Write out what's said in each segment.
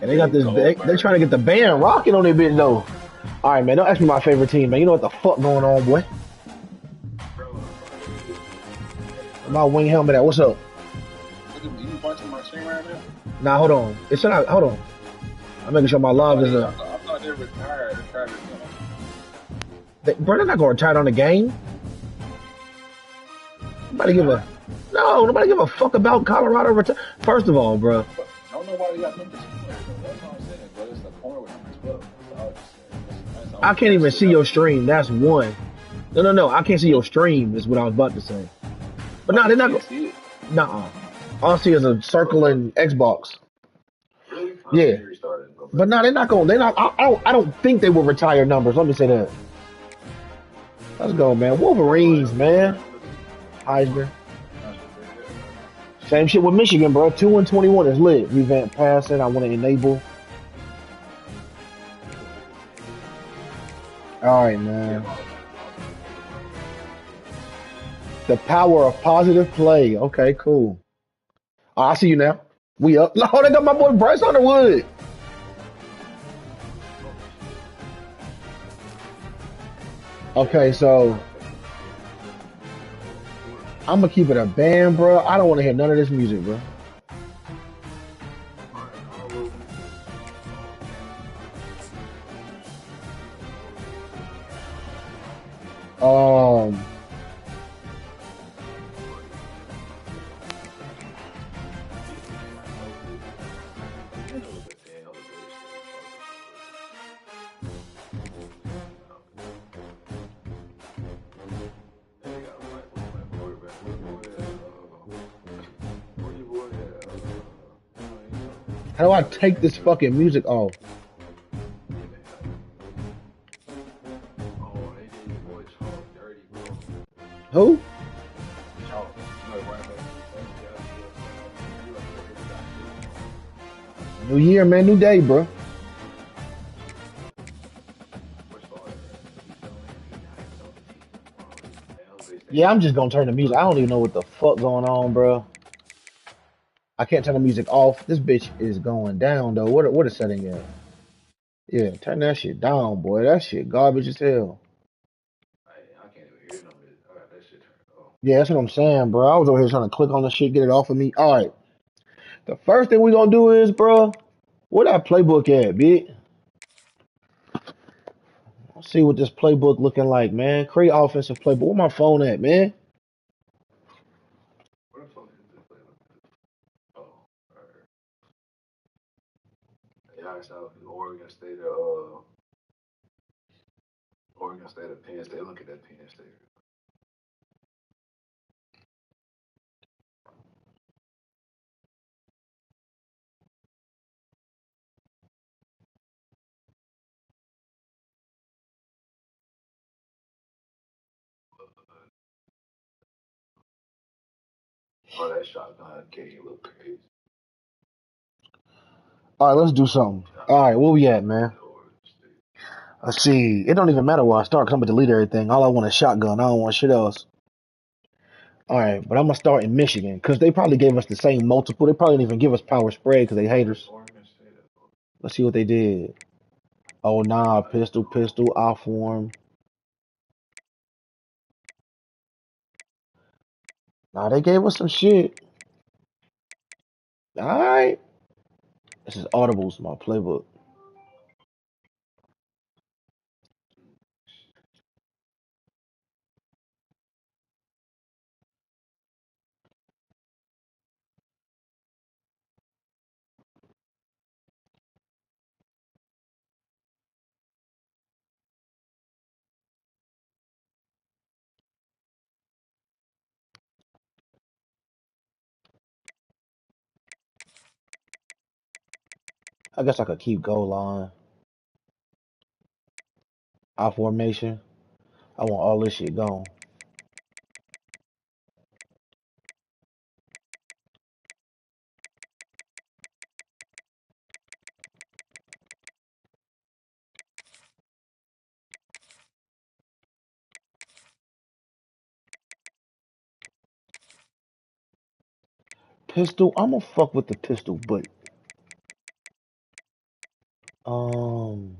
And they got this. They trying to get the band rocking on their bitch though. All right, man. Don't ask me my favorite team, man. You know what the fuck going on, boy? My wing helmet at. What's up? You watching my stream right now? Nah, hold on. It's not. Hold on. I'm making sure my love is a. I thought they retired. Bro, they're not gonna retire on the game. Nobody give a. No, nobody give a fuck about Colorado retire. First of all, bro. I don't know why they got number 2 players. That's what I'm saying. But it's the corner with number 12. That's all I'm just saying. I can't even see your stream. That's one. No. I can't see your stream. Is what I was about to say. But nah, they're not gonna. Nah. All I see is a circling Xbox. Really? Yeah. But no, they're not going. They're not. I don't think they will retire numbers. Let me say that. Let's go, man. Wolverines, man. Heisman. Same shit with Michigan, bro. 2-21 is lit. Revamp passing. I want to enable. All right, man. The power of positive play. Okay, cool. Oh, I see you now. We up. Oh, they got my boy Bryce Underwood. Okay, so I'm gonna keep it a band, bro. I don't want to hear none of this music, bro. How do I take this fucking music off? Who? New year, man. New day, bro. Yeah, I'm just gonna turn the music. I don't even know what the fuck going on, bro. I can't turn the music off. This bitch is going down though. What is setting at? Yeah, turn that shit down, boy. That shit garbage as hell. I can't even hear no music. I got that shit turned off. Yeah, that's what I'm saying, bro. I was over here trying to click on the shit, get it off of me. All right. The first thing we gonna do is, bro, where that playbook at, bitch? Let's see what this playbook looking like, man. Create offensive playbook. Where my phone at, man? Where the fuck is this playbook? Oh, alright. Yeah, I saw Oregon State, Penn State. Look at that Penn State. Oh, that shotgun game look crazy. All right, let's do something. All right, where we at, man? Let's see. It don't even matter where I start because I'm gonna delete everything. All I want is shotgun. I don't want shit else. All right, but I'm gonna start in Michigan because they probably gave us the same multiple. They probably didn't even give us power spread because they haters. Let's see what they did. Oh nah, pistol, I form. Nah, they gave us some shit. All right. This is audibles, my playbook. I guess I could keep goal line. I formation. I want all this shit gone. Pistol, I'm gonna fuck with the pistol, but Um.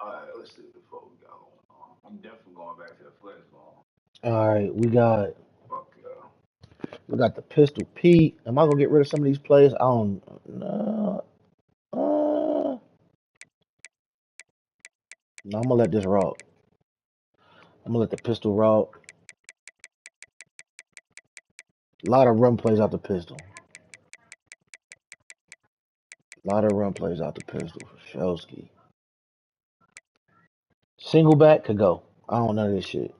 All right, let's see before we got going on. I'm definitely going back to the flex ball. All right, we got Fuck yeah. the pistol Pete. Am I gonna get rid of some of these plays? I don't know. No, I'm gonna let this rock. I'm gonna let the pistol rock. A lot of run plays out the pistol. A lot of run plays out the pistol for Shelsky. Single back could go. I don't know this shit.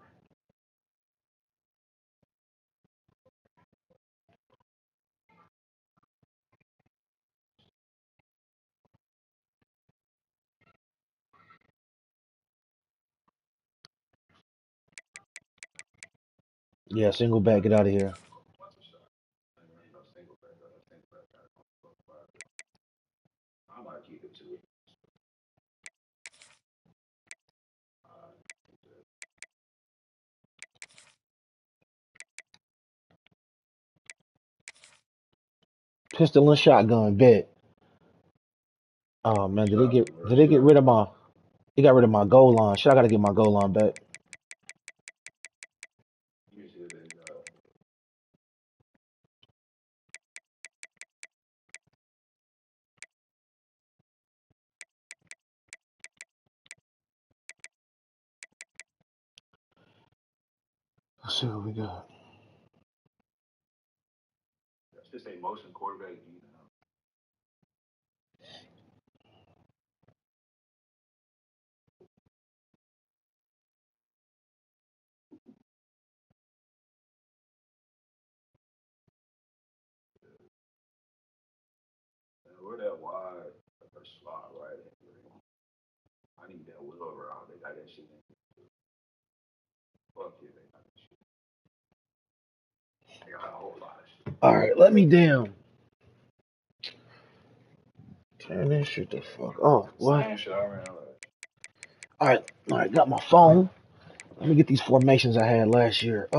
Yeah, single back, get out of here. I might keep it to it. Pistol and shotgun, bet. Oh man, did they get rid of my they got rid of my goal line. Shit, I gotta get my goal line back. Let's see what we got. Let's just say motion quarterback. We're that wide or slot right in. I need that wheel around. They got that shit in. Fuck yeah, they got that shit. They got a whole lot of shit. All right, let me down. Turn this shit the fuck off. What? Same shit I ran All right, got my phone. Let me get these formations I had last year.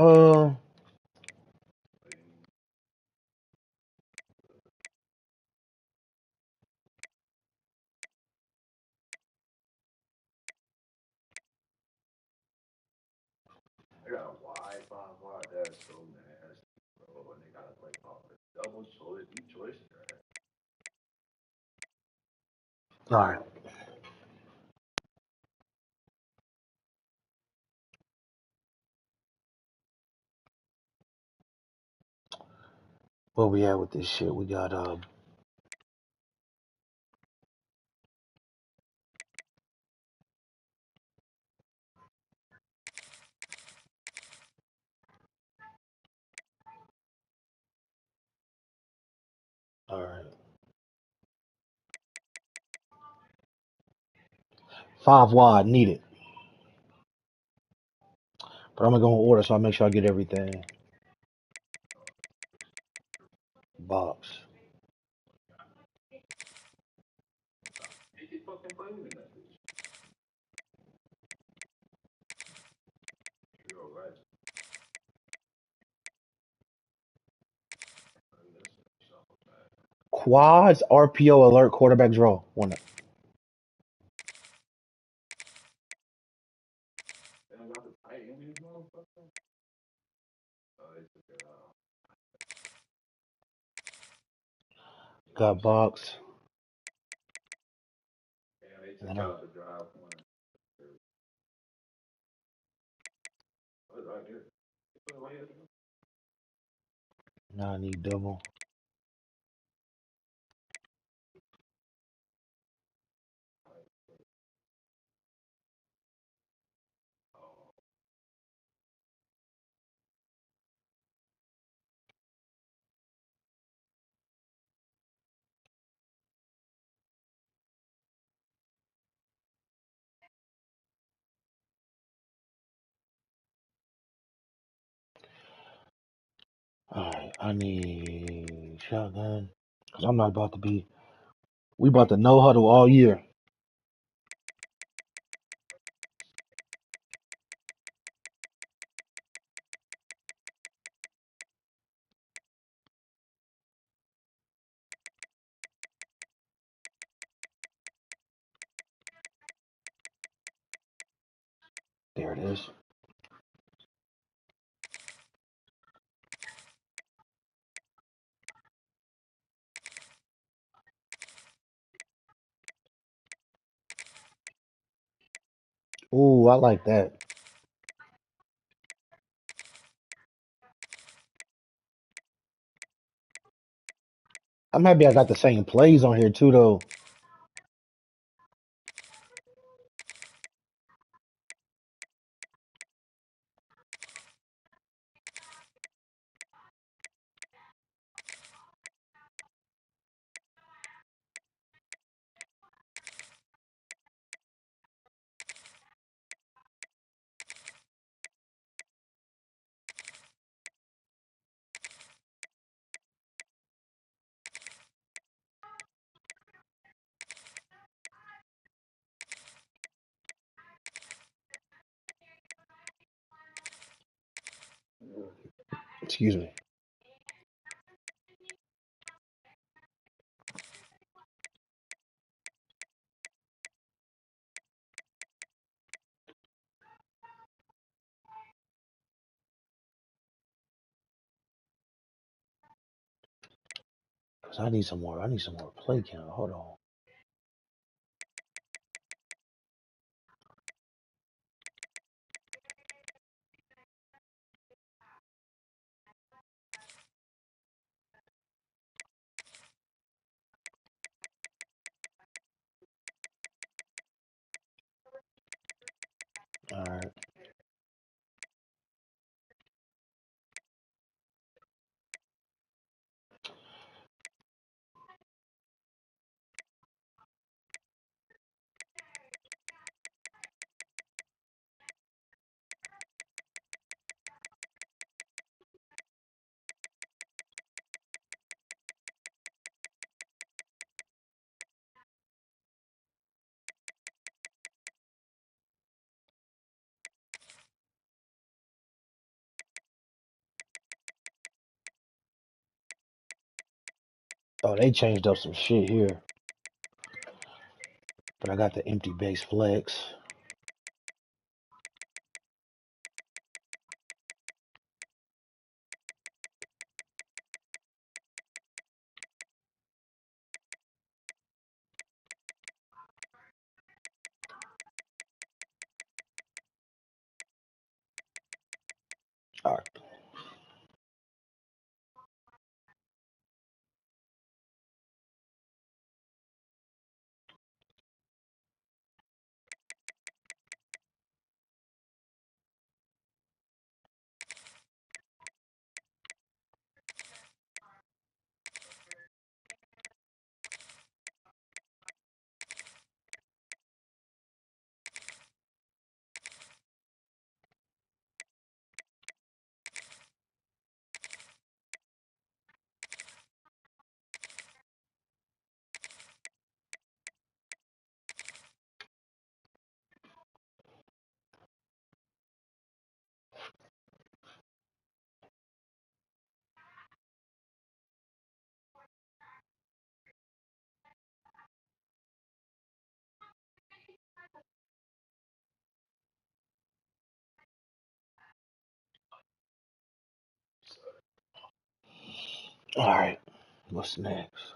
They got a wide 5 wide. That's so nasty, bro. And they got to play off the double choice, deep choice. All right. Where we at with this shit? We got all right. 5 wide needed. But I'm gonna go in order so I make sure I get everything. Box. He fucking playing in that bitch. You're right. Quads RPO alert quarterback draw. One. They don't got the tight end in these motherfuckers. They took it out. Got box. Yeah, they took out the drive one. Oh, it's right here. Put it right here. Now I need double. Alright, I need shotgun. Cause I'm not about to be. We about to no huddle all year. There it is. Ooh, I like that. I'm happy I got the same plays on here too, though. Excuse me. Cause I need some more. I need some more play count. Hold on. All right. Oh, they changed up some shit here. But I got the empty base flex. All right. All right. What's next?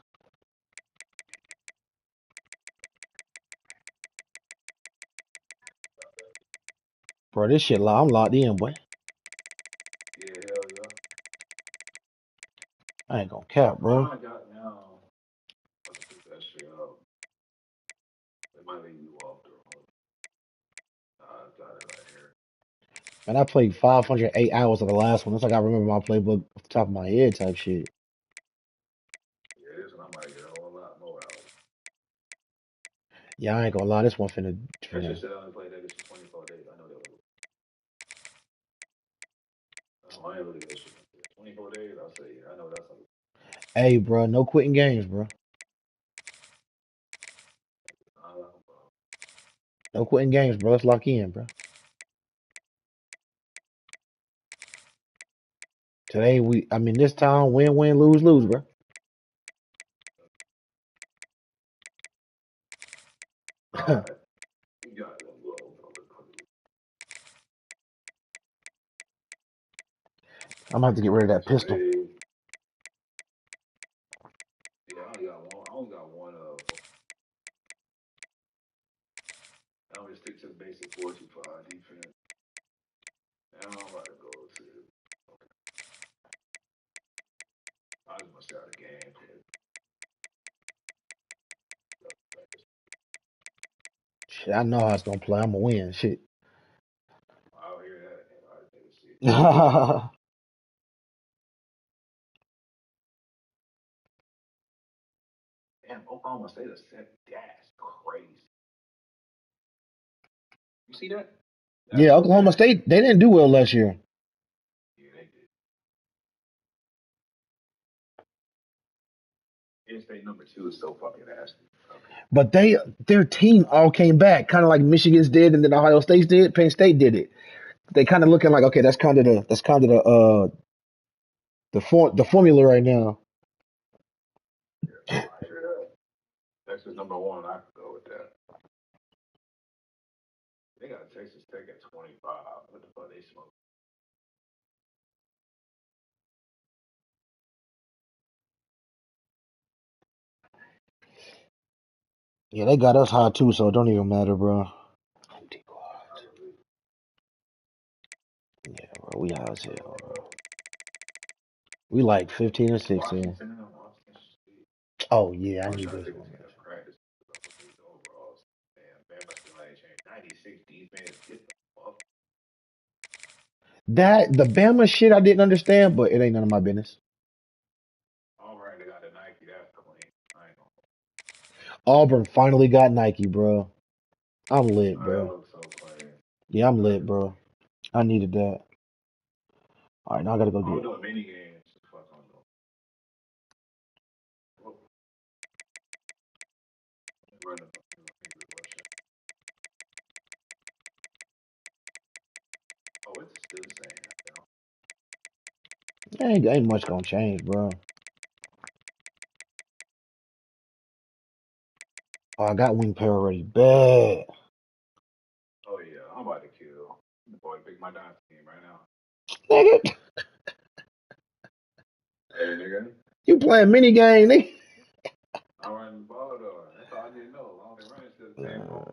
Bro, this shit I'm locked in, boy. Yeah, hell yeah. I ain't gonna cap, bro. I got now. I can pick that shit up. It might leave you off the road. I got it right here. Man, I played 508 hours of the last one. That's like I remember my playbook off the top of my head type shit. Yeah, this one I might get a whole lot more out. Yeah, I ain't gonna lie. This one That shit finna. said I only played that bitch for 24 days. I know that was. I ain't really that shit. 24 days. I say, yeah, I know that's a Hey, bro, no quitting games, bro. No quitting games, bro. Let's lock in, bro. Today I mean, this time, win, win, lose, lose, bro. all I'm right. You got them, bro. gonna have to get rid of that pistol. Today, yeah, I only got one. I only got one. I only stick to the basic 4-2-5 defense. Now I'm about to go to. I just want to see how the game plays. Shit, I know how it's gonna play. I'm gonna win. Shit. I'll hear that. I didn't see. Yeah, Damn, Oklahoma State is set. That's crazy. You see that? That's Oklahoma State, they didn't do well last year. yeah, they did. In-state number 2 is so fucking nasty. But their team all came back, kind of like Michigan's did, and then Ohio State's did. Penn State did it. They kind of looking like, okay, that's kind of the formula right now. I hear that. Texas number 1. I could go with that. They got Texas Tech at 25. What the fuck they smoke? Yeah, they got us high too, so it don't even matter, bro. Yeah, bro, we high as hell, bro. We like 15 or 16. Washington and Washington State. Oh yeah, I I'm need trying to this take a one. team that practice overall. Damn, Bama still ain't changed. 96 defense. Get the fuck. The Bama shit I didn't understand, but it ain't none of my business. All right, they got the Nike. That's clean. I ain't gonna. Auburn finally got Nike, bro. I'm lit, Oh, that bro. looks so clean. Yeah, I'm lit, bro. I needed that. All right, now I gotta go I'm get. doing mini games. Fuck on them. Whoa. Run the Oh, it's still the same. Ain't much gonna change, bro. Oh, I got wing pair already. Bad. Oh yeah, I'm about to kill. The boy pick my dynasty team right now. Nigga, Hey nigga, you playing mini game, nigga. I'm running the ball though. That's all I need to know. As long as they run it to the same ball.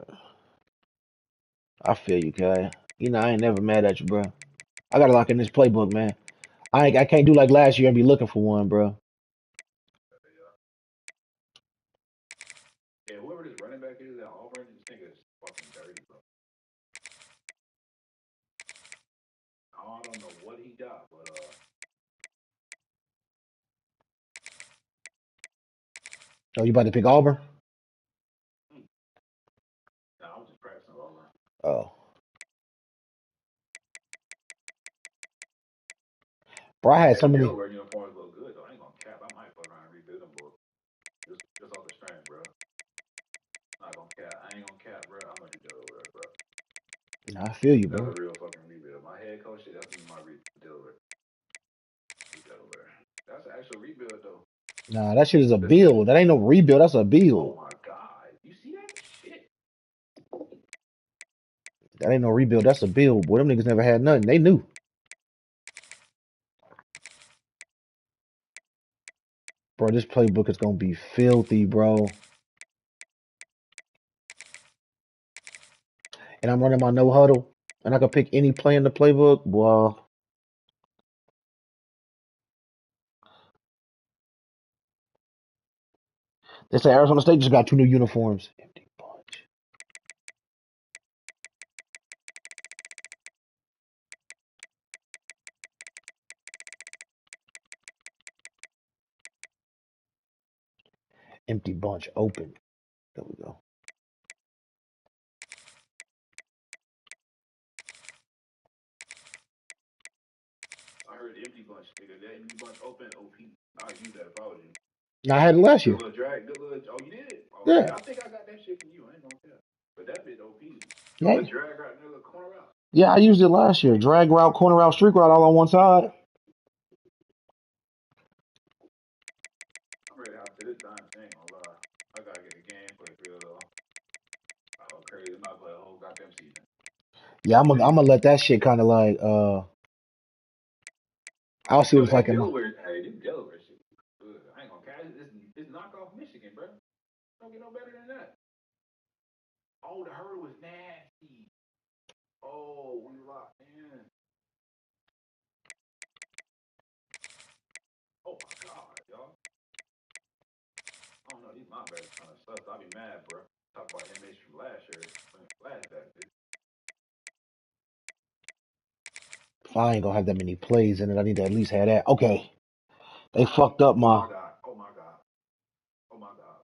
I feel you, Kai. You know, I ain't never mad at you, bro. I gotta lock in this playbook, man. I can't do like last year and be looking for one, bro. Yeah, whoever this running back is at Auburn, this nigga is fucking dirty, bro. I don't know what he got, but Oh, you about to pick Auburn? nah, I was just practicing Auburn. Oh, bro, I had Hey, so the many. Delaware uniforms look good though. I ain't gonna cap. I might fuck around and rebuild them, boy. Just off the strength, bro. Not gonna cap. I ain't gonna cap, bro. I'm gonna do Delaware, bro. Nah, I feel you, That's bro. a real fucking rebuild. My head coach shit. That's my Delaware. Delaware. That's an actual rebuild though. Nah, that shit is a The team. build. That ain't no rebuild. That's a Oh build. my god, you see that shit? That ain't no rebuild. That's a build. Boy, them niggas never had nothing. They knew. Bro, this playbook is gonna be filthy, bro. And I'm running my no huddle, and I can pick any play in the playbook. Well, they say Arizona State just got 2 new uniforms. Empty bunch. Empty bunch open. There we go. I heard the empty bunch Nigga, that you bunch open OP. I'll use that if I was you. I had it last Good year. little drag, good little. Oh, you did? Oh, Yeah. yeah. I think I got that shit from you. I ain't gonna tell. But that bitch OP. The Yeah. little drag right there, little corner out. Yeah, I used it last year. Drag route, corner route, streak route all on one side. I'm ready out to this time. Ain't gonna lie. I gotta get the gameplay for real though. Oh, crazy. I'm not playing the whole goddamn season. Yeah, I'm gonna let that shit kind of like I'll see what Yo, it's like that in my. Delaware, hey, this Delaware shit. Good. I ain't gonna catch it. It's knockoff Michigan, bro. Don't get no better than that. Oh, the hurdle was nasty. Oh, we locked in. Oh my god, y'all. I don't know. These linebackers kind of suck. I'll be mad, bro. Talk about inmates from last year. Flashback, dude. If I ain't gonna have that many plays in it, I need to at least have that. Okay, they fucked up Oh my. my god. Oh my god. Oh my god.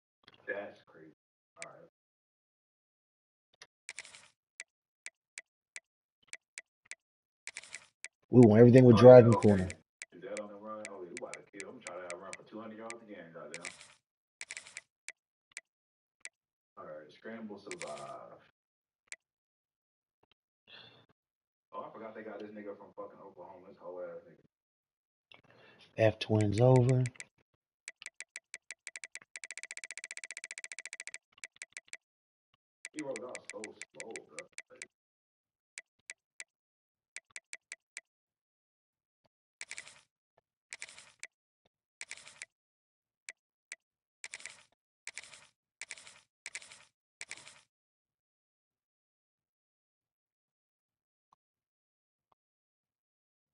That's crazy. All right. We want everything with Oh yeah. dragon Okay. corner. Do that on the run. Oh, you about to kill. I'm trying to run for 200 yards again. Goddamn. All right. Scramble, survive. Oh, I forgot they got this nigga from fucking Oklahoma. This whole ass nigga. F twins over. He rolled out so slow, bro. Like,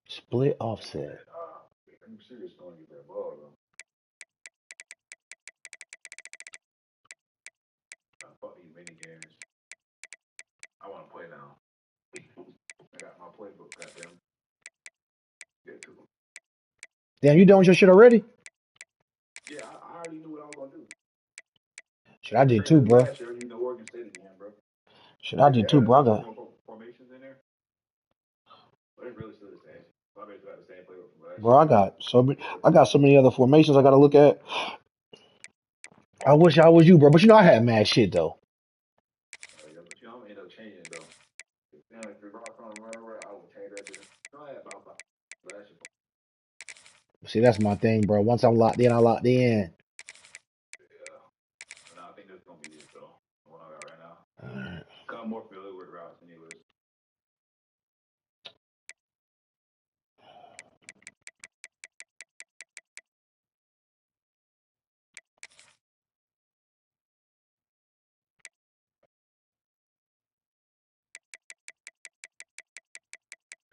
Split offset. I'm serious going to get that ball though. Fuck these mini games. I want to play now. I got my playbook. Goddamn. Get to them. Damn, you done with your shit already? Yeah, I already knew what I was gonna do. Shit, I did Crazy. too, This bro. last year, you know, Oregon State again, bro. Shit, I They did too, added a bro. I couple got, more formations in there, but it's really still the same. So I basically got the same playbook from last bro. year. I got so many. I got so many other formations I got to look at. I wish I was you, bro. But you know I had mad shit though. Yeah, but you know, I'm gonna end up changing though. You know, if the rock on runner, I would change that. You know, I had about last year. See, that's my thing, bro. Once I'm locked in, I locked in. Yeah. No, I think this is gonna be it though. What I got right now. Alright. Kind of more familiar with routes, anyways.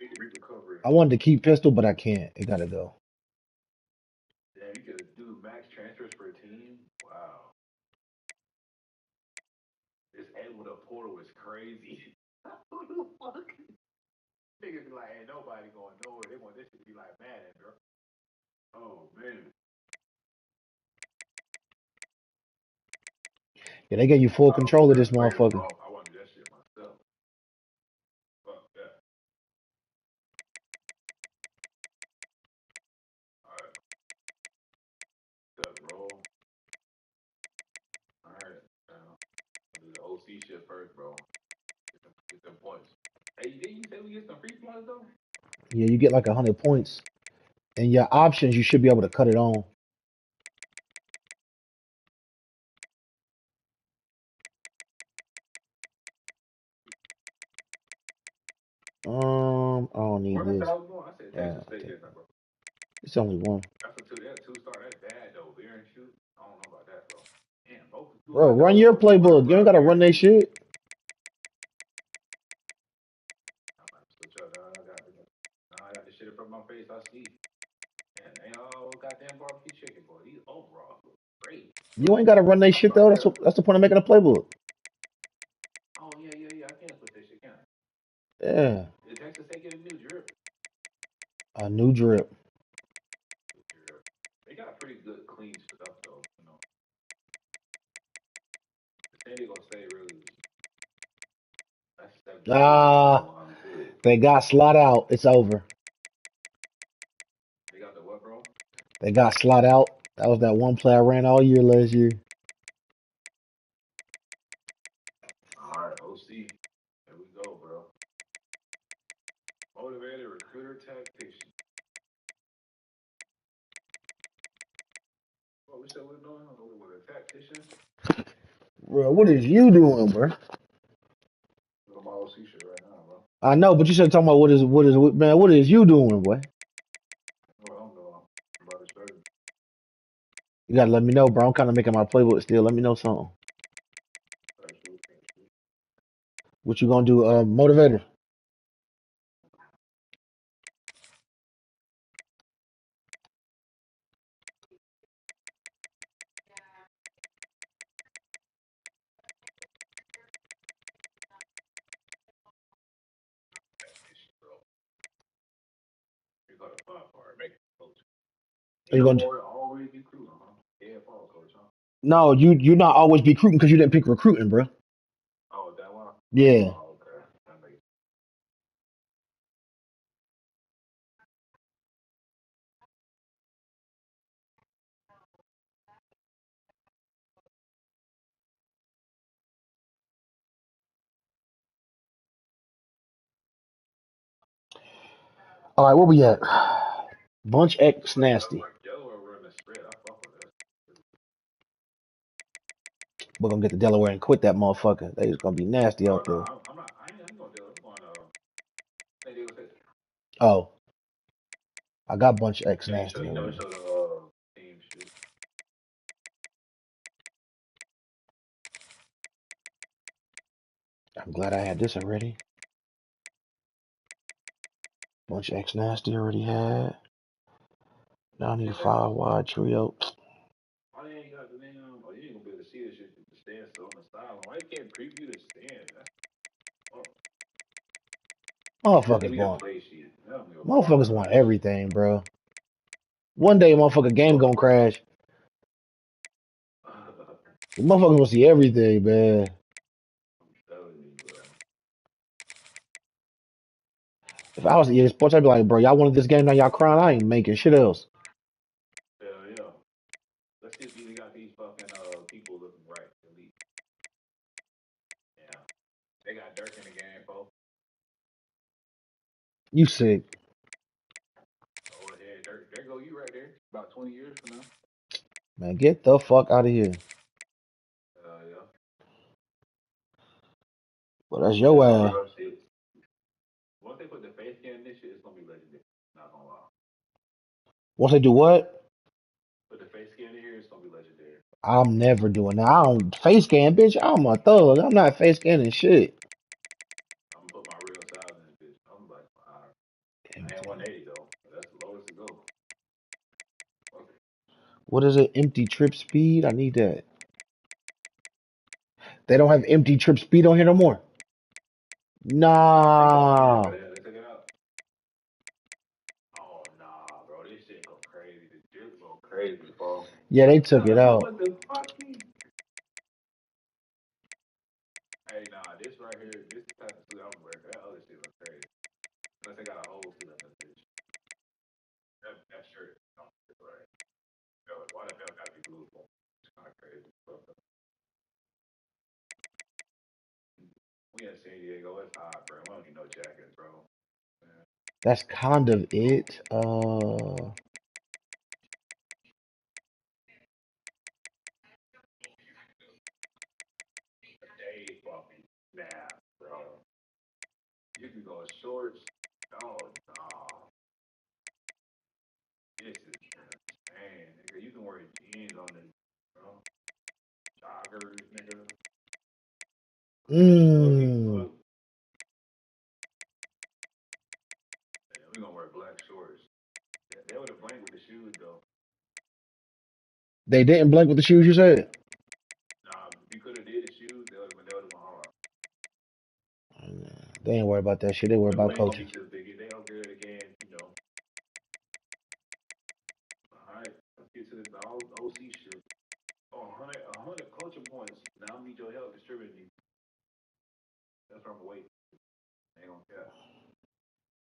Reap recovery. I wanted to keep pistol, but I can't. It gotta go. Damn, you could do max transfers for a team. Wow. This able to portal is crazy. What the fuck? Niggas be like, ain't nobody going nowhere. They want this to be like Madden, bro. Oh man. Yeah, they gave you full Oh, control of this that's crazy, motherfucker. bro. I want to do that shit myself. Fuck that. All right. Step roll. All right. Now, I'll do the OC shit first, bro. Get them points. Hey, didn't you say we get some free points though? Yeah, you get like 100 points, and your options you should be able to cut it on. I don't need Where I this. said I was going, I said Yeah, Texas State, didn't I, bro? it's only one, That's a two. That's a two star. That's bad though. Beer and shoot. I don't know about that though. Damn, both the schools bro. I Run know your though. Word, playbook. You ain't bro. gotta Beer run and that shoot. shit. I'm about to switch up. I got the shit in front of my face. I see. And they all goddamn barbecue chicken, boy. These overalls look great. You ain't gotta run that I shit start though. there. That's the point of making a playbook. Oh yeah. I can't switch that shit, can I? Yeah, Did Texas State get a new drip? a new drip. They got pretty good clean stuff though. You know, San Diego State really. That's 17 Ah, on good. they got slot out. It's over. They got up, bro? They got slot out. That was that one play I ran all year last year. All right, OC. There we go, bro. Motivated recruiter tactician. What we said we're doing? With a tactician? Bro, what is you doing, bro? Look at my OC shit right now, bro. I know, but you should talking about what is you doing, boy? What I'm doing. I'm about to show you. You gotta let me know, bro. I'm kind of making my playbook still. Let me know something. What you gonna do, motivator? You got a fun part. Make it, coach. Are you gonna? Always be cruising, huh? Yeah, fall, coach, huh? No, you not always be recruiting because you didn't pick recruiting, bro. Oh, that one? Yeah. Oh, okay. That makes All right, where we at? Bunch X nasty. Delaware run the spread. I fuck with that. We're gonna get to Delaware and quit that motherfucker. They just gonna be nasty Oh out no, there. I'm not. I ain't going to Delaware. I'm going San Diego State. Oh, I got Bunch X Yeah, you show. nasty You never already. show the team shit. I'm glad I had this already. Bunch X nasty already had. Now I need a five wide trio. Why they ain't got the damn? Oh, you ain't gonna be able to see this shit. The stands still on the sideline. Why you can't preview the stands? That's oh. Just give Motherfuckers me a want. play sheet. I don't give a fuck Motherfuckers about want that shit. everything, bro. One day, motherfucker game gonna crash. The motherfuckers wanna see everything, man. I'm telling you, bro. If I was EA Sports, I'd be like, bro, y'all wanted this game, now y'all crying. I ain't making shit else. Hell yeah. Let's see if you got these fucking people looking right. Elite. Yeah. They got Dirk in the game, folks. You sick. Oh yeah, Dirk. There go you right there. About 20 years from now. Man, get the fuck out of here. Yeah. But that's your ass. Shit. Once they put the face scan in this shit, it's gonna be legendary. Not gonna lie. Once they do what? Put the face scan in here, it's gonna be legendary. I'm never doing that. I don't face scan, bitch. I'm a thug. I'm not face scanning shit. I'm gonna put my real size in this bitch. I'm like, I ain't Empty. 180 though. That's the lowest to go. Okay. What is it? Empty trip speed? I need that. They don't have empty trip speed on here no more. Nah. They took it out. Oh nah, bro. This shit go crazy. This shit go crazy, bro. Yeah, they took it out. What the fuck? Hey, nah, this right here, this type of suit I'm wearing, that other shit look crazy. Unless they got a whole suit on this bitch. That shirt, don't fit right. Why the hell gotta be blue for? It's kind of crazy. We in San Diego, it's hot, bro. We don't need no jackets, bro. Man. That's kind of it. They fucking snap, bro. You can go shorts. Oh, no. This is insane, nigga. You can wear jeans on this, bro. Joggers, nigga. Mmm. Yeah, we gonna wear black shorts. Yeah, they would have blanked with the shoes, though. They didn't blink with the shoes you said? Nah, if you could have did the shoes, they would have went hard. They ain't worried about that shit. They worry But about we ain't gonna coaching. be too big. They don't get it again, you know. All right, let's get to the OC shit. Oh, 100 culture points. Now I need your help distributing these. That's where I'm gonna wait. I ain't gonna care.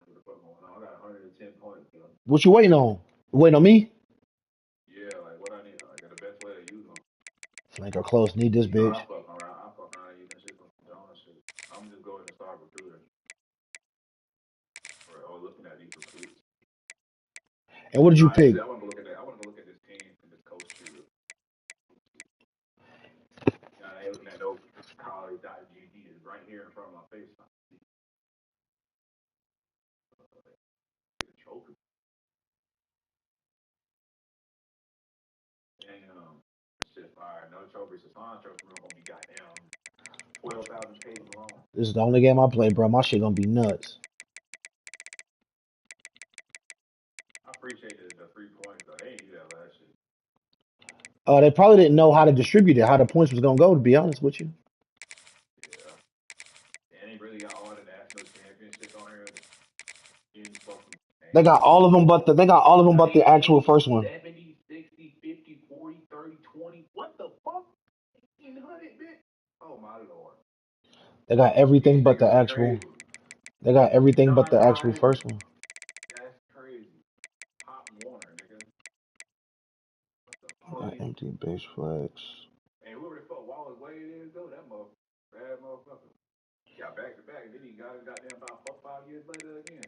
What the fuck going on? I got 110 points, yo. What you waiting on? Wait on me? Yeah, like what I need, like the best way to use them. Flanker close. Need this You know, bitch. I fuck around and use that shit from Sedona shit. I'm just going to start recruiting or looking at these recruits. And what did you Nah, pick? actually, I want to look at that. I want to look at this team and this coach tree. I ain't looking at no college.gg is right here in front of my face. Trophy. Damn. Shit fire. No trophy. Sasan trophy room gonna be goddamn 12,000 pages long. This is the only game I play, bro. My shit gonna be nuts. I appreciate the 3 points though. They ain't do that last shit. They probably didn't know how to distribute it, how the points was gonna go. To be honest with you, Yeah. And they really got all the national championships on here. In fucking they got all of them, but the actual first one. 70, 60, 50, 40, 30, 20. What the fuck? 1,800, bitch. Oh my lord. They got These everything but the niggas is actual. crazy. They got everything but the actual Non-biased. first one. That's crazy. Pop Warner, nigga. What the fuck? Got empty base flex. And whoever the fuck Wallace Wade is, though, that bad motherfucker. Got back to back. Then he got his goddamn about 4, 5 years later again.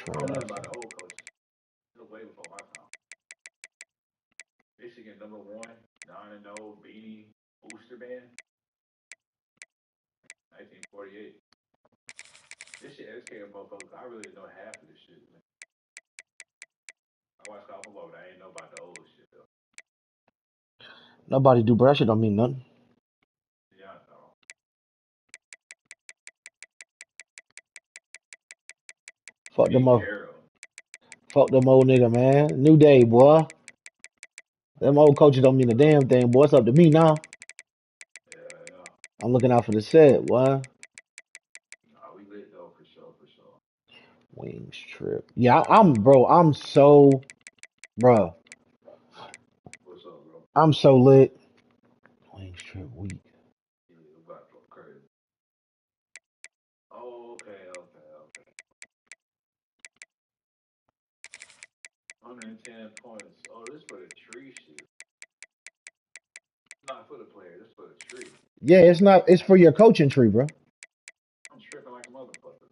I don't know nothing about the old coach. It was way before my time. Michigan #1, 9-0, Beanie, Booster Band, 1948. This shit educated motherfuckers. I really didn't know half of this shit. Man. I watched college football, but I ain't know about the old shit though. Nobody do, bro. That shit don't mean nothing. Yeah, I know. Fuck them Pete old, Carroll. fuck them old nigga, man. New day, boy. Them old coaches don't mean a damn thing, boy. It's up to me now. Yeah. I'm looking out for the set, boy. Nah, we lit though, for sure, for sure. Wings trip. Yeah, bro. Bro. What's up, bro? I'm so lit. Wings trip week. Yeah, we about to go crazy. Oh, okay. 110 points. Oh, this for the tree shit. Not for the player. This for the tree. Yeah, it's not. It's for your coaching tree, bro. I'm tripping like a motherfucker.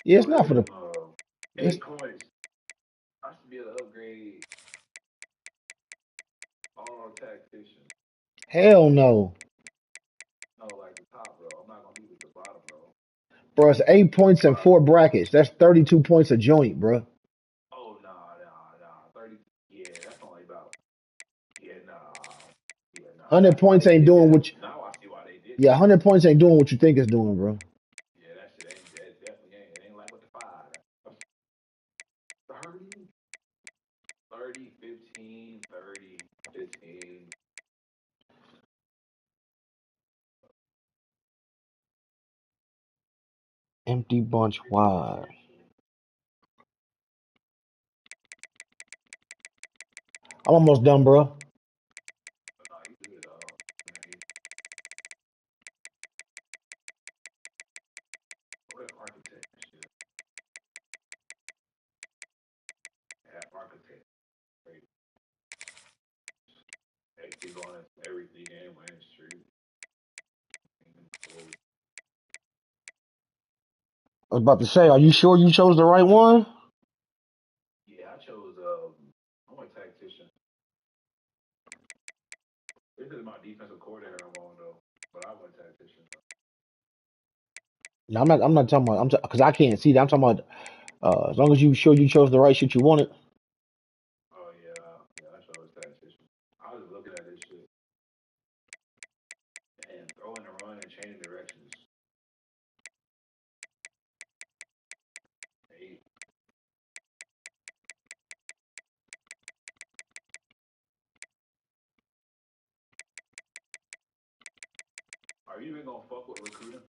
Yeah, Oh, it's not look for at the. them. It's 8 points. I should be able to upgrade all tacticians. hell no, No, like the top, bro. I'm not gonna be with the bottom, bro. bro. It's 8 points and Bottom. 4 brackets. That's 32 points a joint, bro. Oh, nah. 30. Yeah, that's only about. Yeah, nah. Yeah, nah. 100 points ain't Did doing that. what. Now I see why they did Yeah, that. 100 points ain't doing what you think it's doing, bro. Yeah, that shit ain't. That definitely ain't. It ain't like with the 5. 30, 30, 15, 30, 15. Empty bunch wide. I'm almost done, bro. Nah, you good, what architect and shit? Half architect. Great. Keep going every game, Wayne Street. I was about to say, are you sure you chose the right one? Yeah, I chose. I'm a tactician. This is my defensive coordinator I'm on though, but I went tactician. No, I'm not. I'm not talking about. Because I can't see that. I'm talking about. As long as you sure you chose the right shit you wanted. Oh yeah, I chose tactician. I was looking at this shit and throwing the run and changing directions. Hey, are you even gonna fuck with recruiting?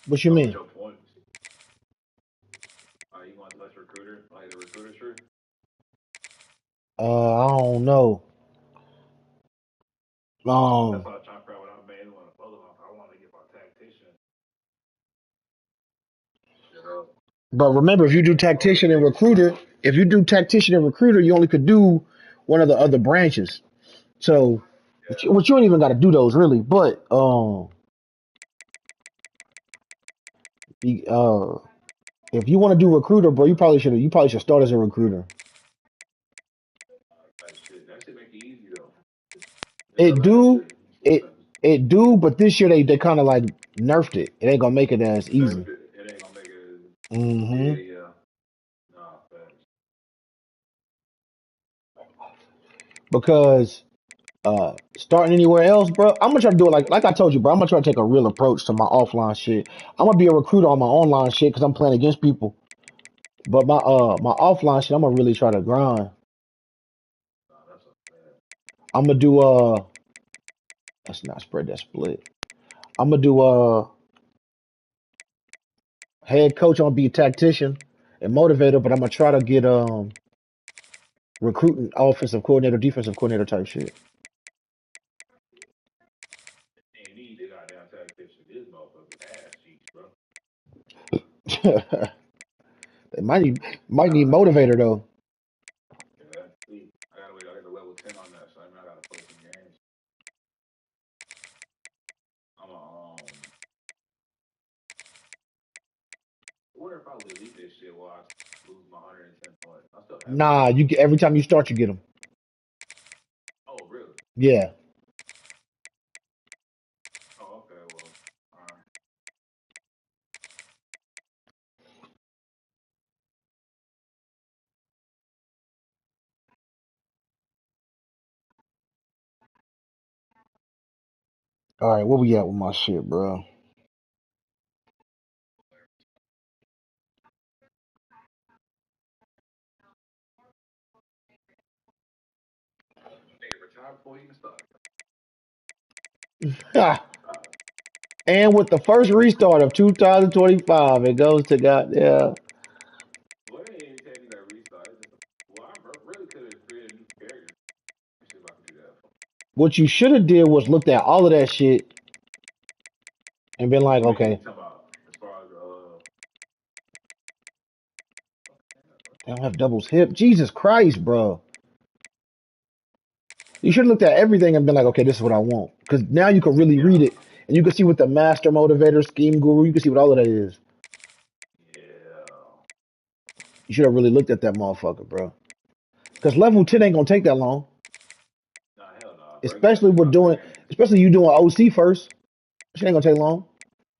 What you Oh, with mean? your points. Are you gonna touch recruiter like the recruiter tree? I don't know. That's Um, what I'm trying to figure out what I made want to follow up. I want to get my tactician shit up. but remember, if you do tactician and recruiter, if you do tactician and recruiter, you only could do one of the other branches. So, which you don't even got to do those really. But uh, if you want to do recruiter, bro, you probably should start as a recruiter. Like shit, that shit make it easy though. It's It like I do said, you still it got it do, but this year they kind of like nerfed it. It ain't gonna make it as easy. nerfed it. It ain't gonna make it. Hmm. Yeah, yeah. Nah, facts. Because starting anywhere else, bro, I'm gonna try to do it like I told you, bro. I'm gonna try to take a real approach to my offline shit. I'm gonna be a recruiter on my online shit because I'm playing against people. But my offline shit, I'm gonna really try to grind. Nah, that's a fact. I'm gonna do that's not spread that split. I'm gonna do head coach. I'm gonna be a tactician and motivator, but I'm gonna try to get recruiting offensive coordinator, defensive coordinator type shit. Ain't need the goddamn tactician. This motherfucker ass cheeks, bro. They might need motivator though. Yeah, see, I gotta wait. I got a level 10 on that, so I mean, I gotta play some games. I'm a I wonder if I would delete this shit while I lose my 110 points. I still have it Nah, though. you get every time you start, you get them. Oh, really? Yeah. Oh, okay. Well, all right. All right, where we at with my shit, bro? Nigga, retire before you even start. And with the first restart of 2025, it goes to goddamn. Well, it ain't technically a restart. It's just well, I really could have created a new character. Let's see if I can do that. What you should have did was looked at all of that shit and been like, You mean you okay, talking about as far as they don't have doubles hip. Jesus Christ, bro. You should have looked at everything and been like, okay, this is what I want. Because now you can really read yeah, it and you can see what the master motivator, scheme guru, you can see what all of that is. yeah. You should have really looked at that motherfucker, bro. Because level 10 ain't gonna take that long. Nah, hell nah, bro. You gotta Especially think with about doing, picking. especially you doing OC first. Shit ain't gonna take long.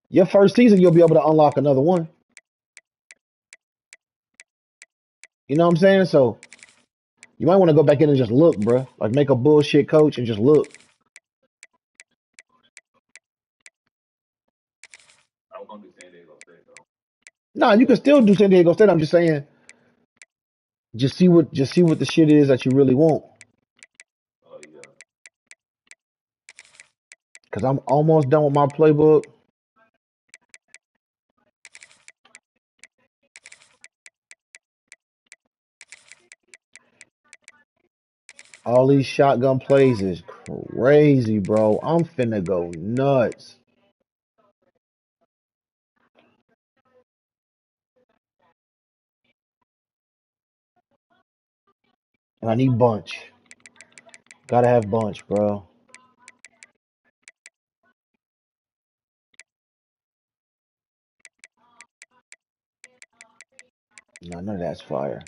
Your first season, you'll be able to unlock another one. You know what I'm saying? So you might want to go back in and just look, bro. Like make a bullshit coach and just look. I was gonna do San Diego State though. Nah, you can still do San Diego State. I'm just saying, just see what the shit is that you really want. Oh yeah. Cause I'm almost done with my playbook. All these shotgun plays is crazy, bro. I'm finna go nuts. And I need bunch. Gotta have bunch, bro. Nah, none of that's fire.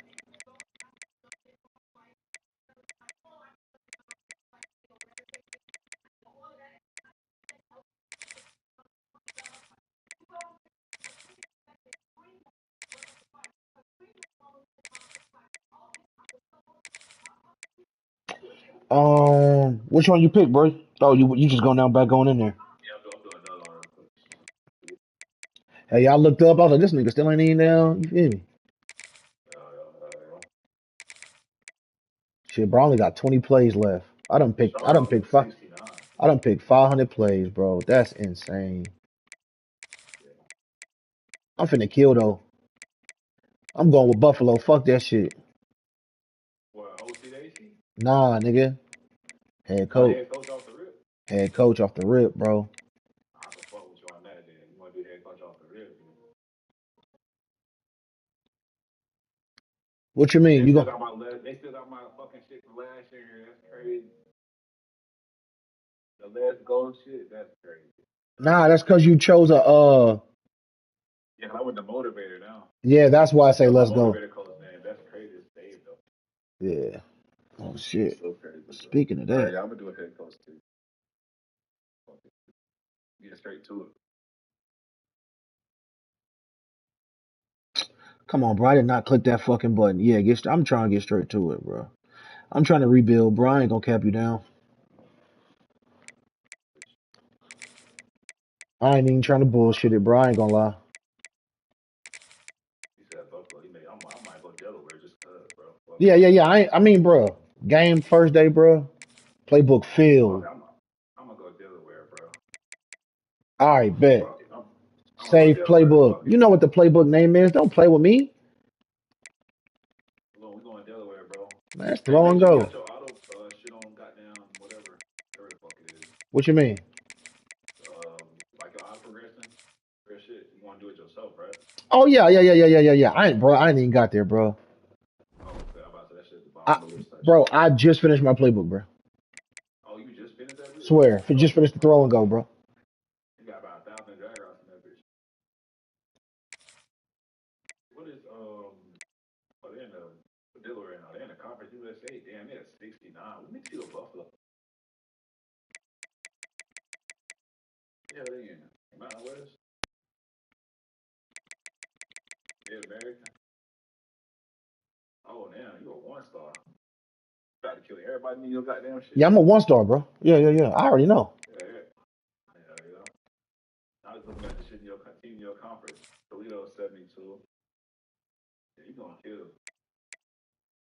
Which one you pick, bro? Oh, you just going down back going in there. Yeah, I'm doing another one real quick. Hey, y'all looked up. I was like, this nigga still ain't even down. You feel me? Uh, Shit, bro. I only got 20 plays left. I done picked. I Started done off picked with five. 69. I done picked 500 plays, bro. That's insane. Yeah. I'm finna kill though. I'm going with Buffalo. Fuck that shit. What, OCAC? Nah, nigga. Head Oh, coach. head coach off the rip? Head coach off the rip, bro. I can fuck with you on that then. You want to do head coach off the rip? Then. What you mean? They You still go? got they still got my fucking shit from last year. That's crazy. The Let's Go shit. That's crazy. Nah, that's because you chose a Yeah, I went to motivator now. Yeah, that's why I say But my let's go. motivator coach name. That's crazy. It's Dave though. Yeah. Oh It's shit. so crazy, bro. Speaking of All right, that, yeah, I'm gonna do a head coach too. Get straight to it. come on, bro. I did not click that fucking button. Yeah, I'm trying to get straight to it, bro. I'm trying to rebuild. Bro, I ain't gonna cap you down. I ain't even trying to bullshit it, bro. I ain't gonna lie. He said Buffalo. He made. I might go Delaware just cause, bro. Fuck Yeah, it. yeah, yeah. I mean, bro. Game first day, bro. Playbook Fuck filled. it. I'm gonna go Delaware, bro. All right, bet. Fuck it. I'm gonna go Save Delaware. playbook. Fuck You it. know what the playbook name is? Don't play with me. We going Delaware, bro. Man, it's Hey, throw make and sure you go. got your auto shit on goddamn whatever the fuck it is. What you mean? Like your auto progression, real shit. You want to do it yourself, right? Oh yeah, yeah, yeah, yeah, yeah, yeah, yeah. I ain't even got there, bro. Oh, okay. I'm about to say that shit at the I, bottom of the list type bro, shit. I just finished my playbook, bro. Oh, you just finished that bitch? Swear, just Oh, finished the throw and go, bro. you got about 1,000 drag routes in that bitch. What is Oh, they're in the Delaware now. They're in the Conference USA. Damn, they're at 69. Let me see what Buffalo. Yeah, they in Mountain West. Mid American. Oh, damn, you a 1 star. Got to kill everybody in your goddamn Yeah, shit. I'm a 1 star, bro. Yeah, yeah, yeah. I already know. Yeah, yeah. Yeah. I was looking at the shit in your team in your conference. Toledo 72. Yeah, you gonna kill.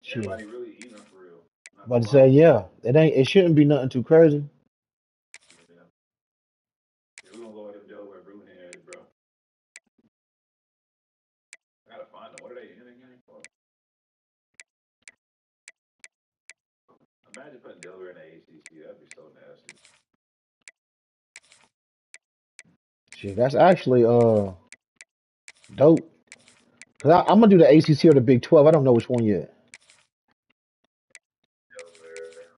Shit. Everybody really even for real. Not About gonna to say, lie. yeah. It shouldn't be nothing too crazy. Yeah. We're gonna go with them Delaware Brewing heads, bro. I gotta find them. What are they in again? Imagine putting Delaware in the ACC. That'd be so nasty. Shit, that's actually dope. Cause I'm gonna do the ACC or the Big 12. I don't know which one yet. Delaware,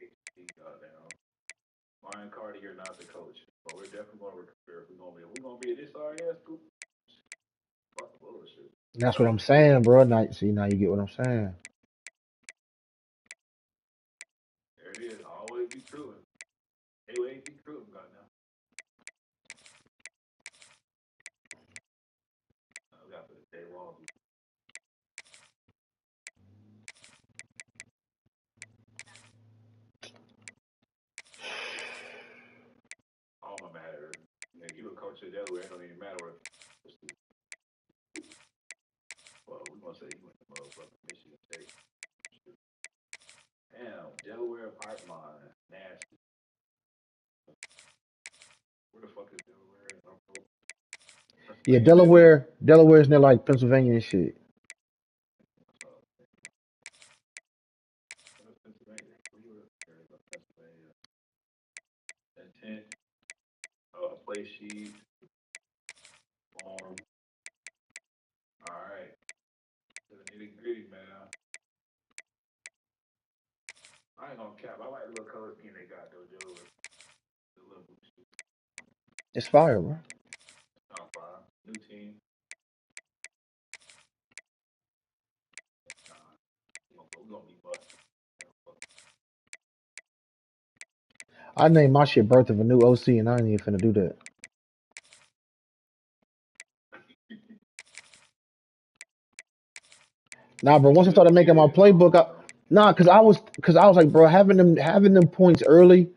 ACC, goddamn. Ryan Carter, you're not the coach, but we're definitely gonna recruit. We're gonna be at this RS school. Fuck bullshit. That's what I'm saying, bro. Now you get what I'm saying. There it is. Always be recruiting. Always be recruiting, goddamn. We got to the day long. Alma matter. You a coach at Delaware, it don't even matter what. Well, we're gonna say you went to motherfucking Michigan State. Damn, Delaware pipeline, nasty. Where the fuck is Delaware? Yeah, Pennsylvania, maybe. Delaware's near like Pennsylvania and shit. Pennsylvania. Pennsylvania. Intent. Play sheet. Form. All right. To the nitty gritty, man. I ain't gonna cap. I like the little color scheme they got though, Joe. The little It's fire, bro. top five. New team. Nah, we gonna be busted. I named my shit Birth of a New OC, and I ain't even finna do that. Nah, bro. Once I You just started making get my it. I playbook, don't know. nah, cause I was like, bro, having them points early,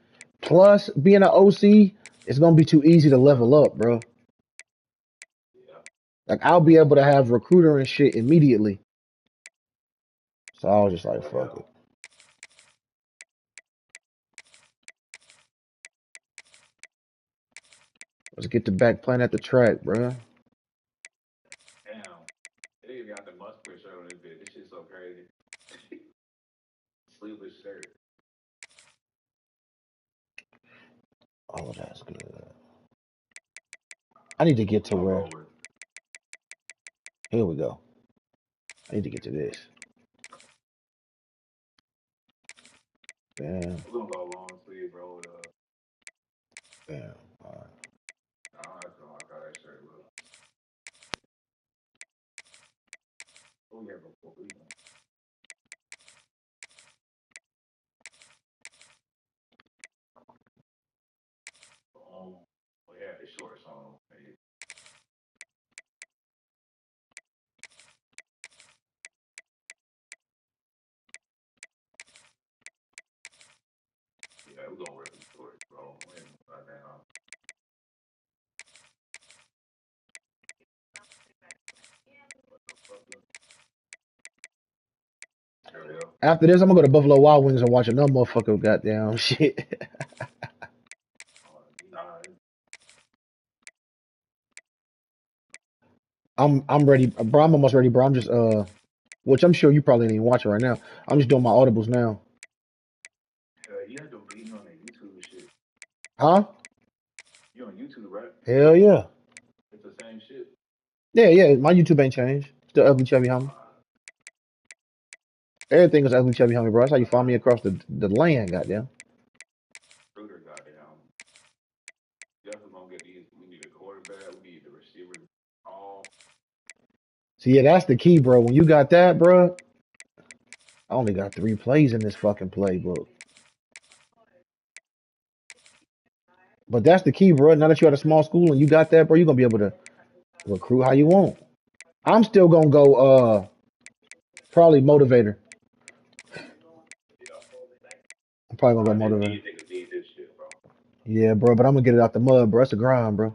plus being an OC, it's gonna be too easy to Yeah. level up, bro. Yeah. Like I'll be able to have recruiter and shit immediately. So I was just like, Oh yeah. fuck it. Let's get the back playing at the track, bro. Damn. They even got the muscular shirt on this bitch. This shit's so crazy. Sleeveless shirt. All of that's good. I need to get We to gonna where. roll with. Here we go. I need to get to this. Damn. We're gonna go long sleeve, bro. Damn. All right. I don't have to like how that shirt look. Oh yeah, bro. Oh yeah, the shorts on. Yeah, we're gonna wear some shorts, bro. Right now. After this, I'm gonna go to Buffalo Wild Wings and watch another motherfucker goddamn shit. I'm ready, bro. I'm almost ready, bro. I'm just which I'm sure you probably ain't even watching right now. I'm just doing my audibles now. You have to be on that YouTube shit. Huh? You on YouTube, right? Hell yeah. It's the same shit. Yeah, yeah. My YouTube ain't changed. Still ugly chubby homie. Everything is ugly chubby homie, bro. That's how you find me across the land, goddamn. Recruiter, goddamn. Definitely gonna get these. We need a quarterback. We need the receiver. All. See, yeah, that's the key, bro. When you got that, bro, I only got 3 plays in this fucking playbook. But that's the key, bro. Now that you're at a small school and you got that, bro, you're gonna be able to recruit how you want. I'm still gonna go probably motivator. I'm probably gonna go motivator. These niggas need this shit, bro. Yeah, bro, but I'm gonna get it out the mud, bro. It's a grind, bro.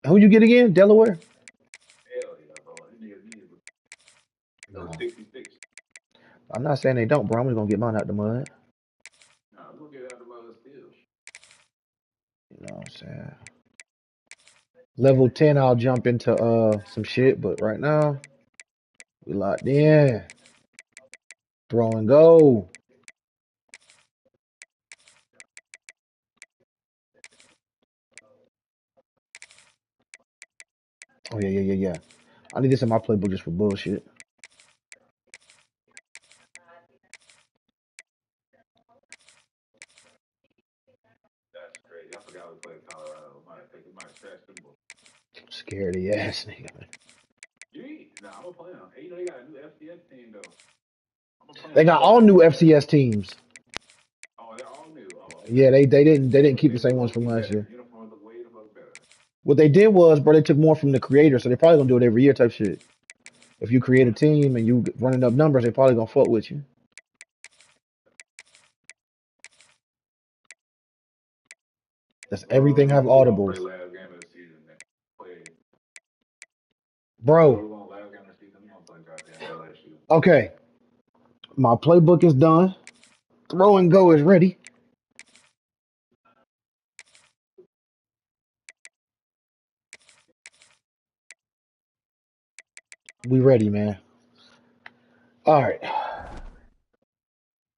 Who you get again? Delaware? Hell yeah, bro. These niggas need it. Those No. 66. I'm not saying they don't, bro. I'm just gonna get mine out the mud. Nah, we're gonna get out the mother still. You know what I'm saying? Level 10, I'll jump into some shit, but right now, we locked in. Throw and go. Oh yeah, yeah, yeah, yeah. I need this in my playbook just for bullshit. That's crazy. I forgot we played Colorado. Might scratch them. Scaredy ass nigga. Nah, I'm gonna play them. Hey, you know they got a new FCS team though. I'm gonna play They them got too. all new FCS teams. Oh, they're all new. Oh, Yeah, okay. they didn't keep They the same look ones low from key last better. year. Uniforms look way the fuck better. What they did was, bro, they took more from the creator, so they probably gonna do it every year type shit. If you create a team and you running up numbers, they probably gonna fuck with you. That's everything have Who gonna play audibles, last game of the season? Then play. bro. Who gonna last game of the season? Who gonna play goddamn LSU? Okay, my playbook is done. Throw and go is ready. We ready, man. All right,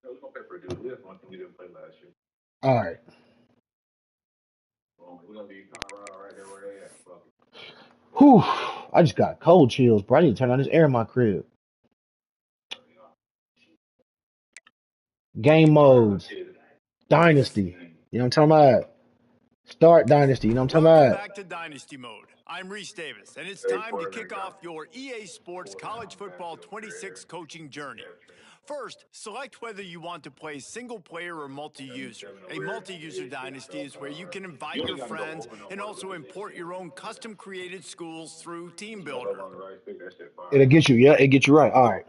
Who's gonna play Purdue? That's one thing we didn't play last year. all right. Well, we're gonna be Colorado right there where they at. Fuck it. Whew. I just got cold chills, bro. I need to turn on this air in my crib. Game modes, Dynasty. You know what I'm talking about? Start Dynasty. You know what I'm talking Welcome about? back to Dynasty Mode. I'm Reese Davis, and it's time to kick off your EA Sports College Football 26 coaching journey. First, select whether you want to play single player or multi-user. A multi-user dynasty is where you can invite your friends and also import your own custom created schools through Team Builder. It'll get you. Yeah, it get you right. All right.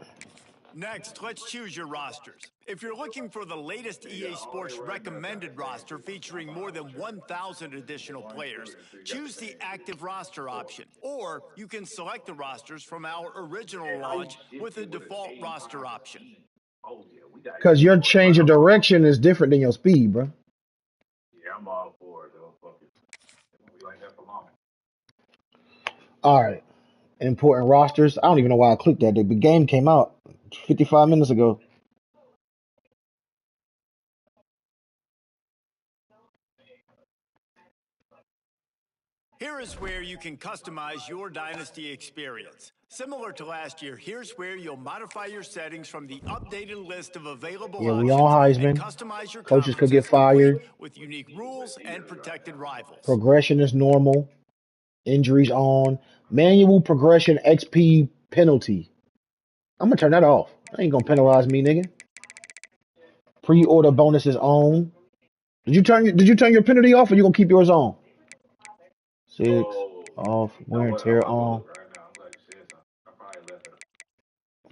Next, let's choose your rosters. If you're looking for the latest EA Sports recommended roster featuring more than 1,000 additional players, choose the active roster option. Or you can select the rosters from our original launch with the default roster option. Because your change of direction is different than your speed, bro. Yeah, I'm all for it though. Fuck it. It won't be like that for long. All right. Important rosters. I don't even know why I clicked that. The game came out 55 minutes ago. Here is where you can customize your Dynasty experience. Similar to last year, here's where you'll modify your settings from the updated list of available Yeah, we on options and Heisman. customize your Coaches could get conferences complete fired. with unique rules and protected rivals. Progression is normal. Injuries on. Manual progression XP penalty. I'm gonna turn that off. I ain't gonna penalize me, nigga. Pre-order bonuses on. Did you turn your penalty off, or you gonna keep yours on? 6 off. Wear and tear on.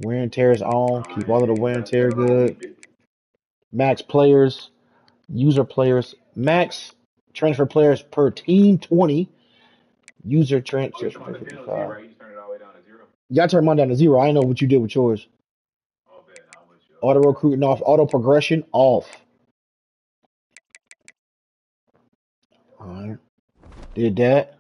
Wear and tear is on. Keep all of the wear and tear good. Max players, user players, max transfer players per team 20. User transfer 55. Y'all turn mine down to 0. I know what you did with yours. Auto recruiting off. Auto progression off. Alright. Did that.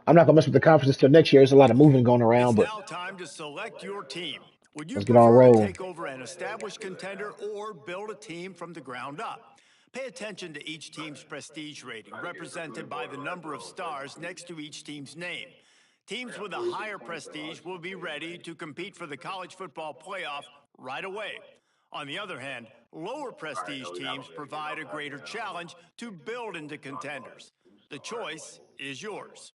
I'm not gonna mess with the conferences till next year. There's a lot of moving going around, It's but now time to select your team. Would you let's get on prefer to roll. take over an established contender or build a team from the ground up? Pay attention to each team's prestige rating, represented by the number of stars next to each team's name. Teams with a higher prestige will be ready to compete for the college football playoff right away. On the other hand, lower prestige teams provide a greater challenge to build into contenders. The choice is yours.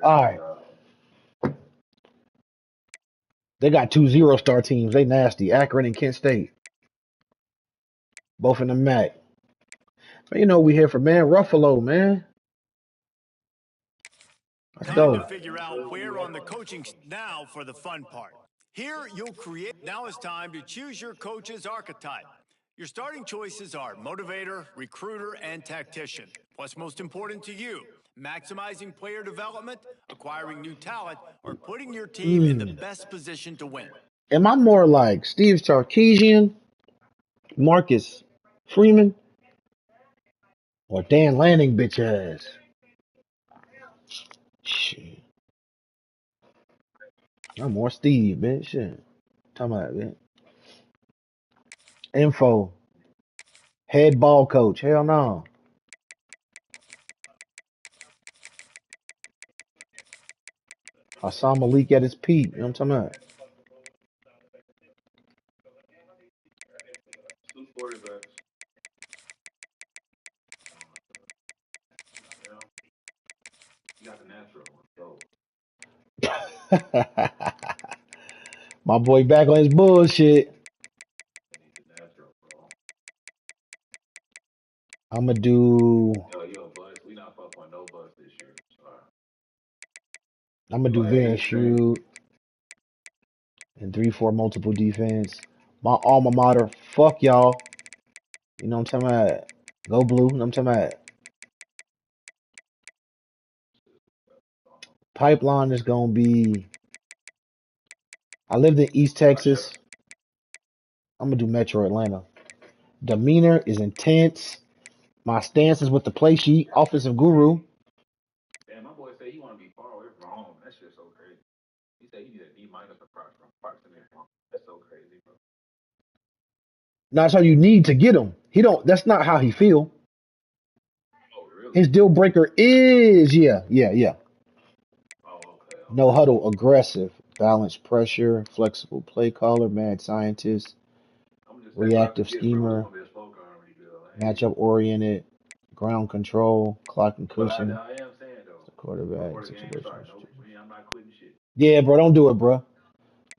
All right. They got 2 0-star teams. They nasty. Akron and Kent State. Both in the MAC. Man, you know we here for, man. Ruffalo, man. Let's Time to go. figure out where on the coaching now for the fun part. Here you'll create. Now it's time to choose your coach's archetype. Your starting choices are motivator, recruiter, and tactician. What's most important to you? Maximizing player development, acquiring new talent, or putting your team in the best position to win? Am I more like Steve Sarkisian, Marcus Freeman, or Dan Lanning, bitch ass? Shit. I'm more Steve, bitch. Shit. Talking about that, bitch. Info. Head ball coach. Hell no. Hassan Malik at his peak. You know what I'm talking about? My boy back on his bullshit. I'ma do Van Shrewd and 3-4 multiple defense. My alma mater. Fuck y'all. You know what I'm talking about? Go blue. You know what I'm talking about? Pipeline is gonna be. I lived in East Texas. I'm gonna do Metro Atlanta. Demeanor is intense. My stance is with the play sheet. Offensive guru. Damn, my boy said he want to be far away from home. That shit's so crazy. He said he need a D minus approximate. That's so crazy, bro. Now that's all you need to get him. He don't. That's not how he feel. Oh, really? His deal breaker is yeah. Oh, okay. No huddle, aggressive, balanced pressure, flexible play caller, mad scientist, I'm just saying, bro, reactive this kid, bro, it's schemer, gonna be a slow car when he good. matchup oriented, ground control, clock and But cushion, I am saying though, quarterback, before the game situational. starts, no, I'm not quitting shit. Yeah, bro, don't do it, bro.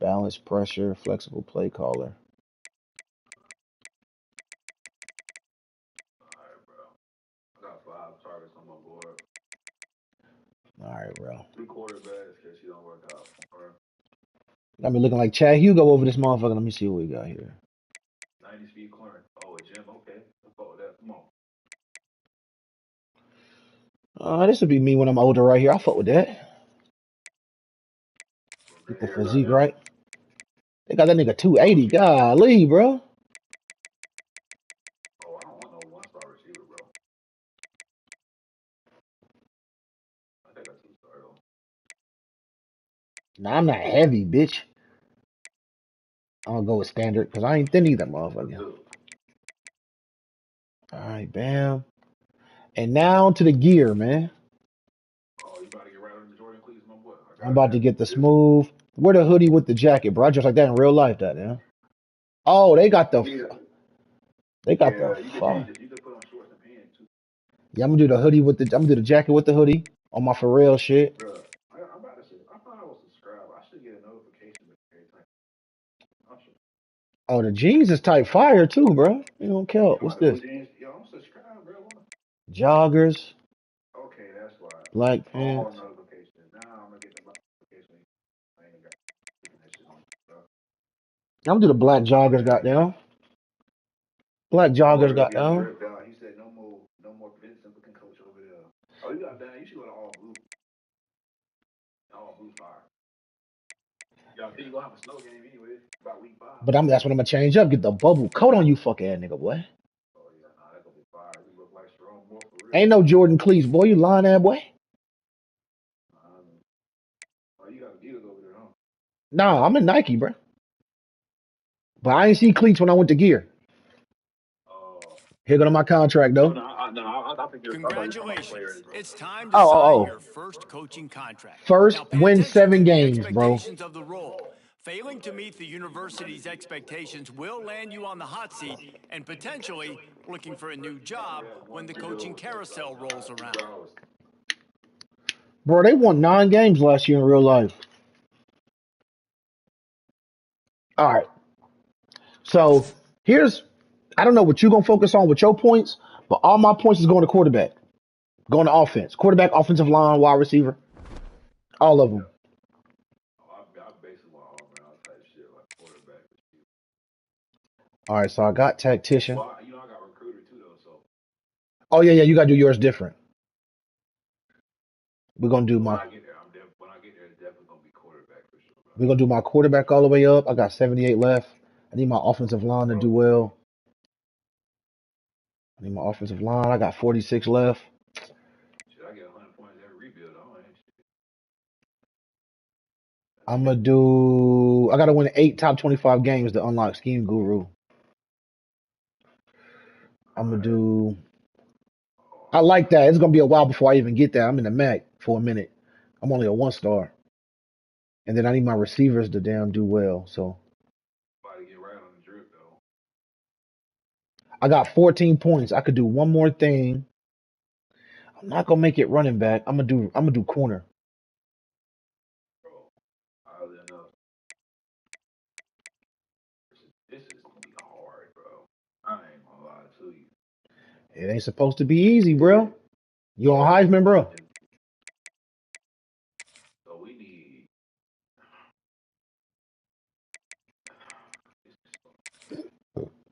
Balanced pressure, flexible play caller. All right, bro. I got 5 targets on my board. All right, bro. 3 quarterbacks, cause she don't work out. Got me looking like Chad Hugo over this motherfucker. Let me see what we got here. 90 speed corner. Oh, a gym. Okay. Let's go with that. Come on. This would be me when I'm older right here. I fuck with that. Get the physique right. They got that nigga 280. Golly, bro. Oh, I don't want no 1-star receiver, bro. I think I 2-star though. Nah, I'm not heavy, bitch. I'll go with standard because I ain't thin either, motherfucker. All right, bam. And now to the gear, man. Oh, you about to get right on the Jordan cleats, my boy. I I'm got about to that. get the smooth. Wear the hoodie with the jacket, bro. I dress like that in real life, that yeah. Oh, they got the Yeah, you could fuck. change it. You could put on shorts and pants too. Yeah, I'm gonna do the hoodie with the. I'm gonna do the jacket with the hoodie on my for real shit. Bro, I'm about to say, I thought I was subscribed. I should get a notification every time. I'm sure. Oh, the jeans is type fire too, bro. You don't care. You What's about the blue this? jeans? Yo, I'm subscribed, bro. Joggers, Okay, that's why. black All pants. notifications. Now I'm gonna get the notification. I ain't got that shit on, bro. I'm gonna do the black joggers, goddamn. Black My boy joggers, gonna get goddamn. dripped out. He said no more Vincent looking coach over there. Oh, you got that? You should go to all blue. All blue fire. Y'all think you gonna have a snow game anyway? About week 5. But that's what I'm gonna change up. Get the bubble coat on you, fuck ass nigga, boy. Oh yeah, nah, that gonna be fire. You look like strong more for real. Ain't no Jordan cleats, boy. You lying that boy. Oh, you got Adidas over there, huh? Nah, I'm in Nike, bro. But I ain't see cleats when I went to gear. Oh. Here go to my contract though. I think you're. I thought you were talking about the Congratulations. players, bro. It's time to Oh, oh, sign oh. your first coaching contract. Now First, pay win attention to 7 the games, bro. expectations of the role. Failing to meet the university's expectations will land you on the hot seat and potentially looking for a new job when the coaching carousel rolls around. Bro, they won 9 games last year in real life. All right. So I don't know what you're gonna focus on with your points, but all my points is going to quarterback, going to offense, quarterback, offensive line, wide receiver, all of them. Oh, I basically want all around type shit like quarterback. All right, so I got tactician. Well, I got recruiter too though, so Oh yeah, yeah, you gotta do yours different. We're gonna do when my I get there, when I get there, it's definitely gonna be quarterback for sure, bro. we're gonna do my quarterback all the way up. I got 78 left. I need my offensive line to do well. I need my offensive line. I got 46 left. Shit, I get 100 points every rebuild. I don't shit. I'm gonna do. I gotta win 8 top 25 games to unlock Scheme Guru. I'm gonna do. I like that. It's gonna be a while before I even get that. I'm in the MAC for a minute. I'm only a 1 star, and then I need my receivers to damn do well. So About to get right on the drip though. I got 14 points. I could do one more thing. I'm not gonna make it running back. I'm gonna do corner. Bro, oddly enough, this is gonna be hard, bro. I ain't gonna lie to you. It ain't supposed to be easy, bro. You on Heisman, bro? So we need.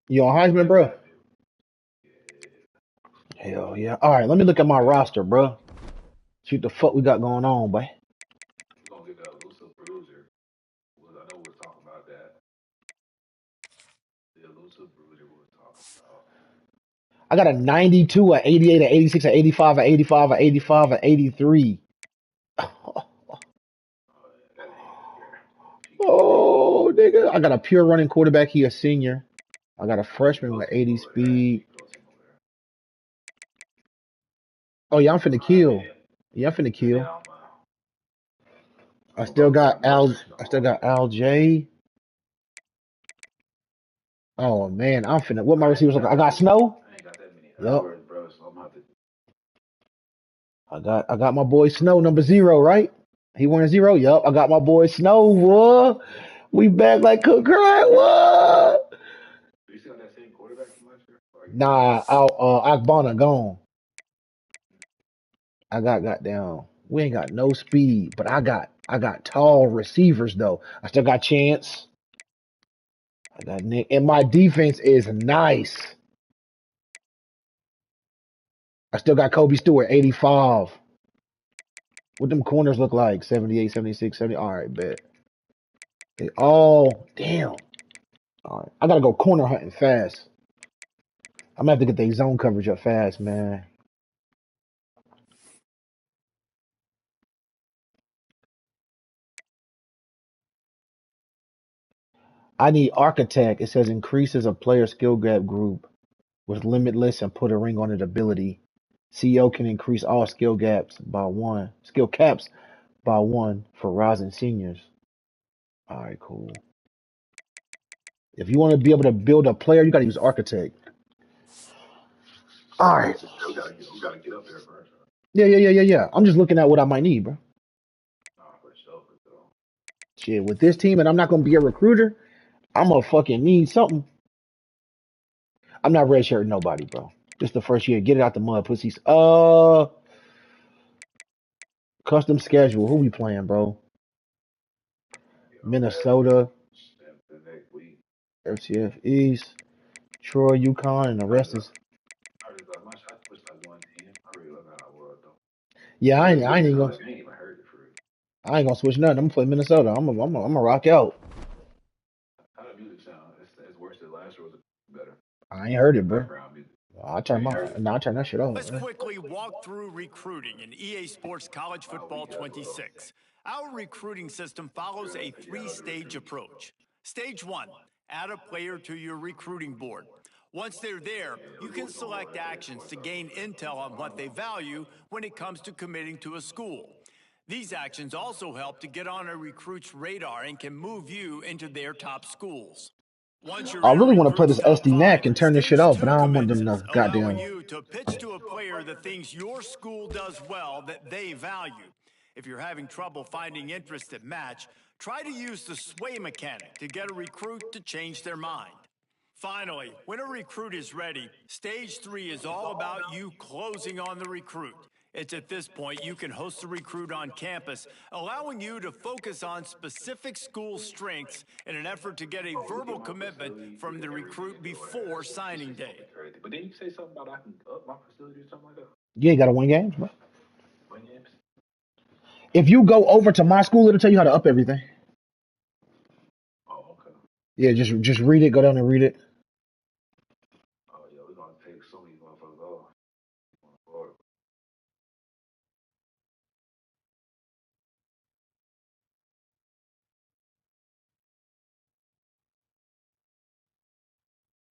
You on Heisman, bro? Hell yeah. All right, let me look at my roster, bro. See what the fuck we got going on, boy. We're gonna get that elusive bruiser. I know we was talking about that. The elusive bruiser we was talking about. I got a 92, a 88, a 86, a 85, a 85, a 85, a 83. Oh, yeah, that ain't here. Oh, nigga. I got a pure running quarterback. He a senior. I got a freshman with 80 speed. Oh, yeah, I'm finna kill. Yeah, I'm finna kill. I still got Al J. Oh man, I'm finna what my receivers look like. I got Snow. I ain't got that many Yep. hours, bro, so I'm gonna have to. I got my boy Snow, number 0, right? He wearing 0? Yup. I got my boy Snow. What? We back like cook cry. What? Do you still got that same quarterback from last year? Nah, Akbana gone. I got goddamn. We ain't got no speed, but I got tall receivers though. I still got Chance. I got Nick, and my defense is nice. I still got Kobe Stewart, 85. What them corners look like? 78, 76, 70. All right, bet. They all damn. All right, I gotta go corner hunting fast. I'm gonna have to get the zone coverage up fast, man. I need architect. It says increases a player skill gap group with limitless and put a ring on it ability. CEO can increase all skill caps by one for rising seniors. All right, cool. If you want to be able to build a player, you got to use architect. All right. You gotta get up there first. Yeah. I'm just looking at what I might need, bro. Nah, for sure, for sure. Shit, with this team, and I'm not gonna be a recruiter. I'm gonna fucking need something. I'm not redshirting nobody, bro. This the first year. Get it out the mud, pussies. Custom schedule. Who we playing, bro? Minnesota, The next week, FCF East, Troy, Yukon, and the rest is. I really got my shot. I pushed like 110. I really love how I was though. Yeah, You I know, ain't, it's I ain't really even not gonna, like I ain't even heard it for real. I ain't gonna switch nothing. I'm gonna play Minnesota. I'm gonna rock out. How the music sound? It's worse than last year. Was better? I ain't heard The it, bro. background music. I turn that shit off. Let's quickly walk through recruiting in EA Sports College Football 26. Our recruiting system follows a three-stage approach. Stage 1, add a player to your recruiting board. Once they're there, you can select actions to gain intel on what they value when it comes to committing to a school. These actions also help to get on a recruit's radar and can move you into their top schools. Once you're I in a really want to play recruit's this top SD 5, Knack and turn this shit stage off, but 2 I don't want them commences, to allowing goddamn. you to pitch to a player the things your school does well that they value. If you're having trouble finding interests that match, try to use the sway mechanic to get a recruit to change their mind. Finally, when a recruit is ready, stage 3 is all about you closing on the recruit. It's at this point you can host the recruit on campus, allowing you to focus on specific school strengths in an effort to get a verbal commitment from the recruit before signing day. But then you say something about I can up my facility or something like that. You ain't gotta win games, bro. Win games. If you go over to my school, it'll tell you how to up everything. Oh, okay. Yeah, just read it. Go down and read it. Oh yeah, we're gonna take some of these motherfuckers off. Lord.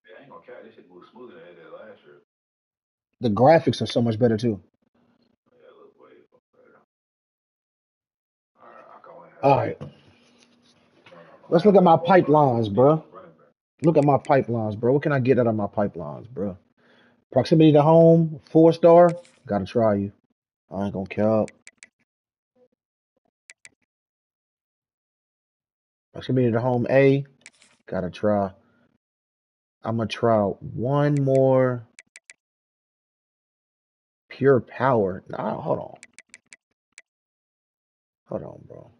Yeah, I ain't gonna carry this shit move smoother than it did last year. The graphics are so much better too. Yeah, look way better. All right, I go ahead. All right, let's look at my pipelines, bro. Running back. Look at my pipelines, bro. What can I get out of my pipelines, bro? Proximity to home, 4-star. Gotta try you. I ain't gonna cap. Proximity to home, A. Gotta try. I'm gonna try one more pure power. Nah, hold on, bro.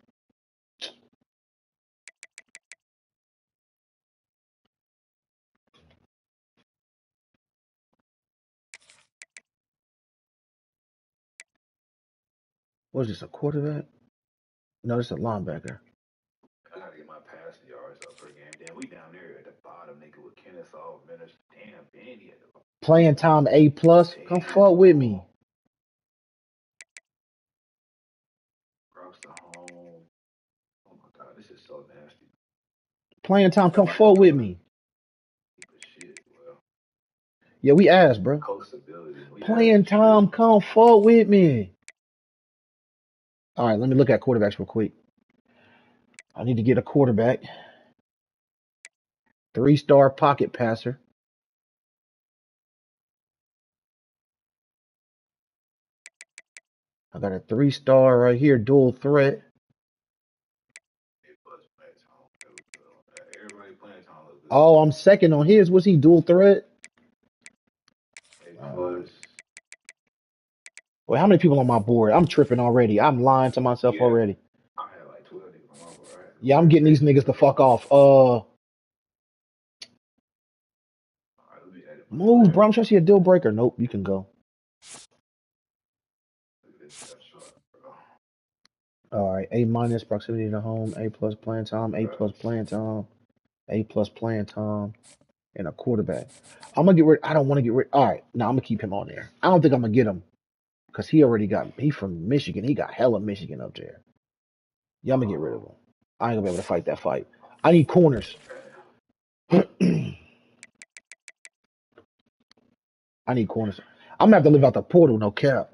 What is this? A quarterback? No, this is a linebacker. I gotta get my passing yards up per game. Damn, we down there at the bottom, nigga, with Kennesaw, Minister. Damn, Vandy at the bottom. Playing time A plus. Come fuck with me. Cross the home. Oh my god, this is so nasty. Playing time. Come fuck with me. But shit, well, Yeah, we ass, bro. coast ability. We Playing ass time. Come fuck with me. All right, let me look at quarterbacks real quick. I need to get a quarterback. 3-star pocket passer. I got a 3-star right here, dual threat. Everybody playing time look good. Oh, I'm second on his. Was he dual threat? Wait, how many people on my board? I'm tripping already. I'm lying to myself already. I had like 12 niggas on my board, right? Yeah, I'm getting these niggas the fuck off. Alright, let me edit my Move, player. bro. I'm trying to see a deal breaker. Nope, you can go. Look at this cut shot, bro. All right, A minus proximity to home, A plus playing time, A plus playing time, A plus playing time, and a quarterback. I'm gonna get rid. I don't want to get rid. All right, now I'm gonna keep him on there. I don't think I'm gonna get him because he already got. He from Michigan. He got hella Michigan up there. Yeah, I'm gonna get rid of him. I ain't gonna be able to fight that fight. I need corners. I need corners. I'm gonna have to live out the portal, no cap.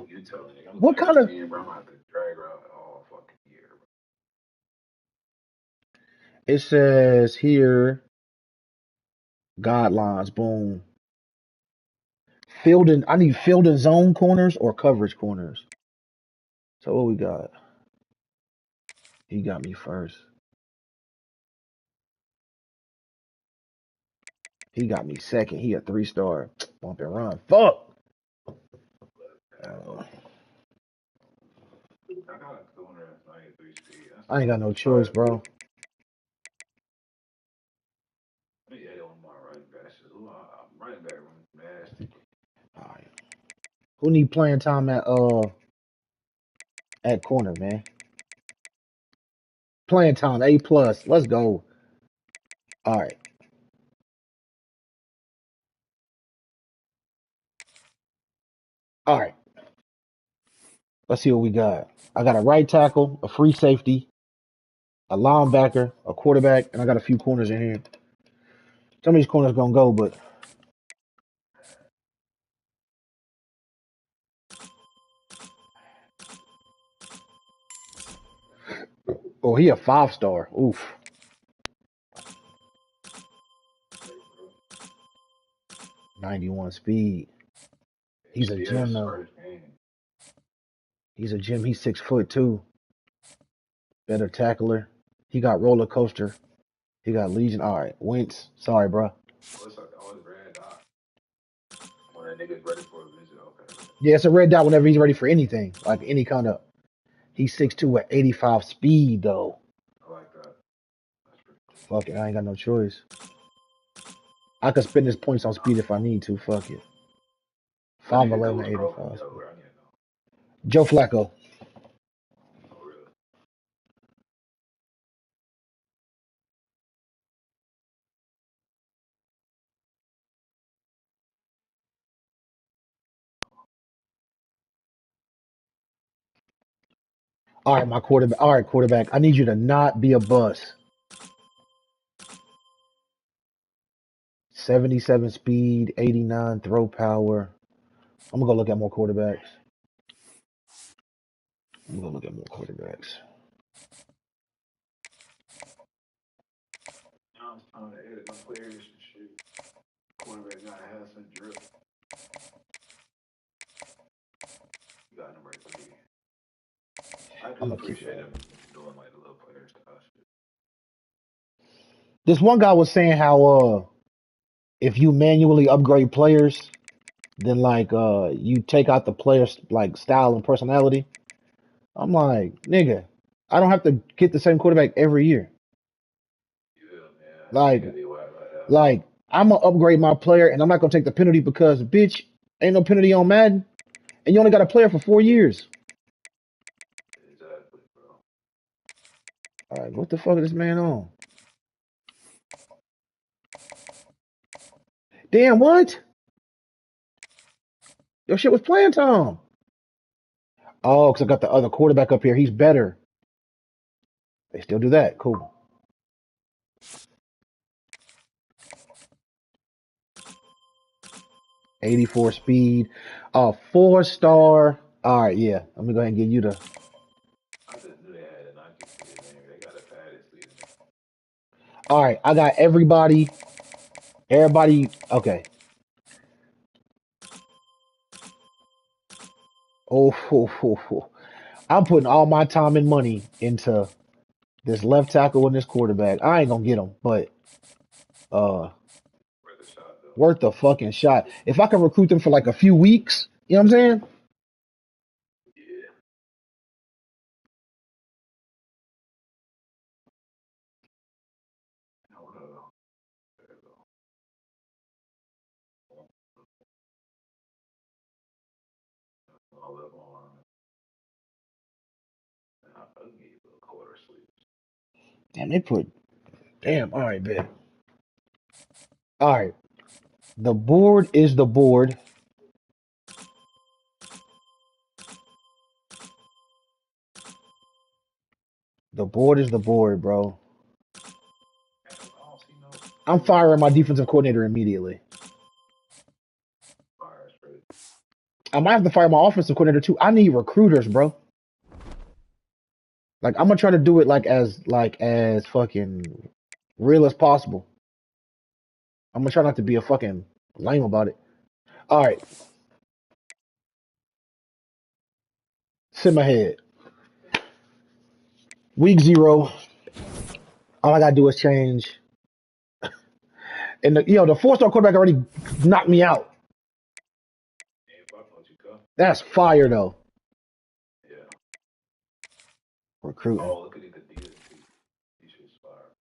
You tell me, I'm What playing kind this of team, bro. I'm gonna have to drag her out all fucking year, it says here guidelines, boom. Field and I need field and zone corners or coverage corners. So what we got? He got me first. He got me second. He a 3-star. Bump and run. Fuck. bro. I got a corner at 93 speed. That's I ain't got no all choice, right. bro. Let me add on my running back. Running back room nasty. All right. Who need playing time at corner, man? Playing time A+. Let's go. All right. All right. Let's see what we got. I got a right tackle, a free safety, a linebacker, a quarterback, and I got a few corners in here. Some of these corners gonna go, but oh, he a 5-star. Oof. 91 speed. He's a gym CS though. first game. He's a gym. He's 6 foot too. Better tackler. He got roller coaster. He got Legion. All right, Wentz. Sorry, bro. What's up? Oh, it's red dot. When that nigga's ready for a visit, okay. Yeah, it's a red dot whenever he's ready for anything, like any kind of. He's 6'2" at 85 speed though. I like that. That's pretty cool. Fuck it, I ain't got no choice. I could spend his points on speed if I need to. Fuck it. What nigga 5'11", coach, bro? 85 Yo, speed. bro, I need to know. Joe Flacco. Oh, really? All right, my quarterback. All right, quarterback. I need you to not be a bust. 77 speed, 89 throw power. I'm gonna go look at more quarterbacks. I'm gonna look at more quarterbacks. Now it's time to edit my players and shit. Quarterback gotta have some drip. You got number 3. I I'm do gonna keep appreciate that. them doing like the little player style shit. This one guy was saying how if you manually upgrade players, then like you take out the players like style and personality. I'm like, nigga, I don't have to get the same quarterback every year. Yeah, man. Like, Niggas be wild like that. like I'm gonna upgrade my player, and I'm not gonna take the penalty because, bitch, ain't no penalty on Madden, and you only got a player for 4 years. Exactly, bro. All right, what the fuck is this man on? Damn, what? Your shit was playing time. Oh, because I got the other quarterback up here. He's better. They still do that. Cool. 84 speed. 4-star. All right, yeah. Let me go ahead and give you the. I just knew they had a Nike speed in there. They got a padded speed in there. All right, I got everybody. Everybody. Okay. Oh, I'm putting all my time and money into this left tackle and this quarterback. I ain't gonna get him, but uh, Worth a shot, though. worth the fucking shot. If I can recruit them for like a few weeks, you know what I'm saying? Yeah. No, no. There you go. All up on. I'll give you a quarter sleep. Damn, they put. Damn. All right, man. All right. The board is the board. The board is the board, bro. I don't see no I'm quarterback. firing my defensive coordinator immediately. I might have to fire my offensive coordinator too. I need recruiters, bro. Like I'm gonna try to do it like as fucking real as possible. I'm gonna try not to be a fucking lame about it. All right, sit my head. Week 0. All I gotta do is change. And the 4-star quarterback already knocked me out. Hey, if I thought you come. That's fire though. Yeah. Recruiting. Oh, look at the Adidas tee. These shit's fire.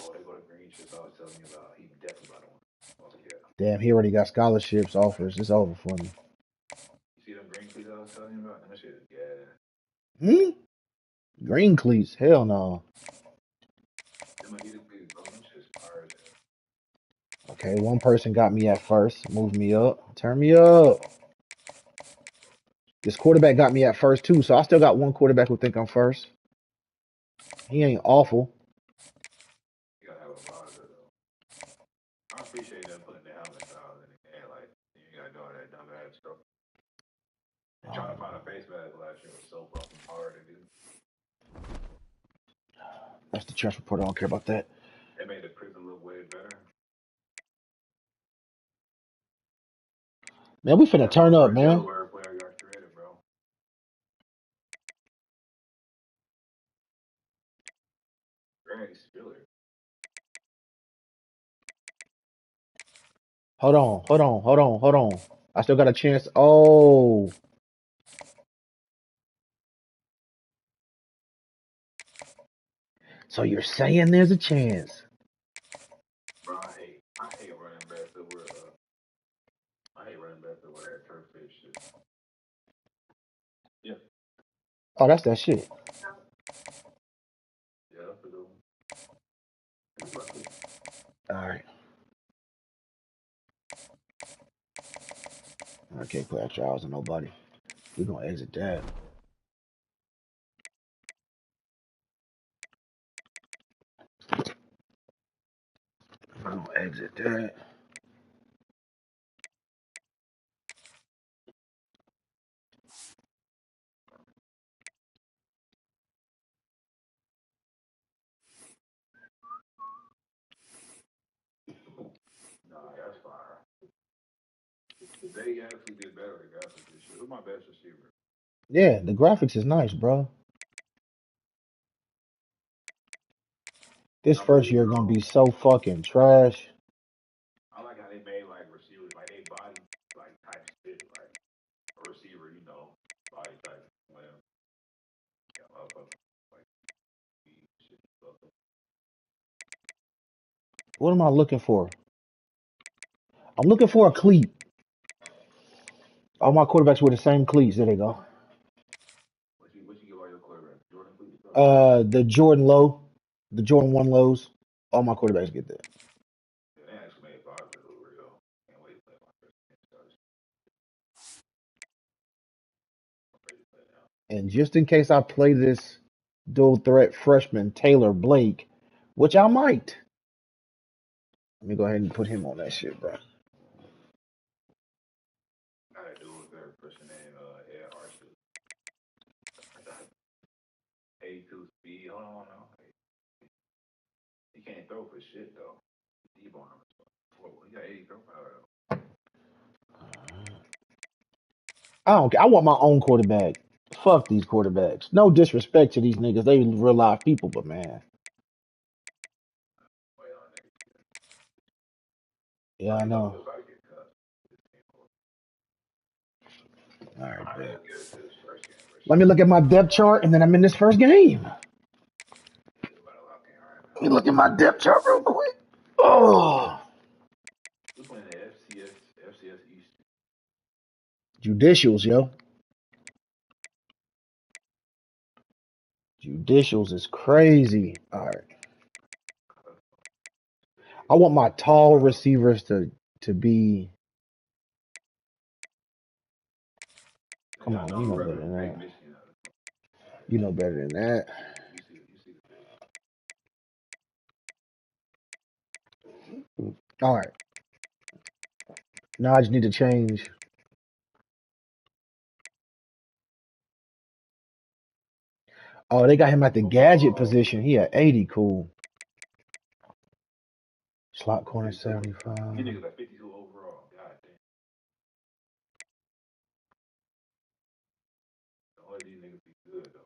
Oh, they go to green shirts I was telling you about. He definitely about one. Oh yeah. Damn, he already got scholarships offers. It's over for me. You see them green cleats I was telling you about? That shit is gas. Green cleats? Hell no. Them Adidas cleats, bro. Them shit's fire as hell. Okay, one person got me at first. Move me up. Turn me up. This quarterback got me at first too, so I still got one quarterback who think I'm first. He ain't awful. You gotta have a visor though. I appreciate them putting the helmet styles in the game. Like you gotta do all that dumb ass stuff. And trying to find a face mask last year was so fucking hard to do. That's the transfer report. I don't care about that. It made the prison look way better. Man, we finna turn up, man. Delaware player got created, bro. Greg Spiller. Hold on. I still got a chance. Oh. So you're saying there's a chance. Bro, I hate running backs that wear I hate running backs that wear that turf face shit. Yeah. Oh, that's that shit. Yeah, that's a good one. All right. I can't put extra hours on nobody. We're gonna exit that. We're gonna exit that. Nah, that's fire. They actually did better at graphics this year. Who's my best receiver? Yeah, the graphics is nice, bro. This first year gonna be so fucking trash. I like how they made like receivers, like they body like type fit, like a receiver, body type. Well, yeah, motherfucker. Like, shit, What am I looking for? I'm looking for a cleat. All my quarterbacks wear the same cleats. There they go. what you give all your quarterbacks? Jordan Cleveland. The Jordan low, the Jordan 1 lows. All my quarterbacks get that. Yeah, they actually made Boston look real. Can't wait to play my first game starts. I'm ready to play now. And just in case I play this dual threat freshman Taylor Blake, which I might. Let me go ahead and put him on that shit, bro. Got a dude there, person named Ed Archie. 82 speed. Hold on now. He can't throw for shit though. Deep on him. Whoa, he got 80 throw power though. I don't care. I want my own quarterback. Fuck these quarterbacks. No disrespect to these niggas. They real life people, but man. Wait on next year. Yeah, I You know know. he was about to get cut. All right, I bet. didn't get it to his first game Let versus me look at my depth chart, and then I'm in this first game. he's about to lock in right Let now. me look at my depth chart real quick. Oh, We're playing the FCS East. judicials, yo. Judicials is crazy. All right. I want my tall receivers to be. Come Yeah, I on, know you the know better record than make that. Michigan. You know better than that. You see the big. All right. Now I just need to change. Oh, they got him at the gadget position. He at 80. Cool. Slot corner These 75. niggas at 52 overall. God damn. All of these niggas be good though.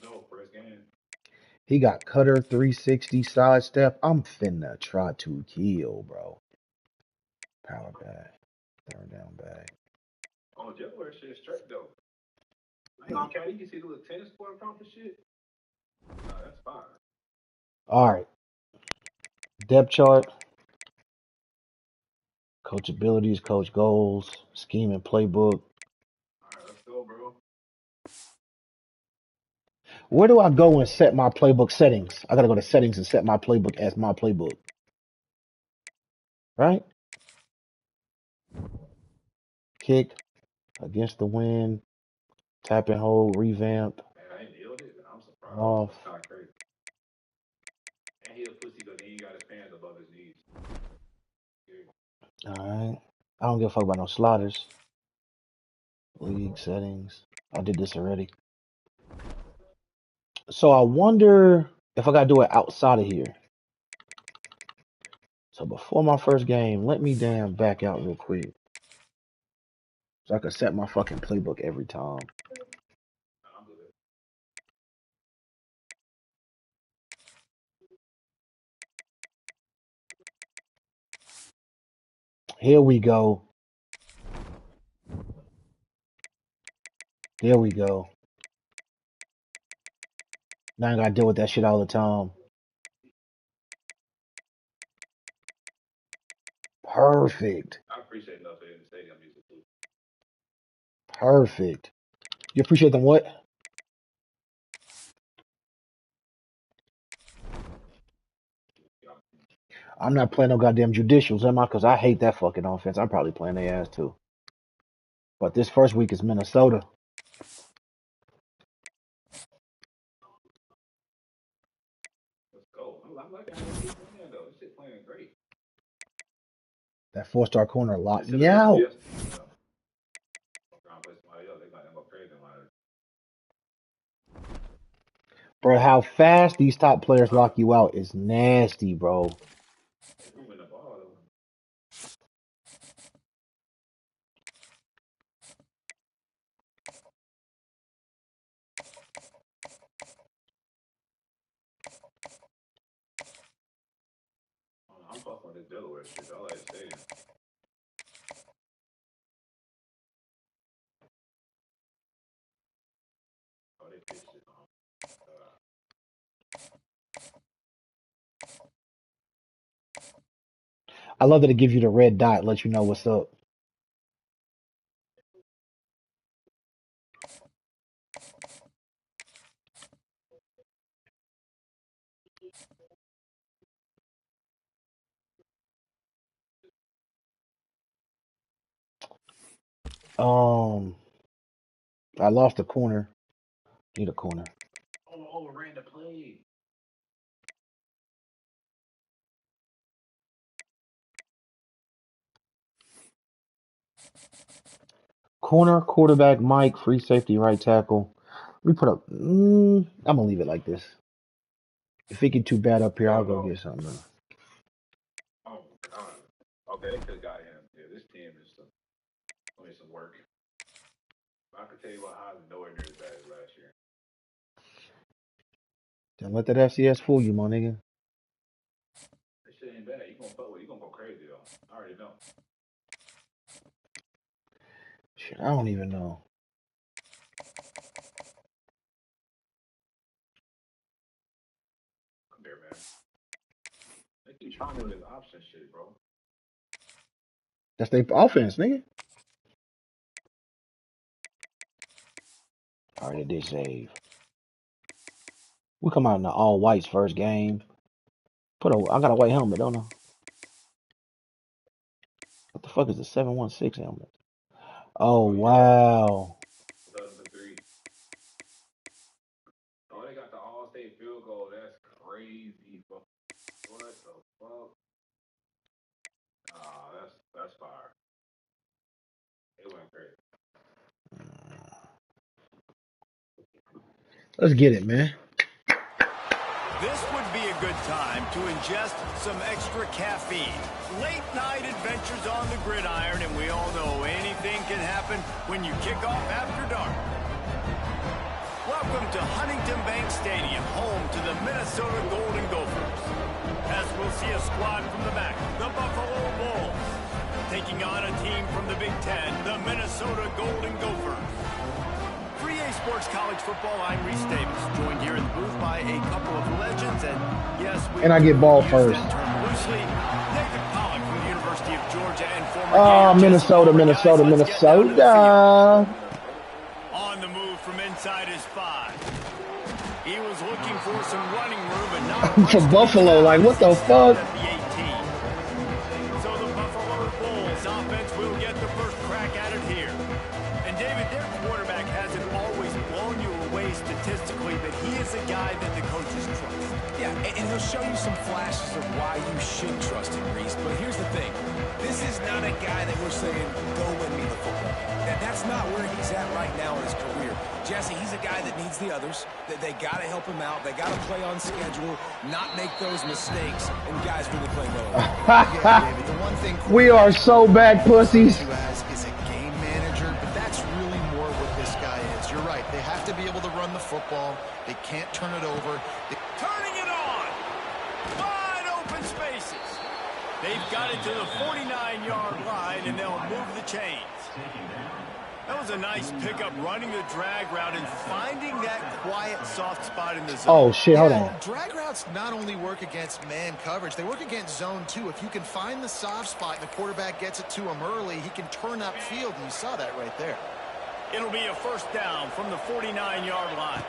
No, first game. He got cutter 360 sidestep. I'm finna try to kill, bro. Power back. Third down back. Oh, Delaware shit is straight though. I ain't gonna count. You can see the little tennis court across the shit. Nah, that's fine. All right. Depth chart. Coach abilities, coach goals, scheme and playbook. All right, let's go, bro. Where do I go and set my playbook settings? I gotta go to settings and set my playbook as my playbook. Right? Kick, against the wind, tap and hold, revamp, Man, I ain't nailed it, but I'm surprised. off. That's kind of crazy. And he a pussy because he ain't got his pants above his knees. Yeah. Alright. I don't give a fuck about no sliders. League settings. I did this already. So I wonder if I gotta do it outside of here. So before my first game, let me damn back out real quick. So I can set my fucking playbook every time. Nah, I'm good. Here we go. There we go. Now I gotta deal with that shit all the time. Perfect. I appreciate enough in the stadium music too. Perfect. You appreciate them what? Yeah. I'm not playing no goddamn judicials, am I? Because I hate that fucking offense. I'm probably playing their ass too. But this first week is Minnesota. Let's go. I'm liking how they keep playing though. This shit playing great. That 4-star corner locked This should me have been out. CS team though. Trying to play somebody else. They got them go crazy like Bro, how fast these top players lock you out is nasty, bro. they moving the ball though. I'm fucking with this Delaware shit. I like the stadium. Oh, they pitched it. I love that it gives you the red dot, let you know what's up. I lost a corner. Need a corner. Oh, ran the play. Corner, quarterback, Mike, free safety, right tackle. We put up. I'm gonna leave it like this. If it get too bad up here, I'll go get something else. Oh God. Okay, they could have got him. Yeah, this team is some work. I could tell you what Heisman nowhere near as bad as last year. Don't let that FCS fool you, my nigga. This shit ain't bad. You gonna fuck with? You gonna go crazy though? I already know. Shit, I don't even know. Come here, man. They keep trying to do this option shit, bro. That's their offense, nigga. All right, it did save. We come out in the all whites first game. I got a white helmet, don't I? What the fuck is the 716 helmet? Oh Oh yeah, wow. 2003. Oh, they got the all-state field goal. That's crazy. What the fuck? Ah, that's fire. It went crazy. Let's get it, man. This would be a good time to ingest some extra caffeine. Late night adventures on the gridiron, and we all know anything can happen when you kick off after dark. Welcome to Huntington Bank Stadium, home to the Minnesota Golden Gophers. As we'll see a squad from the back, the Buffalo Bulls, taking on a team from the Big Ten, the Minnesota Golden Gophers. For EA Sports College Football, I'm Reese Davis, joined here in the booth by a couple of legends, and yes, and I get ball first. Loosely, David Pollock from the University of Georgia and former Minnesota. On the move from inside his 5. He was looking for some running room, but not to Buffalo. Like, what the fuck? So the Buffalo Bulls offense will get the first crack at it here. And David, their quarterback hasn't always blown you away statistically, but he is a guy that the coaches trust. Yeah, and he'll show you some flashes of why you should trust him, Reese. But here's the thing. This is not a guy that we're saying, go win me the football game. That's not where he's at right now in his career. Jesse, he's a guy that needs the others. That they got to help him out. They got to play on schedule, not make those mistakes. And guys really play well. Yeah, David, the one thing we are so back, pussies. who has is a game manager, but that's really more what this guy is. You're right. They have to be able to run the football. They can't turn it over. Turning it on. Wide open spaces. They've got it to the 49-yard line, and they'll move the chains. That was a nice pickup, running the drag route and finding that quiet, soft spot in the zone. Oh, shit, hold on. Drag routes not only work against man coverage, they work against zone too. If you can find the soft spot and the quarterback gets it to him early, he can turn upfield, and you saw that right there. It'll be a first down from the 49-yard line.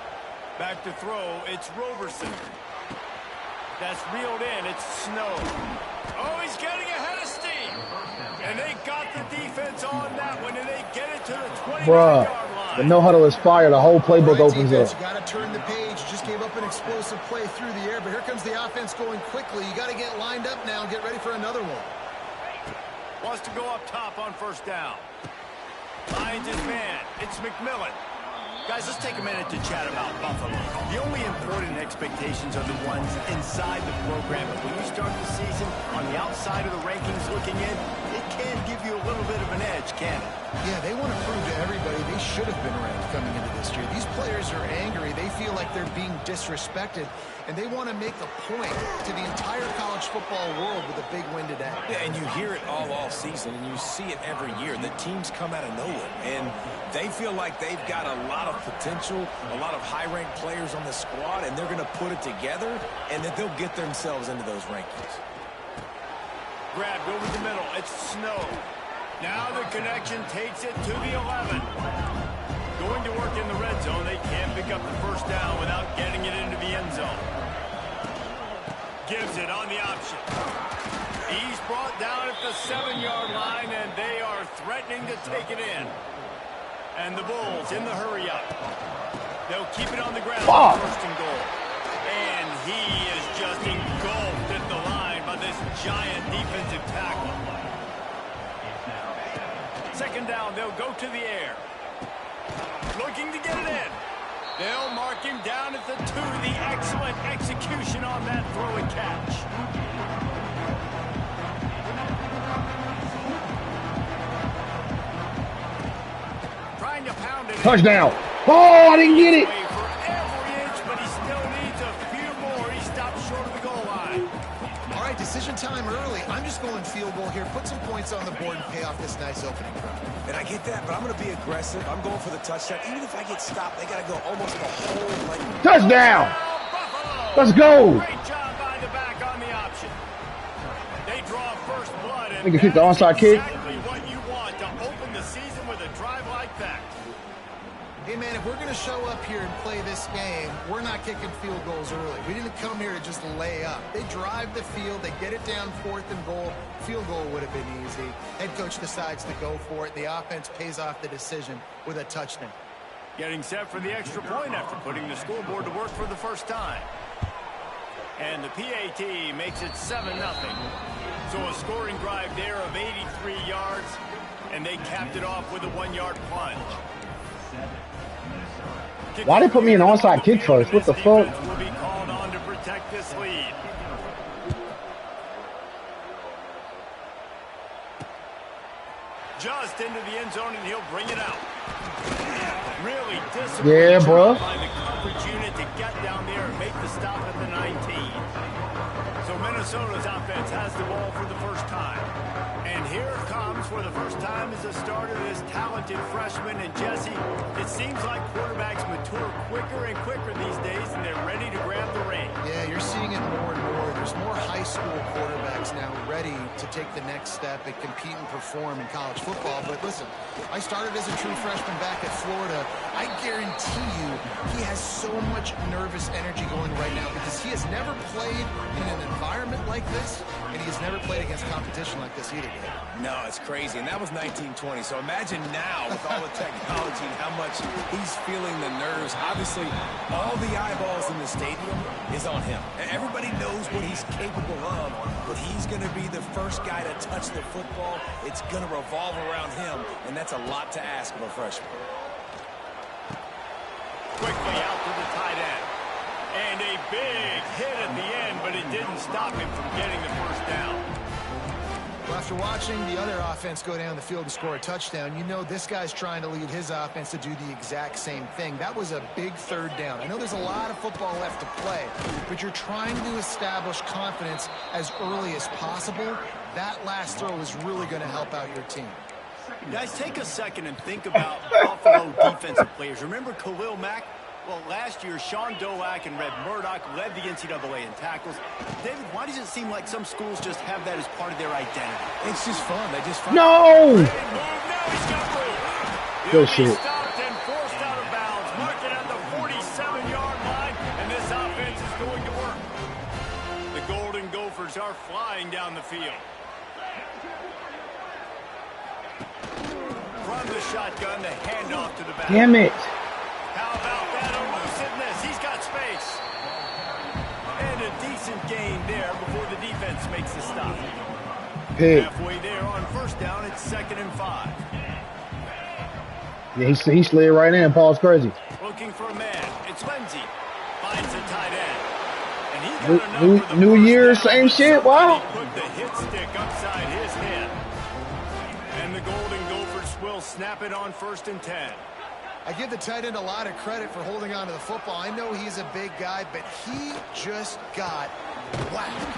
Back to throw, it's Roberson. That's reeled in, it's Snow. Oh, he's getting ahead of steam. And they got the defense on that one, and they get it to the 29-yard line. The no-huddle is fire. The whole playbook opens defense, up. You got to turn the page. You just gave up an explosive play through the air, but here comes the offense going quickly. You got to get lined up now and get ready for another one. Wants to go up top on first down. Finds his man. It's McMillan. Guys, let's take a minute to chat about Buffalo. The only important expectations are the ones inside the program. But when you start the season on the outside of the rankings looking in, it can give you a little bit of an edge, can it? Yeah, they want to prove to everybody they should have been ranked coming into this year. These players are angry. They feel like they're being disrespected, and they want to make a point to the entire college football world with a big win today. Yeah, and you hear it all season, and you see it every year. The teams come out of nowhere, and they feel like they've got a lot of potential, a lot of high-ranked players on the squad, and they're going to put it together, and that they'll get themselves into those rankings. Grabbed over the middle. It's Snow. Now the connection takes it to the 11. Going to work in the red zone. They can't pick up the first down without getting it into the end zone. Gives it on the option. He's brought down at the 7-yard line, and they are threatening to take it in. And the Bulls in the hurry up. They'll keep it on the ground. First and goal. And he is just engulfed at the line by this giant defensive tackle. Second down, they'll go to the air. Looking to get it in. They'll mark him down at the 2. The excellent execution on that throw and catch. Trying to pound it. Touchdown. Oh, I didn't get it. For every inch, but he still needs a few more. He stopped short of the goal line. All right, decision time early. I'm just going field goal here. Put some points on the board and pay off this nice opening drive. And I get that, but I'm going to be aggressive. I'm going for the touchdown. Even if I get stopped, they got to go almost the whole length. Touchdown. Let's go. Great job by the back on the option. They draw first blood, and Nigga kick the onside kick. exactly what you want to open the season with a drive like that. Hey, man, if we're going to show up here and play this game, we're not kicking field goals early. We didn't come here to just lay up. They drive the field. They get it down 4th and goal. Field goal would have been easy. Head coach decides to go for it. The offense pays off the decision with a touchdown. Getting set for the extra point after putting the scoreboard to work for the first time. And the PAT makes it 7-0. So a scoring drive there of 83 yards, and they capped it off with a 1-yard plunge. Why they put me in an onside kick first? What the fuck? Will be called on to protect this lead. Just into the end zone, and he'll bring it out. Really disappointing by the coverage unit to get down there and make the stop at the 19. So Minnesota's offense has the ball for the first time. And here it comes for the first time as a starter, this talented freshman. And Jesse, it seems like quarterbacks mature quicker and quicker these days, and they're ready to grab the reins. Yeah, you're seeing it more and more. There's more high school quarterbacks now ready to take the next step and compete and perform in college football. But listen, I started as a true freshman back at Florida. I guarantee you he has so much nervous energy going right now because he has never played in an environment like this, and he has never played against competition like this either. No, it's crazy, and that was 1920. So imagine now with all the technology and how much he's feeling the nerves. Obviously, all the eyeballs in the stadium is on him. Everybody knows what he's capable of, but he's going to be the first guy to touch the football. It's going to revolve around him, and that's a lot to ask of a freshman. Quickly out to the tight end. And a big hit at the end, but it didn't stop him from getting the first down. Well, after watching the other offense go down the field and score a touchdown, you know this guy's trying to lead his offense to do the exact same thing. That was a big third down. I know there's a lot of football left to play, but you're trying to establish confidence as early as possible. That last throw is really going to help out your team. Guys, take a second and think about Buffalo defensive players. Remember Khalil Mack? Well, last year, Sean Doak and Red Murdoch led the NCAA in tackles. David, why does it seem like some schools just have that as part of their identity? It's just fun. They just find No! Now he's got room. Good shit. Stopped and forced out of bounds. Mark it at the 47-yard line, and this offense is going to work. The Golden Gophers are flying down the field. From the shotgun, the handoff to the back. Damn it. How about that elusiveness? He's got space. And a decent gain there before the defense makes the stop. Pick. Halfway there on first down, it's 2nd and 5. Yeah, he slid right in. Paul's crazy. Looking for a man. It's Lindsey. Finds a tight end. And he got enough for the New first Year, down, same but shit. Wow. somebody put the hit stick upside his head. And the Golden Gophers will snap it on 1st and 10. I give the tight end a lot of credit for holding on to the football. I know he's a big guy, but he just got whacked.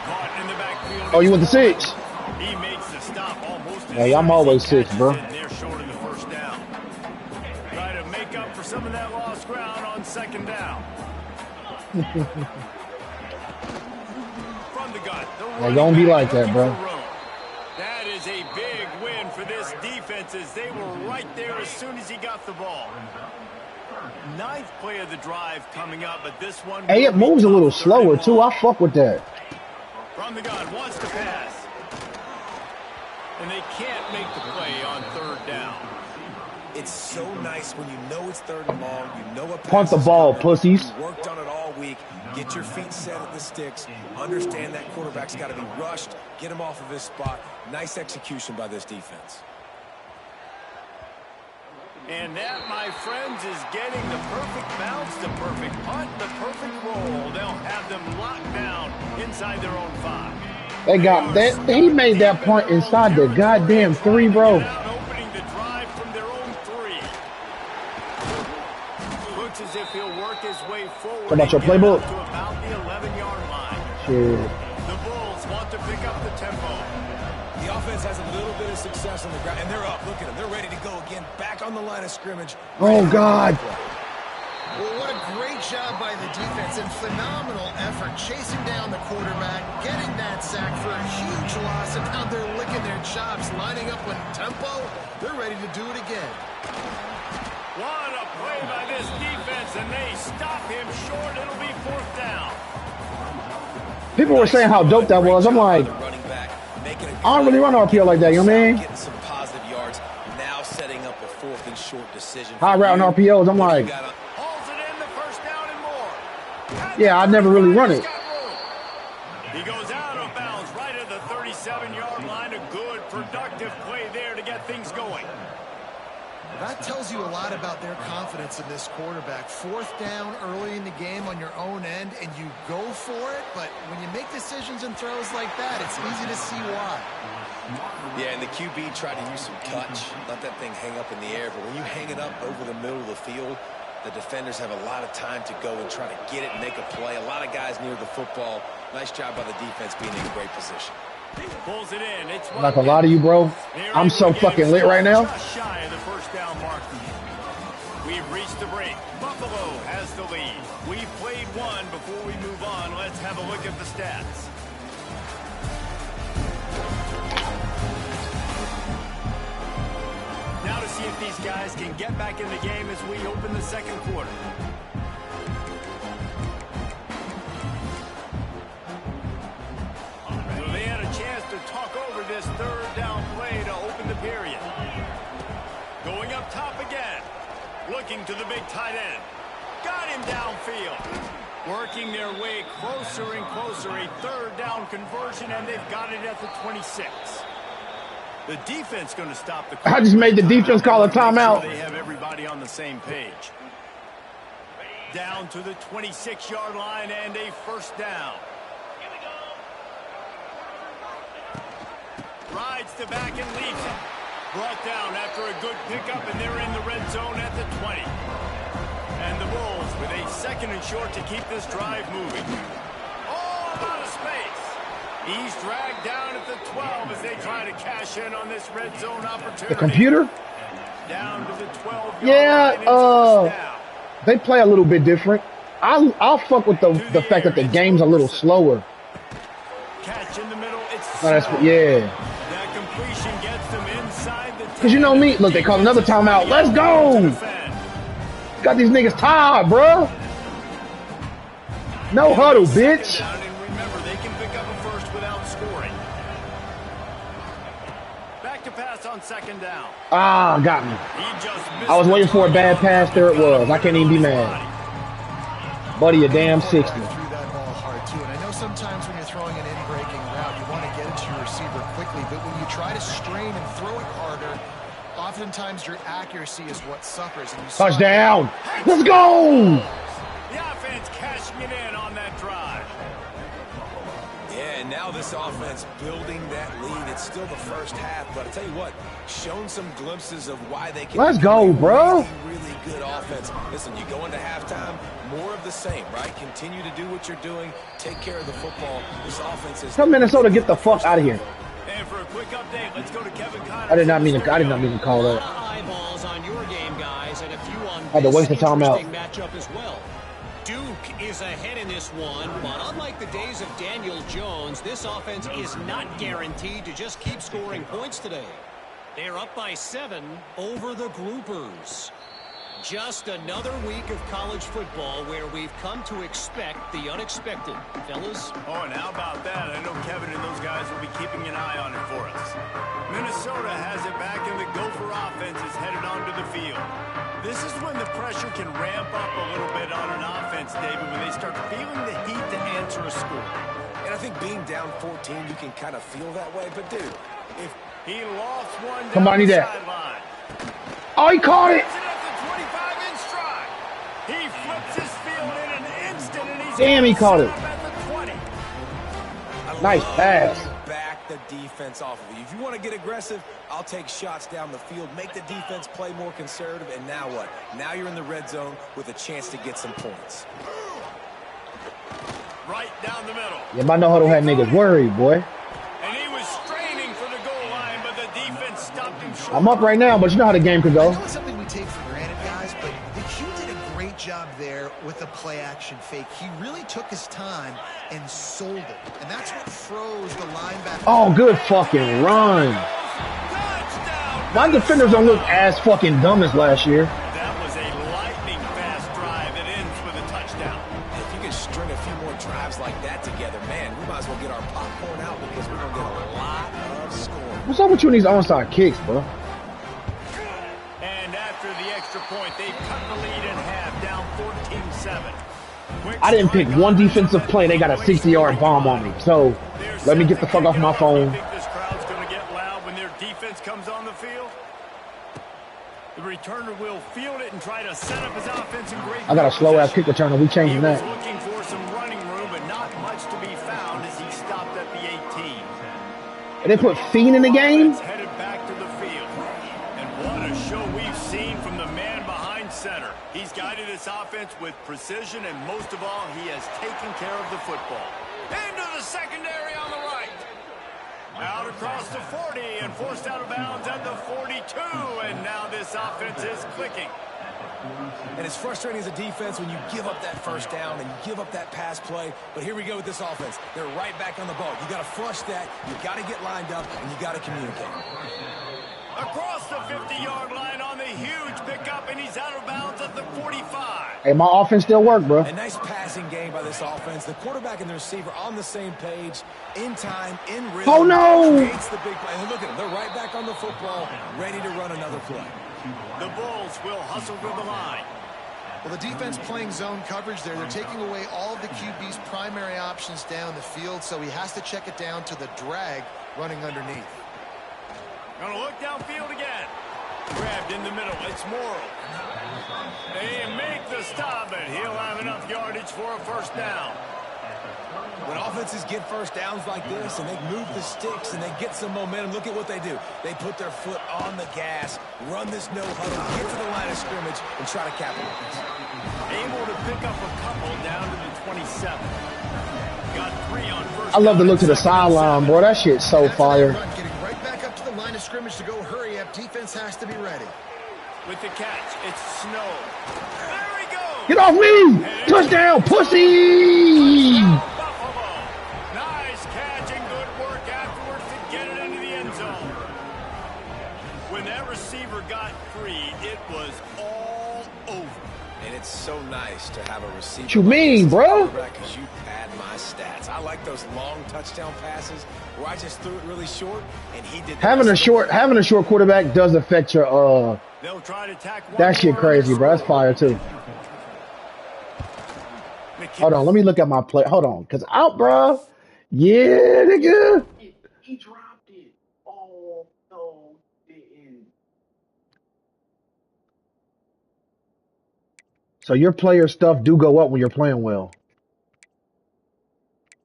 Caught in the backfield. Oh, you with the 6? He makes the stop almost. Hey, I'm always 6, bro. They're short of the first down. Try to make up for some of that lost ground on 2nd down. From the gun. They gonna be like that, bro. That is a big win for this defense as they were right there as soon as he got the ball. 9th play of the drive coming up, but this one... Hey, it moves a little slower, too. I fuck with that. From the gun, wants to pass. And they can't make the play on 3rd down. It's so nice when you know it's 3rd and long. You know what. Punt the ball, pussies. You worked on it all week. Get your feet set at the sticks. Understand that quarterback's got to be rushed. Get him off of his spot. Nice execution by this defense. And that, my friends, is getting the perfect bounce, the perfect punt, the perfect roll. They'll have them locked down inside their own 5. They got that. He made that punt inside the goddamn 3, bro. Opening the drive from their own 3. Looks as if he'll work his way forward. How about your playbook? To about the 11-yard line. Shit. The Bulls want to pick up the tempo. The offense has a little bit of success on the ground, and they're up. Look at them. They're ready to go again. Back on the line of scrimmage. Oh, God. Well, what a great job by the defense and phenomenal effort chasing down the quarterback, getting that sack for a huge loss, and now they're licking their chops, lining up with tempo. They're ready to do it again. What a play by this defense, and they stop him short. It'll be 4th down. People were saying how dope that was. I'm like, I don't really run RPO like that, you know what I mean? Getting some positive yards, now setting up a 4th and short decision. High route and RPOs, I'm like, Hauls it in the 1st down and more. yeah, I never really run it. He goes out of bounds right at the 37-yard line. A good, productive play there to get things going. That tells you you a lot about their confidence in this quarterback. 4th down early in the game on your own end, and you go for it, but when you make decisions and throws like that, it's easy to see why. Yeah, and the QB tried to use some touch, let that thing hang up in the air, but when you hang it up over the middle of the field, the defenders have a lot of time to go and try to get it and make a play. A lot of guys near the football. Nice job by the defense being in great position. Pulls it in. It's I'm not gonna lie to you, bro. I'm so fucking lit right now. Just shy of the first down mark. We've reached the break. Buffalo has the lead. We've played one. Before we move on, let's have a look at the stats. Now to see if these guys can get back in the game as we open the second quarter. So they had a chance to talk over this 3rd down play to open the period. Going up top again. Looking to the big tight end. Got him downfield. Working their way closer and closer. A 3rd down conversion, and they've got it at the 26. The defense going to stop the clock. I just made the defense call a timeout. They have everybody on the same page. Down to the 26-yard line and a 1st down. Rides the back and leaves it. Brought down after a good pickup, and they're in the red zone at the 20. And the Bulls with a 2nd and short to keep this drive moving. Oh, out of space. He's dragged down at the 12 as they try to cash in on this red zone opportunity. The computer? Down to the 12. Yeah, they play a little bit different. I'll fuck with the fact that the game's a little slower. Catch in the middle. It's yeah. That completion gets them inside the 10. Cause you know me. Look, they call another timeout. Let's go. Got these niggas tied, bro. No huddle, bitch. Remember, they can pick up a first without scoring. Back to pass on 2nd down. Ah, got me. He just missed. I was waiting for a bad pass. There it was. I can't even be mad. Buddy, a damn 60. Threw that ball hard too, and I know sometimes when you're throwing an in-breaking route, you want to get it to your receiver quickly, but when you try to strain and throw it harder, oftentimes your accuracy is what suffers. And you Touchdown! Let's go! The offense cashing it in on that drive. Yeah, and now this offense building that lead. It's still the first half, but I tell you what, shown some glimpses of why they can. Let's go, bro. Really good offense. Listen, you go into halftime, more of the same, right? Continue to do what you're doing. Take care of the football. This offense is. Tell Minnesota, get the fuck out of here. And for a quick update, let's go to Kevin Connors. I did not mean to call that. Eyeballs on your game, guys, and a few on Had to waste the timeout. matchup as well. Duke is ahead in this one, but unlike the days of Daniel Jones, this offense is not guaranteed to just keep scoring points today. They're up by 7 over the Groupers. Just another week of college football where we've come to expect the unexpected. Fellas? Oh, and how about that? I know Kevin and those guys will be keeping an eye on it for us. Minnesota has it back, and the Gopher offense is headed onto the field. This is when the pressure can ramp up a little bit on an offense, David, when they start feeling the heat to answer a score. And I think being down 14, you can kind of feel that way. But, dude, if he lost one Come on, I need that. sideline. Oh, he caught it. He flips his field in an instant, and he's Damn, he caught it. at the 20. Nice pass. Back the defense off of you. If you want to get aggressive, I'll take shots down the field, make the defense play more conservative, and now what? Now you're in the red zone with a chance to get some points. Right down the middle. Yeah, my no huddle had niggas worried, boy. And he was straining for the goal line, but the defense stopped him short. I'm up right now, but you know how the game could go. I know it's something we take for granted, guys, but the Q did a great job there with the play-action fake. He really took his time and sold it, and that's what froze the linebacker. Oh, good fucking run. Touchdown. My defenders don't look as fucking dumb as last year. That was a lightning-fast drive that ends with a touchdown. If you can string a few more drives like that together, man, we might as well get our popcorn out because we're going to get a lot of scoring. What's up with you and these onside kicks, bro? And after the extra point, they've cut the lead in half, down 14-7. I didn't pick one defensive play. They got a 60-yard bomb on me. So let me get the fuck off my phone. I think this crowd's going to get loud when their defense comes on the field. The returner will field it and try to set up his offense in great I got a slow-ass kick position. returner. We changing He was that. looking for some running room, but not much to be found as he stopped at the 18. And they put Fiend in the game? Offense headed back to the field. And what a show we've seen from the man behind center. He's guided this offense with precision, and most of all, he has taken care of the football. Into the secondary on the right. Out across the 40 and forced out of bounds at the 42. And now this offense is clicking. And it's frustrating as a defense when you give up that first down and you give up that pass play. But here we go with this offense. They're right back on the ball. You got to flush that. You got to get lined up, and you got to communicate. Across the 50-yard line on the huge pickup, and he's out of bounds at the 45. Hey, my offense still work, bro. A nice passing game by this offense. The quarterback and the receiver on the same page, in time, in rhythm. Oh, no! Creates the big play. And look at them. They're right back on the football, ready to run another play. The Bulls will hustle to the line. Well, the defense playing zone coverage there. They're taking away all of the QB's primary options down the field, so he has to check it down to the drag running underneath. Gonna look downfield again. Grabbed in the middle. It's Morrow. They make the stop, and he'll have enough yardage for a first down. When offenses get first downs like this and they move the sticks and they get some momentum, look at what they do. They put their foot on the gas, run this no huddle, get to the line of scrimmage, and try to capitalize. Able to pick up a couple down to the 27. Got 3 on first. I love to look to the sideline, bro. That shit's so fire. Getting right back up to the line of scrimmage to go hurry up. Defense has to be ready. With the catch, it's Snow. There he goes. Get off me! Touchdown, pussy! Buffalo. Nice catch and good work afterwards to get it into the end zone. When that receiver got free, it was all over. And it's so nice to have a receiver. What you mean, bro? Because you pad my stats. I like those long touchdown passes where I just threw it really short and he did. Having a short quarterback does affect your They'll try to tack one that shit more crazy, bro. That's fire too. Hold on, let me look at my play. Hold on, cause out, bro. Yeah, nigga. He dropped it. Oh, no, didn't. So your player stuff do go up when you're playing well.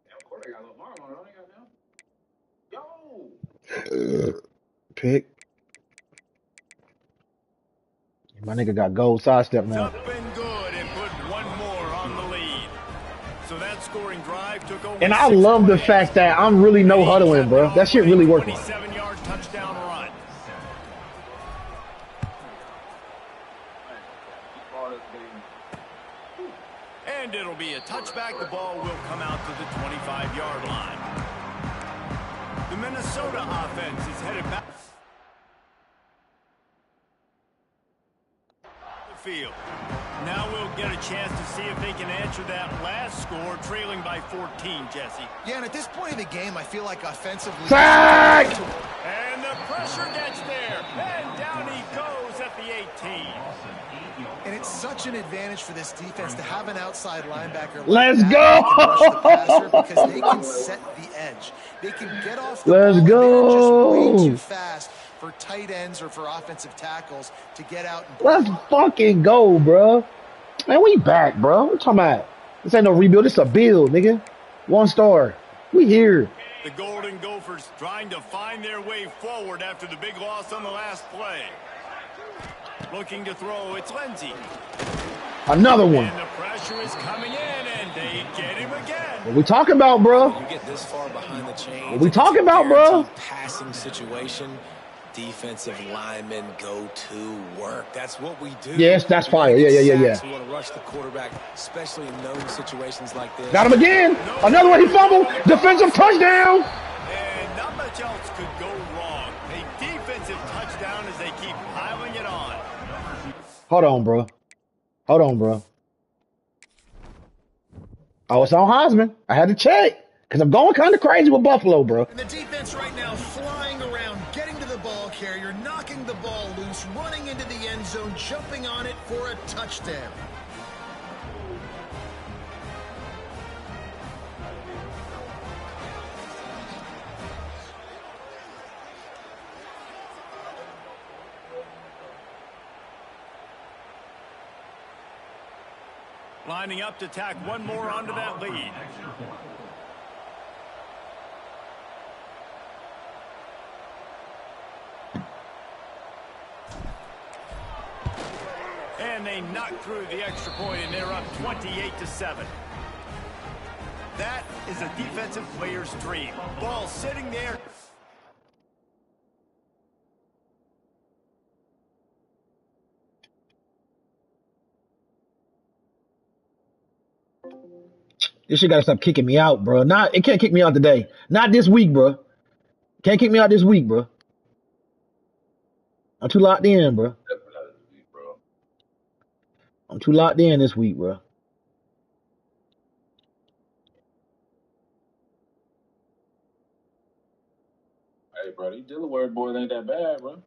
Yeah, of course I got a little mark on it. Don't I got now? Yo! Pick. My nigga got gold sidestep now. Up and good and put one more on the lead. So that scoring drive took over. And I love the fact that I'm really no huddling, bro. That shit really working. 27-yard touchdown run. And it'll be a touchback. The ball will come out to the 25-yard line. The Minnesota offense is headed back. Field. Now we'll get a chance to see if they can answer that last score, trailing by 14, Jesse. Yeah, and at this point in the game, I feel like offensively... Sack! And the pressure gets there. And down he goes at the 18. And it's such an advantage for this defense to have an outside linebacker. Let's like go! rush the passer because they can set the edge. They can get off the Let's ball. go! They're just way too fast for tight ends or for offensive tackles to get out. And Let's fucking go, bro. Man, we back, bro. What you talking about? This ain't no rebuild. This a build, nigga. 1 star. We here. The Golden Gophers trying to find their way forward after the big loss on the last play. Looking to throw, it's Lindsey. Another one. And the pressure is coming in, and they get him again. What we talking about, bro? You get this far behind the chains. What we talking about, bro? Passing situation. Defensive linemen go to work. That's what we do. Yes, that's fire. Yeah. We want to rush the quarterback, especially in known situations like this. Got him again. Another one. He fumbled. Defensive touchdown. And not much else could go wrong. A defensive touchdown as they keep piling it on. Hold on, bro. Oh, it's on Heisman. I had to check because I'm going kind of crazy with Buffalo, bro. the defense right now flying around, getting to the ball carrier, knocking the ball loose, running into the end zone, jumping on it for a touchdown. Lining up to tack one more onto that lead. And they knock through the extra point, and they're up 28-7. That is a defensive player's dream. Ball sitting there. This shit gotta stop kicking me out, bro. It can't kick me out today. Not this week, bro. Can't kick me out this week, bro. I'm too locked in, bro. I'm too locked in this week, bro. Hey, bro, these Delaware boys ain't that bad, bro.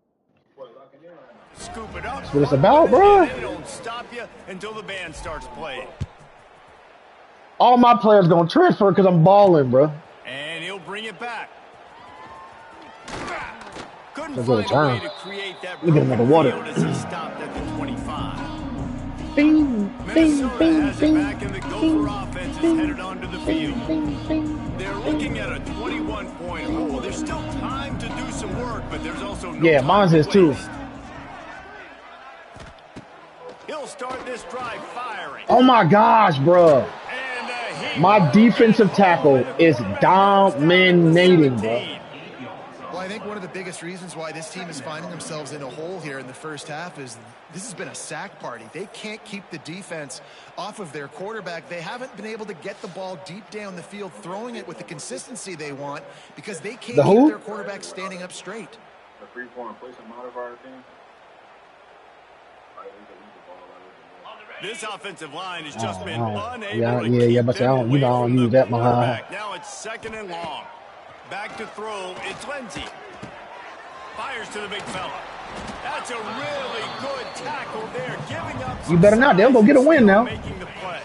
Scoop it up. That's what it's about, bro. They don't stop you until the band starts playing. All my players gonna transfer because I'm balling, bro. And he'll bring it back. Couldn't That's find a way to create that Look at him at the water. field as he stopped at the 25. Bing, bing, Minnesota bing, has it bing, back, and the Gopher offense is headed onto the field. They're looking at a 21-point hole. There's still time to do some work, but there's also no Yeah, time mine's to is too. waste. He'll start this drive firing. Oh my gosh, bro. And My defensive tackle is dominating, bro. Well, I think one of the biggest reasons why this team is finding themselves in a hole here in the first half is this has been a sack party. They can't keep the defense off of their quarterback. They haven't been able to get the ball deep down the field, throwing it with the consistency they want because they can't keep their quarterback standing up straight. The free-form play some modifier team. This offensive line has just been unable to yeah, but I don't, I don't use that behind. Now it's second and long. Back to throw, it's Lindsey. Fires to the big fella. That's a really good tackle there, giving up. You better not. They'll go get a win now. Making the play.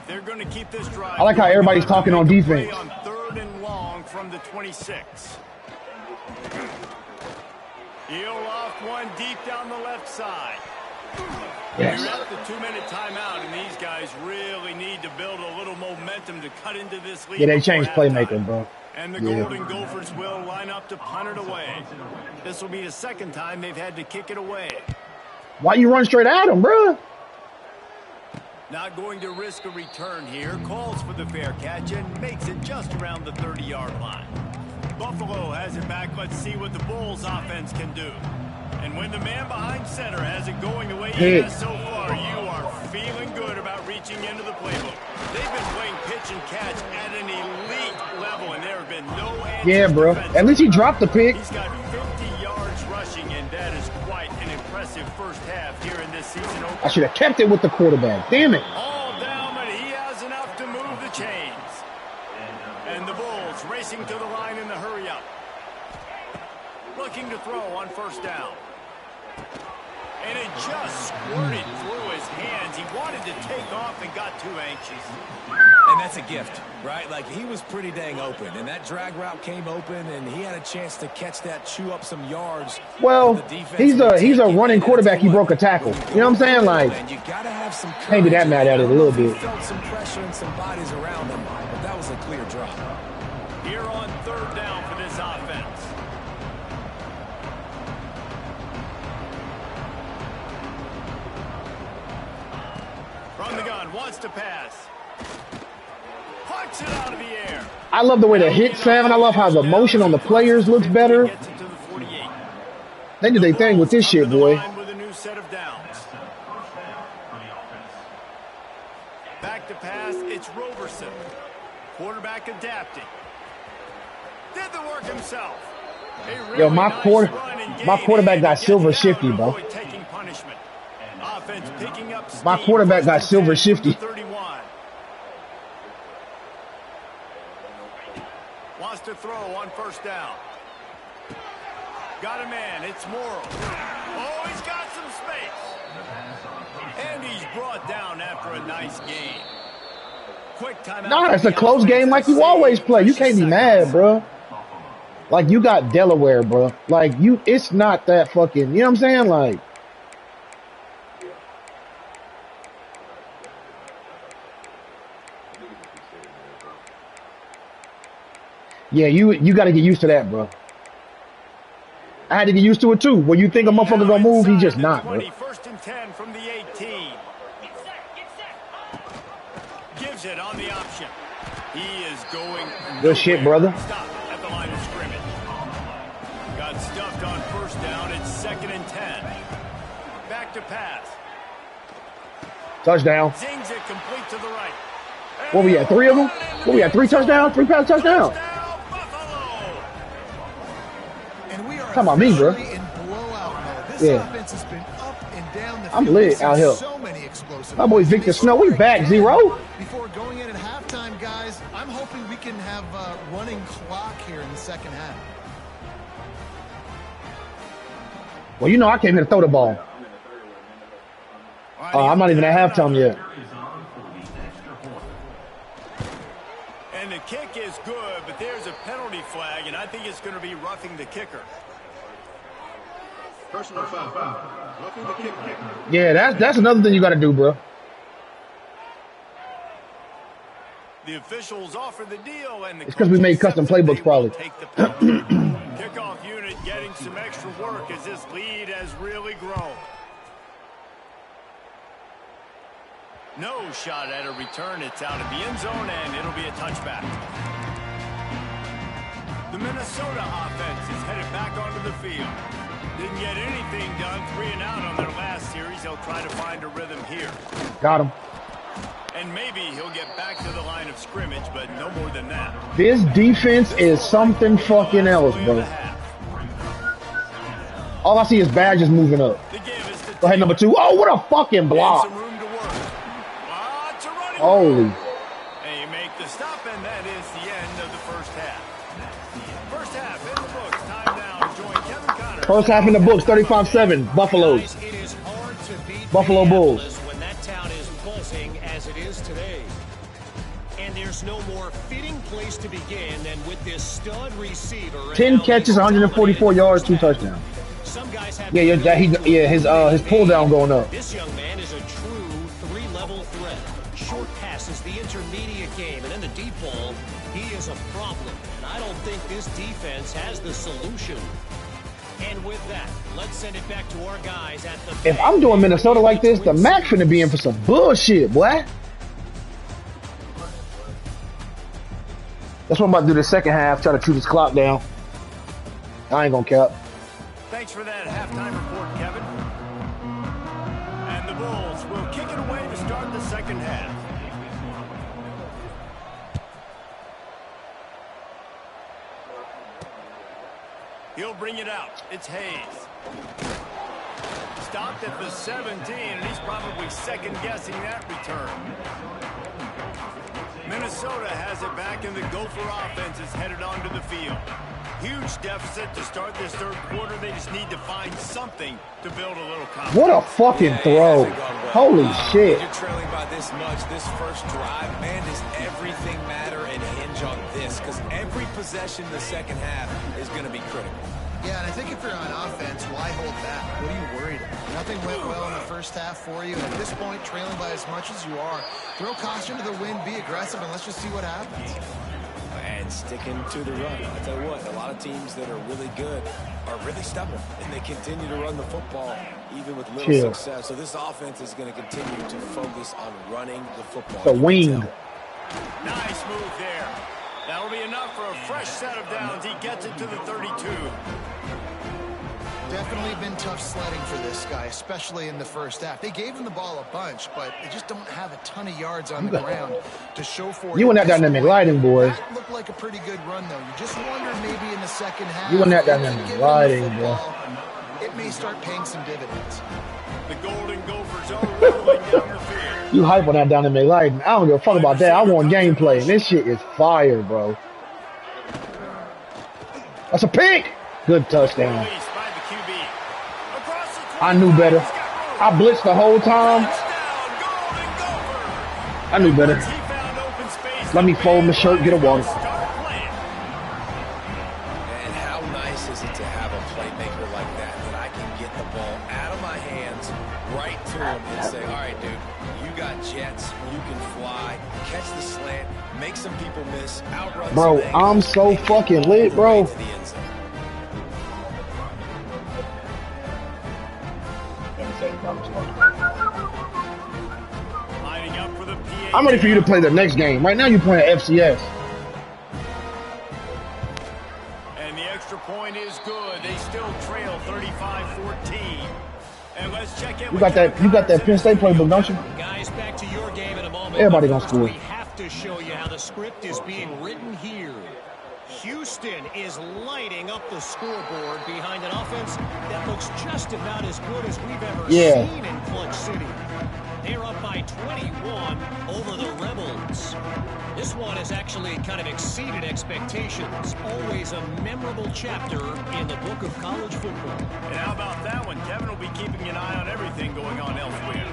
They're going to keep this drive. I like how everybody's talking on defense. On third and long from the 26. He'll off one deep down the left side. Yes. We're at the 2-minute timeout, and these guys really need to build a little momentum to cut into this lead. Yeah, they changed playmaker, bro. And the Golden Gophers will line up to punt it away. This will be the second time they've had to kick it away. Why you run straight at him, bro? Not going to risk a return here. Calls for the fair catch and makes it just around the 30-yard line. Buffalo has it back. Let's see what the Bulls offense can do. And when the man behind center has it going the way he has so far, you are feeling good about reaching into the playbook. They've been playing pitch and catch at an elite level, and there have been no answers. Yeah, bro. At least he dropped the pick. He's got 50 yards rushing, and that is quite an impressive first half here in this season. I should have kept it with the quarterback. Damn it. All down, but he has enough to move the chains. And the Bulls racing to the line in the hurry-up. Looking to throw on first down. And it just squirted through his hands. He wanted to take off and got too anxious. And that's a gift, right? Like, he was pretty dang open, and that drag route came open, and he had a chance to catch that, chew up some yards. Well, he's a running quarterback. He broke a tackle. You know what I'm saying? Like, and you gotta have some courage. can't be that mad at it a little bit. Felt some pressure and some bodies around him, but that was a clear drop. Here on third down for this offense. From the gun, wants to pass. Punch it out of the air. I love the way the hit sound. I love how the motion on the players looks better. They did their thing with this shit, boy. With a new set of downs. Back to pass, it's Roberson. Quarterback adapting. Did the work himself. Really Yo, my nice quarterback got silver shifty, bro. Taking punishment. Offense picking up speed. My quarterback got silver shifty. 31. Wants to throw on first down. Got a man. It's Morrow. Oh, he's got some space. And he's brought down after a nice gain. Quick timeout. Nah, it's a close game like you always play. You can't be mad, bro. Like, you got Delaware, bro. Like, it's not that fucking, you know what I'm saying? Like, Yeah, you got to get used to that, bro. I had to get used to it too. When you think a motherfucker gonna move, he just not, bro. 21st and 10 from the 18. Gives it on the option. He is going Good shit, brother. Stop at the line of scrimmage. Got stuffed on first down. It's 2nd and 10. Back to pass. Touchdown. Zings it complete to the right. What we at? 3 of them? What we at? 3 touchdowns? 3 pass touchdowns? And we are Talking about me, bro. in blowout mode. This Yeah. offense has been up and down the I'm field. lit out here. So many explosive My boy plays. Victor They Snow, we score back, again. 0. Before going in at halftime, guys, I'm hoping we can have a running clock here in the second half. Well, you know I came here to throw the ball. I'm not even at halftime yet. And the kick is good, but there's a penalty flag, and I think it's going to be roughing the kicker. Personal foul. Roughing the kicker. Yeah, that's another thing you got to do, bro. The officials offer the deal, and the It's 'cause we made custom playbooks, probably. Take the penalty. Kickoff unit getting some extra work as this lead has really grown. No shot at a return. It's out of the end zone, and it'll be a touchback. The Minnesota offense is headed back onto the field. Didn't get anything done, 3 and out on their last series. They'll try to find a rhythm here. Got him. And maybe he'll get back to the line of scrimmage, but no more than that. This defense is something fucking else, bro. All I see is badges moving up. Go ahead, number 2. Oh, what a fucking block. Holy. And you make the stop, and that is the end of the first half. First half in the books. Time now to join Kevin Connor. First half in the books, 35-7. Buffalo. Guys, it is hard to beat Buffalo Bulls. Minneapolis when that town is buzzing as it is today. And there's no more fitting place to begin than with this stud receiver. 10 catches, 144 yards, 2 touchdowns. Some guys have his pull down going up. This young man is a true 3-level threat. Short passes, the intermediate game, and in the deep ball, he is a problem. And I don't think this defense has the solution. And with that, let's send it back to our guys at the... If I'm doing Minnesota like this, the Mac finna be in for some bullshit, boy. That's what I'm about to do the second half, try to chew this clock down. I ain't gonna cap. Thanks for that halftime report, Kevin. And the Bulls will kick it away to start the second half. He'll bring it out. It's Hayes. Stopped at the 17, and he's probably second-guessing that return. Minnesota has it back, and the Gopher offense is headed onto the field. Huge deficit to start this third quarter. They just need to find something to build a little confidence. What a fucking throw. Holy shit. You're trailing by this much, this first drive, man, does everything matter and hinge on this? Because every possession in the second half is going to be critical. Yeah, and I think if you're on offense, why hold back? What are you worried about? Nothing went well in the first half for you. At this point, trailing by as much as you are, throw caution to the wind, be aggressive, and let's just see what happens. And sticking to the run. I tell you what, a lot of teams that are really good are really stubborn, and they continue to run the football even with little success. So this offense is going to continue to focus on running the football. The wing. Nice move there. That'll be enough for a fresh set of downs. He gets it to the 32. Definitely been tough sledding for this guy, especially in the first half. They gave him the ball a bunch, but they just don't have a ton of yards on the ground to show for it. You and that dynamic lighting, boys. That looked like a pretty good run, though. You just wonder maybe in the second half. You and that dynamic lighting, boy. It may start paying some dividends. The Golden Gophers are rolling down the field. You hype on that dynamic lighting. I don't give a fuck about that. I want gameplay, and this shit is fire, bro. That's a pick. Good touchdown. I knew better. I blitzed the whole time. I knew better. Let me fold my shirt, get a water. And how nice is it to have a playmaker like that I can get the ball out of my hands right to him and say, all right, dude, you got jets. You can fly, catch the slant, make some people miss, outrun Bro, some I'm so fucking lit, bro. Lining up for the PA. I'm ready for you to play the next game. Right now, you're playing FCS. And the extra point is good. They still trail 35-14. And let's check in. You got that Penn State playbook, don't you? Guys, back to your game in a moment. Everybody gonna score. We have to show you how the script is being written here. Houston is lighting up the scoreboard behind an offense that looks just about as good as we've ever seen in Clutch City. They're up by 21 over the Rebels. This one has actually kind of exceeded expectations. Always a memorable chapter in the book of college football. And how about that one? Kevin will be keeping an eye on everything going on elsewhere.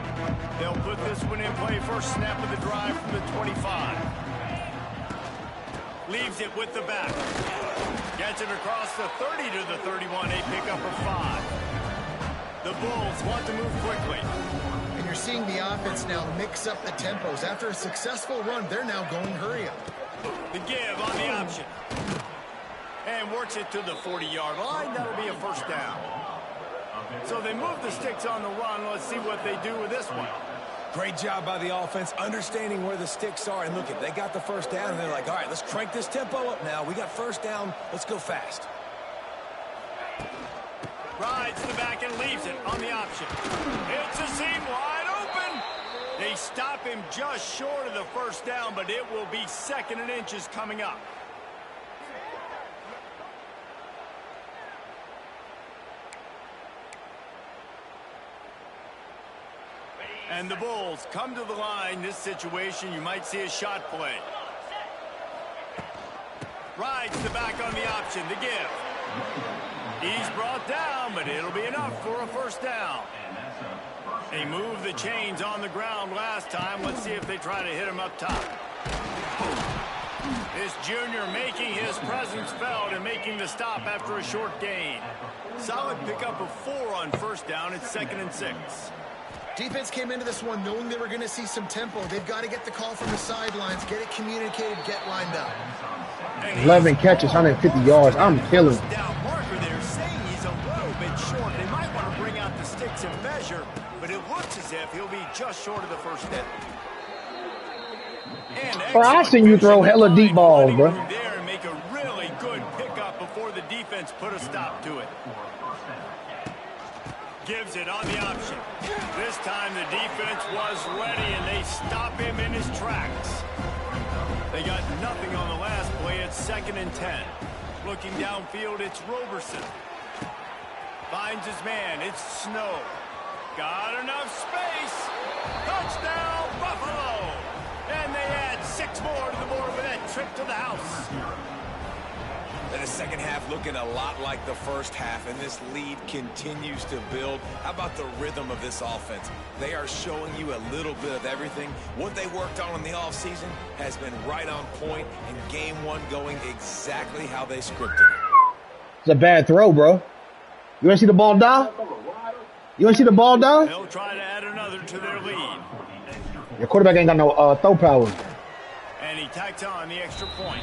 They'll put this one in play. First snap of the drive from the 25. Leaves it with the back. Gets it across the 30 to the 31. A pickup of 5. The Bulls want to move quickly. And you're seeing the offense now mix up the tempos. After a successful run, they're now going hurry up. The give on the option. And works it to the 40-yard line. That'll be a first down. So they move the sticks on the run. Let's see what they do with this one. Great job by the offense, understanding where the sticks are. And look, they got the first down, and they're like, all right, let's crank this tempo up now. We got first down. Let's go fast. Rides the back and leaves it on the option. It's a seam wide open. They stop him just short of the first down, but it will be 2nd and inches coming up. And the Bulls come to the line. This situation, you might see a shot play. Rides the back on the option. The give. He's brought down, but it'll be enough for a first down. They moved the chains on the ground last time. Let's see if they try to hit him up top. This junior making his presence felt and making the stop after a short gain. Solid pickup of 4 on first down. It's 2nd and 6. Defense came into this one knowing they were going to see some tempo. They've got to get the call from the sidelines, get it communicated, get lined up. 11 catches, 150 yards. I'm killing. Down marker there saying he's a little bit short. They might want to bring out the sticks and measure, but it looks as if he'll be just short of the first down. Bro, I've seen you throw hella deep balls, bro. There and make a really good pickup before the defense put a stop to it. Gives it on the option. This time the defense was ready and they stop him in his tracks. They got nothing on the last play. It's 2nd and 10. Looking downfield, it's Roberson. Finds his man. It's Snow. Got enough space. Touchdown, Buffalo. And they add 6 more to the board with that trip to the house. And the second half looking a lot like the first half, and this lead continues to build. How about the rhythm of this offense? They are showing you a little bit of everything. What they worked on in the offseason has been right on point, and game 1 going exactly how they scripted it. It's a bad throw, bro. You want to see the ball down? You want to see the ball down? They'll try to add another to their lead. Your quarterback ain't got no throw power. And he tacks on the extra point.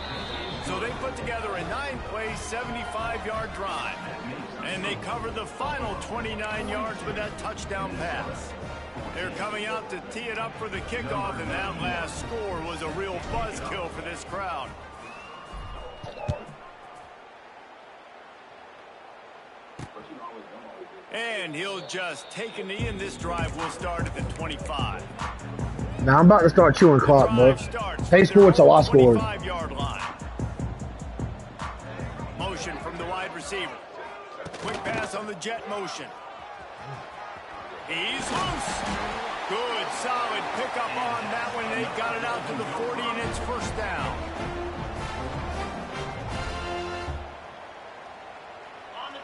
So they put together a 9-play, 75-yard drive. And they cover the final 29 yards with that touchdown pass. They're coming out to tee it up for the kickoff, and that last score was a real buzzkill for this crowd. And he'll just take a knee, and this drive will start at the 25. Now I'm about to start chewing clock, bro. They scored, so I scored. 25-yard line. Motion from the wide receiver. Quick pass on the jet motion. He's loose. Good, solid pickup on that one. They got it out to the 40, and it's first down.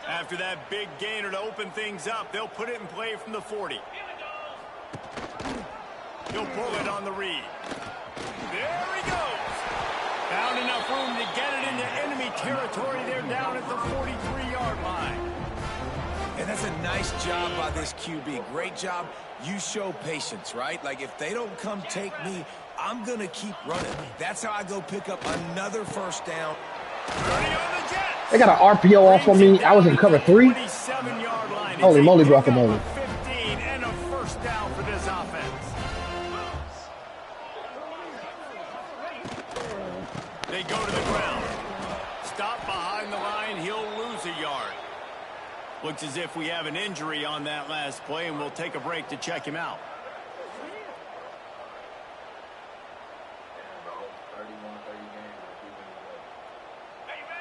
After that big gainer to open things up, they'll put it in play from the 40. He'll pull it on the read. There he goes. Found enough room to get it into enemy territory. They're down at the 43-yard line. And that's a nice job by this QB. Great job. You show patience, right? Like, if they don't come take me, I'm going to keep running. That's how I go pick up another first down. They got an RPO off on me. I was in cover 3. Holy moly, guacamole. 15 and a first down for this offense. They go to the ground. Stop behind the line. He'll lose a yard. Looks as if we have an injury on that last play, and we'll take a break to check him out.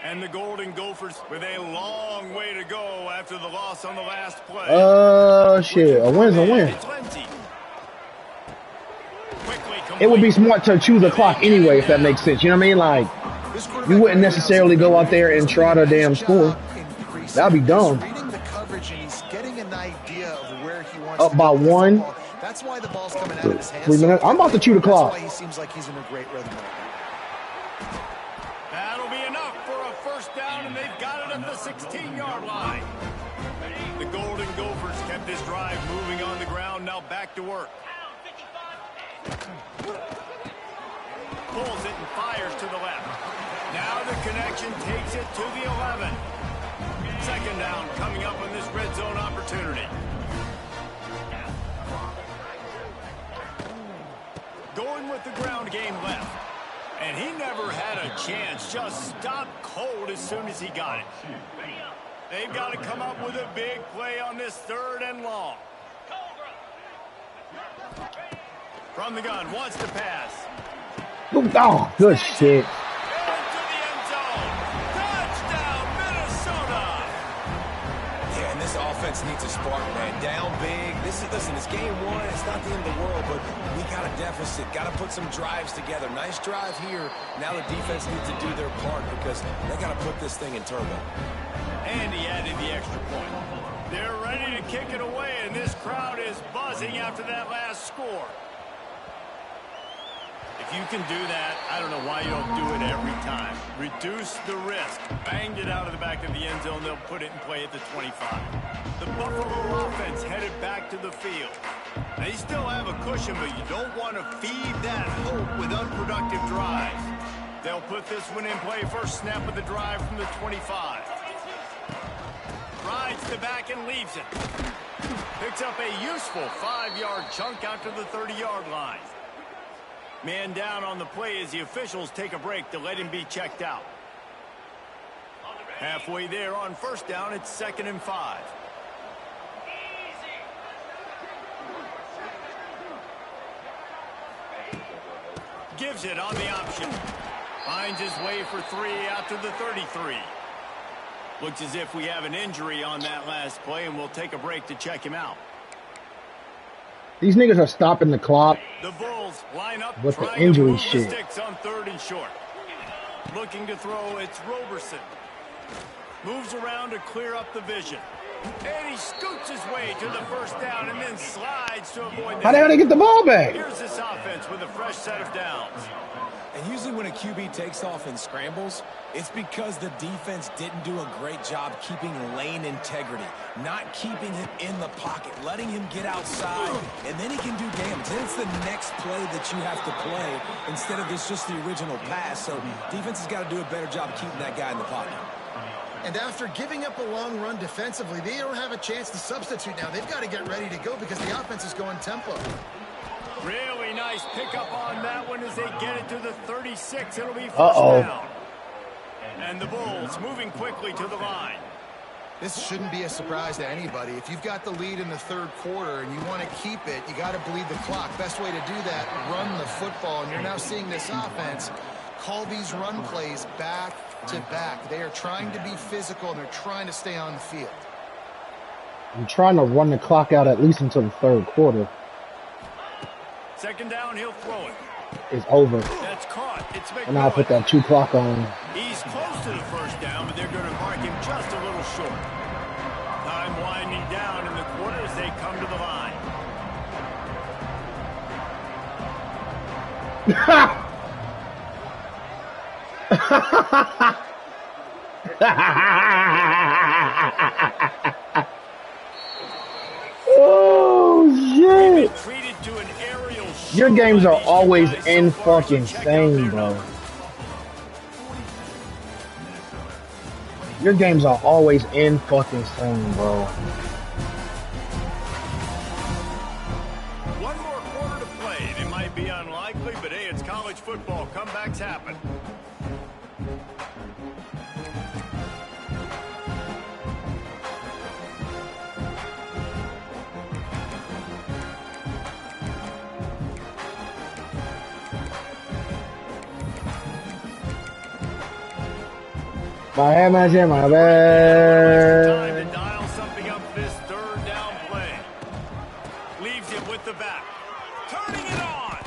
And the Golden Gophers with a long way to go after the loss on the last play. Shit. A win's a win. It would be smart to choose a clock anyway, if that makes sense. You know what I mean? Like, you wouldn't necessarily go out there and try to damn score. That'd be dumb. Up by 1. That's why the ball's coming out of his hands. 3 minutes. I'm about to chew the clock. That's why he seems like he's in a great rhythm. That'll be enough for a first down, and they've got it at the 16-yard line. The Golden Gophers kept this drive moving on the ground. Now back to work. Pulls it and fires to the left. Now the connection takes it to the 11. Second down coming up on this red zone opportunity. Going with the ground game left. And he never had a chance. Just stopped cold as soon as he got it. They've got to come up with a big play on this 3rd and long. From the gun, wants to pass. Oh, good shit. Into the end zone. Touchdown, Minnesota. Yeah, and this offense needs a spark, man. Down big. Listen, it's game 1. It's not the end of the world, but we got a deficit. Got to put some drives together. Nice drive here. Now the defense needs to do their part because they got to put this thing in turbo. And he added the extra point. They're ready to kick it away, and this crowd is buzzing after that last score. If you can do that, I don't know why you don't do it every time. Reduce the risk. Banged it out of the back of the end zone. They'll put it in play at the 25. The Buffalo offense headed back to the field. They still have a cushion, but you don't want to feed that hope with unproductive drives. They'll put this one in play. First snap of the drive from the 25. Rides the back and leaves it. Picks up a useful 5-yard chunk out to the 30-yard line. Man down on the play as the officials take a break to let him be checked out. Halfway there on first down, it's 2nd and 5. Gives it on the option. Finds his way for 3 out to the 33. Looks as if we have an injury on that last play, and we'll take a break to check him out. These niggas are stopping the clock The Bulls line up with the trying injury to move shit. the sticks on 3rd and short. Looking to throw, it's Roberson. Moves around to clear up the vision. And he scoots his way to the first down and then slides to avoid the How the hell they get the ball back? Here's this offense with a fresh set of downs. And usually when a QB takes off and scrambles, it's because the defense didn't do a great job keeping lane integrity, not keeping him in the pocket, letting him get outside, and then he can do damage. Then it's the next play that you have to play instead of just the original pass. So defense has got to do a better job keeping that guy in the pocket. And after giving up a long run defensively, they don't have a chance to substitute now. They've got to get ready to go because the offense is going tempo. Really nice pickup on that one as they get it to the 36. It'll be first down. And the Bulls moving quickly to the line. This shouldn't be a surprise to anybody. If you've got the lead in the 3rd quarter and you want to keep it, you got to bleed the clock. Best way to do that, run the football. And you're now seeing this offense call these run plays back to back. They are trying to be physical, and they're trying to stay on the field. I'm trying to run the clock out at least until the 3rd quarter. 2nd down, he'll throw it. It's over. That's caught. It's And I'll put that 2 clock on. He's close to the first down, but they're going to mark him just a little short. Time winding down in the quarter as they come to the line. bro. treated to an aerial Your show games by are these always guys so in far, so fucking check out same, their bro. numbers. Your games are always in fucking same, bro. One more quarter to play. It might be unlikely, but hey, it's college football. Comebacks happen. My bad. Time to dial something up this third down play. Leaves him with the back. Turning it on.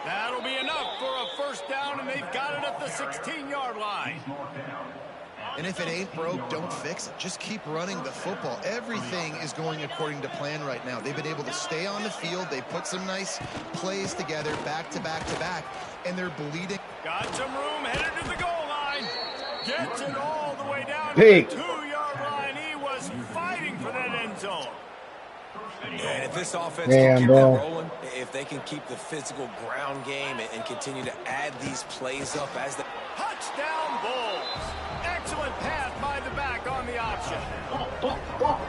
That'll be enough for a first down, and they've got it at the 16-yard line. And if it ain't broke, don't fix it. Just keep running the football. Everything is going according to plan right now. They've been able to stay on the field. They put some nice plays together, back to back to back, and they're bleeding. Got some room, headed to the goal line. Gets it all the way down Big. to the 2-yard line. He was fighting for that end zone. And if this offense Damn, can keep bro. that rolling, if they can keep the physical ground game and continue to add these plays up as the Touchdown Bulls. Excellent pass by the back on the option. Well,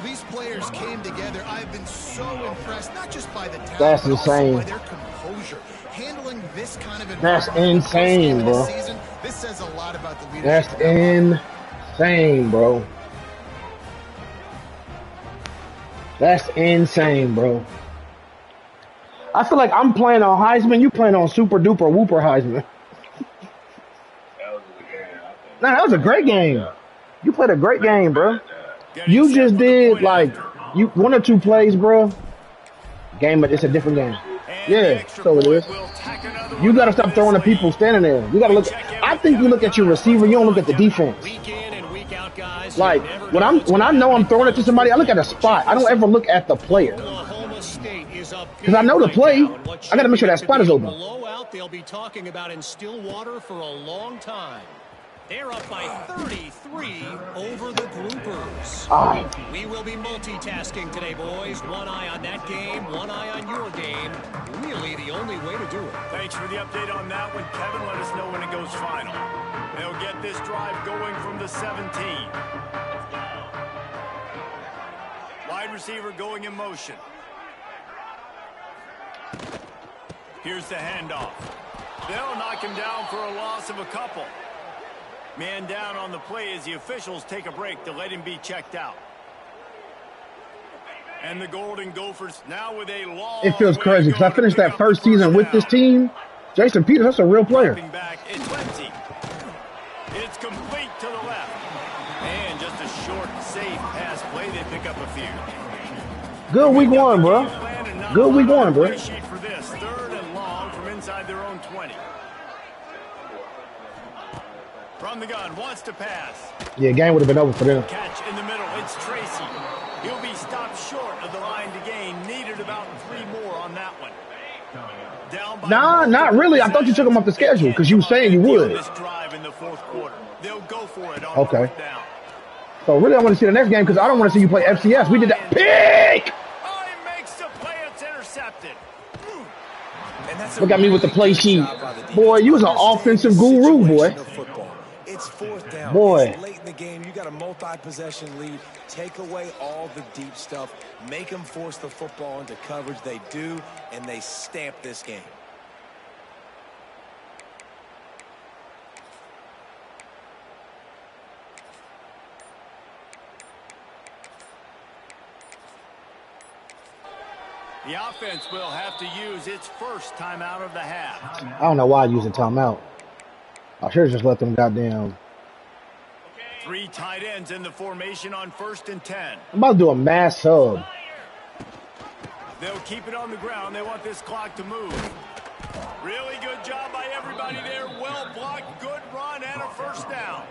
these players came together. I've been so impressed, not just by the talent, That's but insane. also by their composure. Handling this kind of That's environment the first game insane, of the bro. season, this says a lot about the leadership. That's of that locker. insane, bro. That's insane, bro. I feel like I'm playing on Heisman. You playing on Super Duper Whooper Heisman. Nah, that was a great game. You played a great game, bro. You just did like one or two plays, bro. Game, but it's a different game. Yeah, so it is. You gotta stop throwing the people standing there. You gotta look. I think you look at your receiver. You don't look at the defense. Week in and week out, guys. Like when I know I'm throwing it to somebody, I look at a spot. I don't ever look at the player. Oklahoma State is up Because I know the right play. now, and what I gotta make sure that should spot be is a open. blowout they'll be talking about in Stillwater for a long time. They're up by 33 over the Groupers. Ah, We will be multitasking today, boys. One eye on that game, one eye on your game. Really the only way to do it. Thanks for the update on that one, Kevin. Let us know when it goes final. They'll get this drive going from the 17. Wide receiver going in motion. Here's the handoff. They'll knock him down for a loss of a couple. Man down on the play as the officials take a break to let him be checked out. And the Golden Gophers now with a long it feels way crazy to because I go finished to pick that up the first season with down. this team. Jason Peters, that's a real player. Dropping back, it's empty. It's complete to the left. And just a short, safe pass play. They pick up a few. Good week one, bro. Good week one, bro. Sheet for this. Third and long from inside their own 20. From the gun, wants to pass. Yeah, game would have been over for them. Catch in the middle, it's Tracy. He'll be stopped short of the line to gain. Needed about 3 more on that one. Down by Nah, not really. I thought you took him off the schedule because you were saying you would. This drive in the fourth quarter. They'll go for it on Okay. fourth down. So really, I want to see the next game because I don't want to see you play FCS. We did that. Pick! Oh, he makes the play. It's intercepted. And that's a Look at me with the play good sheet. job by the defense. Boy, you was an Understand offensive the guru, boy. situation of football. It's fourth down. Boy. It's late in the game. You got a multi-possession lead. Take away all the deep stuff. Make them force the football into coverage. They do, and they stamp this game. The offense will have to use its first timeout of the half. I don't know why I used a timeout. I should have just let them goddamn. 3 tight ends in the formation on 1st and 10. I'm about to do a mass sub. They'll keep it on the ground. They want this clock to move. Really good job by everybody there. Well blocked, good run, and a first down.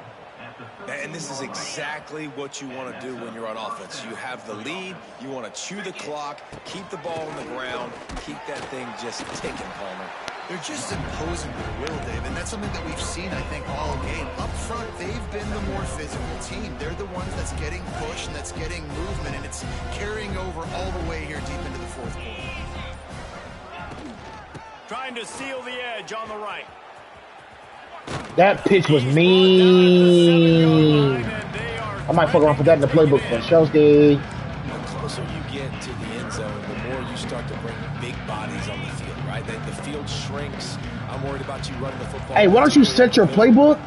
And this is exactly what you want to do when you're on offense. You have the lead. You want to chew the clock, keep the ball on the ground, keep that thing just ticking, Palmer. They're just imposing their will, Dave, and that's something that we've seen, I think, all game. Up front, they've been the more physical team. They're the ones that's getting pushed and that's getting movement, and it's carrying over all the way here deep into the fourth quarter. Trying to seal the edge on the right. That pitch was mean. I might fuck around for that in the playbook for Showski. The closer you get to the end zone, the more you start to bring big bodies on the field, right? The field shrinks. I'm worried about you running the football. Hey, why don't you set your playbook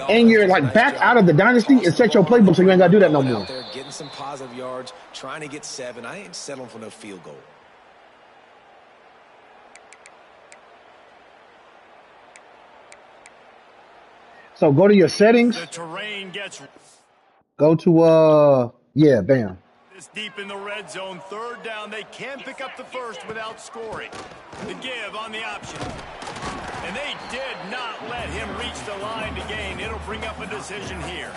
and you're like back out of the dynasty and set your playbook so you ain't got to do that no more. Out there getting some positive yards, trying to get 7. I ain't settling for no field goal. So go to your settings. The terrain gets. Go to yeah, bam. This deep in the red zone, 3rd down. They can pick up the first without scoring. The give on the option. And they did not let him reach the line to gain. It'll bring up a decision here.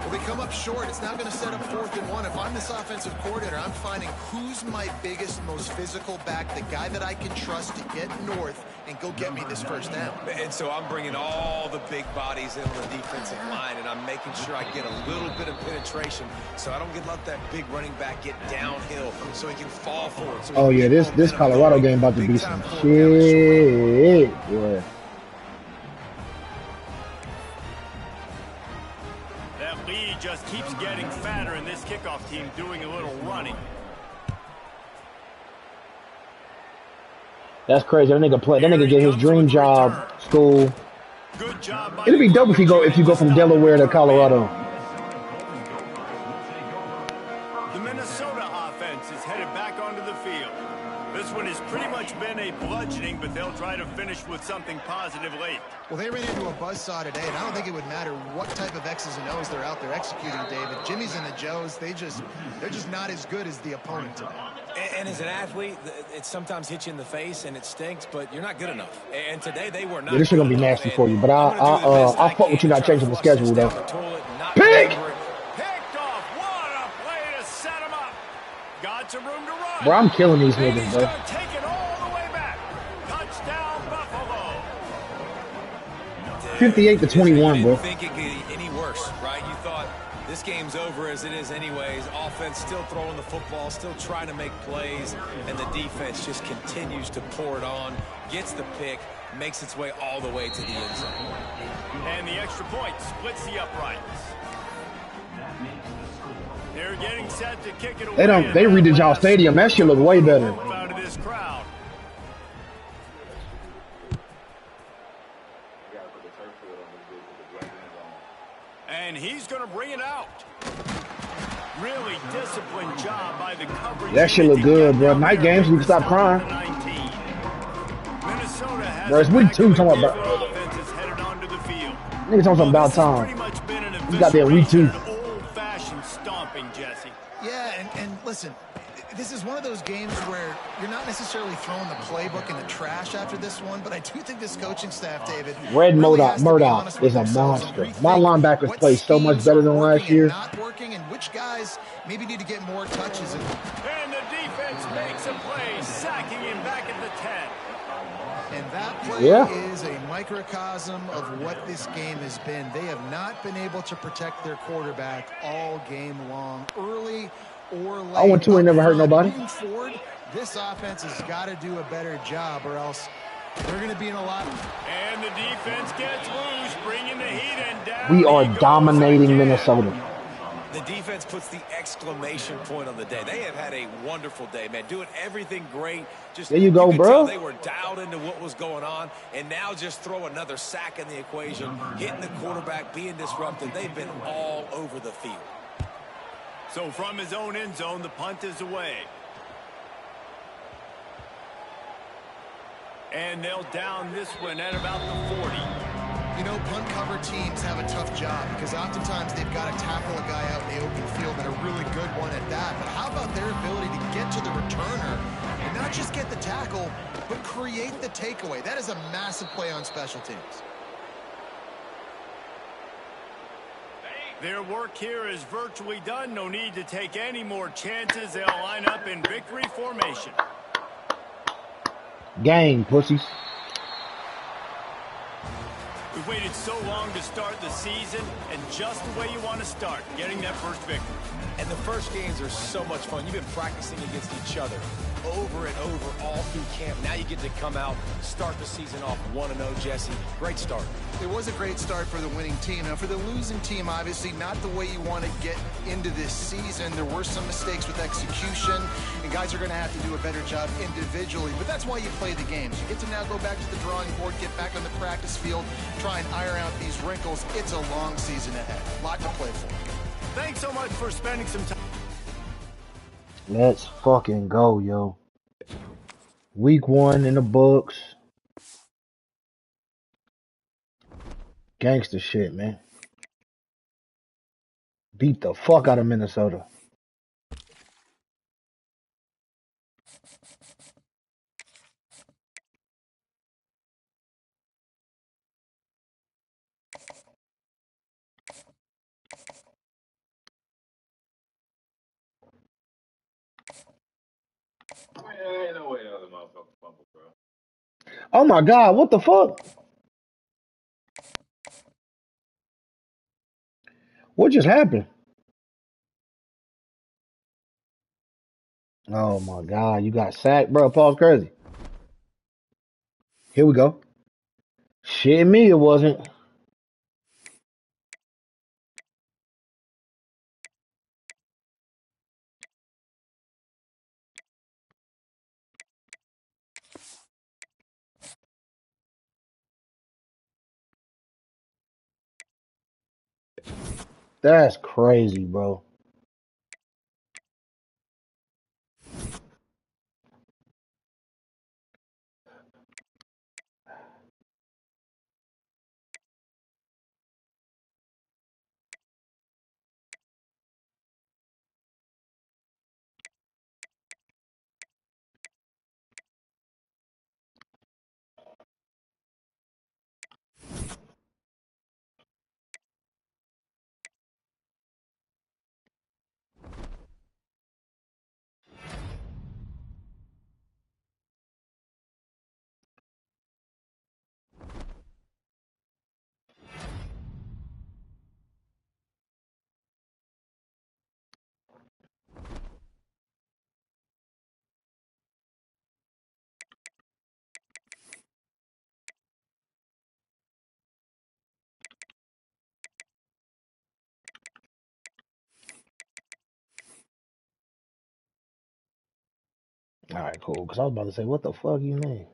Well, they come up short. It's now going to set up 4th and 1. If I'm this offensive coordinator, I'm finding who's my biggest, most physical back, the guy that I can trust to get north and go get me this first down. And so I'm bringing all the big bodies in the defensive line, and I'm making sure I get a little bit of penetration so I don't let that big running back get downhill so he can fall forward. So oh, yeah, this Colorado game about to be some shit. Boy. That lead just keeps getting fatter, and this kickoff team doing a little running. That's crazy. That nigga play. That nigga get his dream job, school. Good job. It'd be dope if you go from Delaware to Colorado. The Minnesota offense is headed back onto the field. This one has pretty much been a bludgeoning, but they'll try to finish with something positive late. Well, they ran into a buzzsaw today, and I don't think it would matter what type of X's and O's they're out there executing, David. Jimmy's and the Joes, they're just not as good as the opponent today. And as an athlete, it sometimes hits you in the face and it stinks, but you're not good enough. And today they were not. Yeah, this is gonna be nasty for you, but I'll fuck with you not changing the schedule though. Pick! Picked off. What a play to set him up. Got some room to run. Bro, I'm killing these niggas, bro. Take it all the way back. Touchdown, Buffalo. 58-21, bro. You didn't think it could get any worse, right? You thought this game's over as it is anyways. Offense still throwing the football, still trying to make plays, and the defense just continues to pour it on, gets the pick, makes its way all the way to the end zone. And the extra point splits the uprights. They're getting set to kick it away. They redid y'all stadium. That shit look way better. Out of this crowd. And he's going to bring it out. Really disciplined job by the coverage. That shit look good, bro. Night games, you can stop crying. Minnesota has bro, it's week 2 talking about. Niggas talking about time. You got that week 2. Old-fashioned stomping, Jesse. Yeah, and listen, this is one of those games where you're not necessarily throwing the playbook in the trash after this one, but I do think this coaching staff, David, Red really Murdoch is a monster. My linebackers play so much better than last year. Not working, and which guys maybe need to get more touches. And the defense makes a play, sacking him back at the 10. And that play is a microcosm of what this game has been. They have not been able to protect their quarterback all game long, early or late. 0-2 ain't never hurt nobody. Moving forward, this offense has got to do a better job, or else they're going to be in a lot. And the defense gets loose, bringing the heat and down. We are dominating Minnesota. The defense puts the exclamation point on the day. They have had a wonderful day, man. Doing everything great. Just there you go, bro. They were dialed into what was going on, and now just throw another sack in the equation, hitting the quarterback, being disrupted. They've been all over the field. So from his own end zone, the punt is away. And they'll down this one at about the 40. You know, punt cover teams have a tough job because oftentimes they've got to tackle a guy out in the open field, and a really good one at that. But how about their ability to get to the returner and not just get the tackle, but create the takeaway? That is a massive play on special teams. Their work here is virtually done. No need to take any more chances. They'll line up in victory formation. Gang, pussies. We've waited so long to start the season, and just the way you want to start, getting that first victory. And the first games are so much fun. You've been practicing against each other over and over all through camp. Now you get to come out, start the season off 1-0, Jesse. Great start. It was a great start for the winning team. Now, for the losing team, obviously not the way you want to get into this season. There were some mistakes with execution, and guys are going to have to do a better job individually. But that's why you play the games. You get to now go back to the drawing board, get back on the practice field, try and iron out these wrinkles. It's a long season ahead. A lot to play for. Thanks so much for spending some time. Let's fucking go, yo. Week 1 in the books. Gangster shit, man. Beat the fuck out of Minnesota. Man, ain't no way the other motherfucker fumbled, bro. Oh my god, what the fuck? What just happened? Oh my god, you got sacked, bro. Paul's crazy. Here we go. Shit, me, it wasn't. That's crazy, bro. All right, cool. Because I was about to say, what the fuck you mean?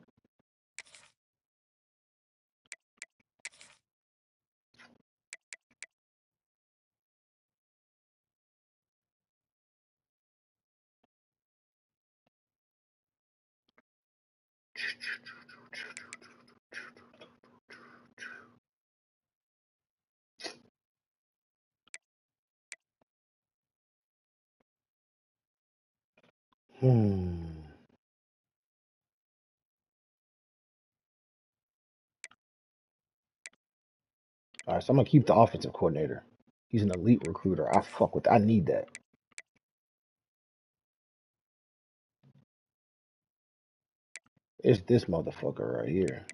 Hmm. All right, so I'm gonna keep the offensive coordinator. He's an elite recruiter. I fuck with. I need that. It's this motherfucker right here.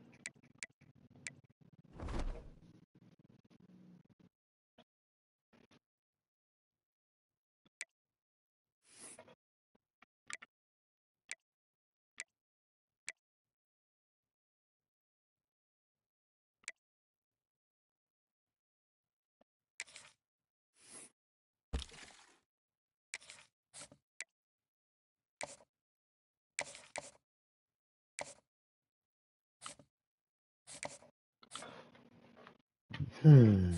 Hmm.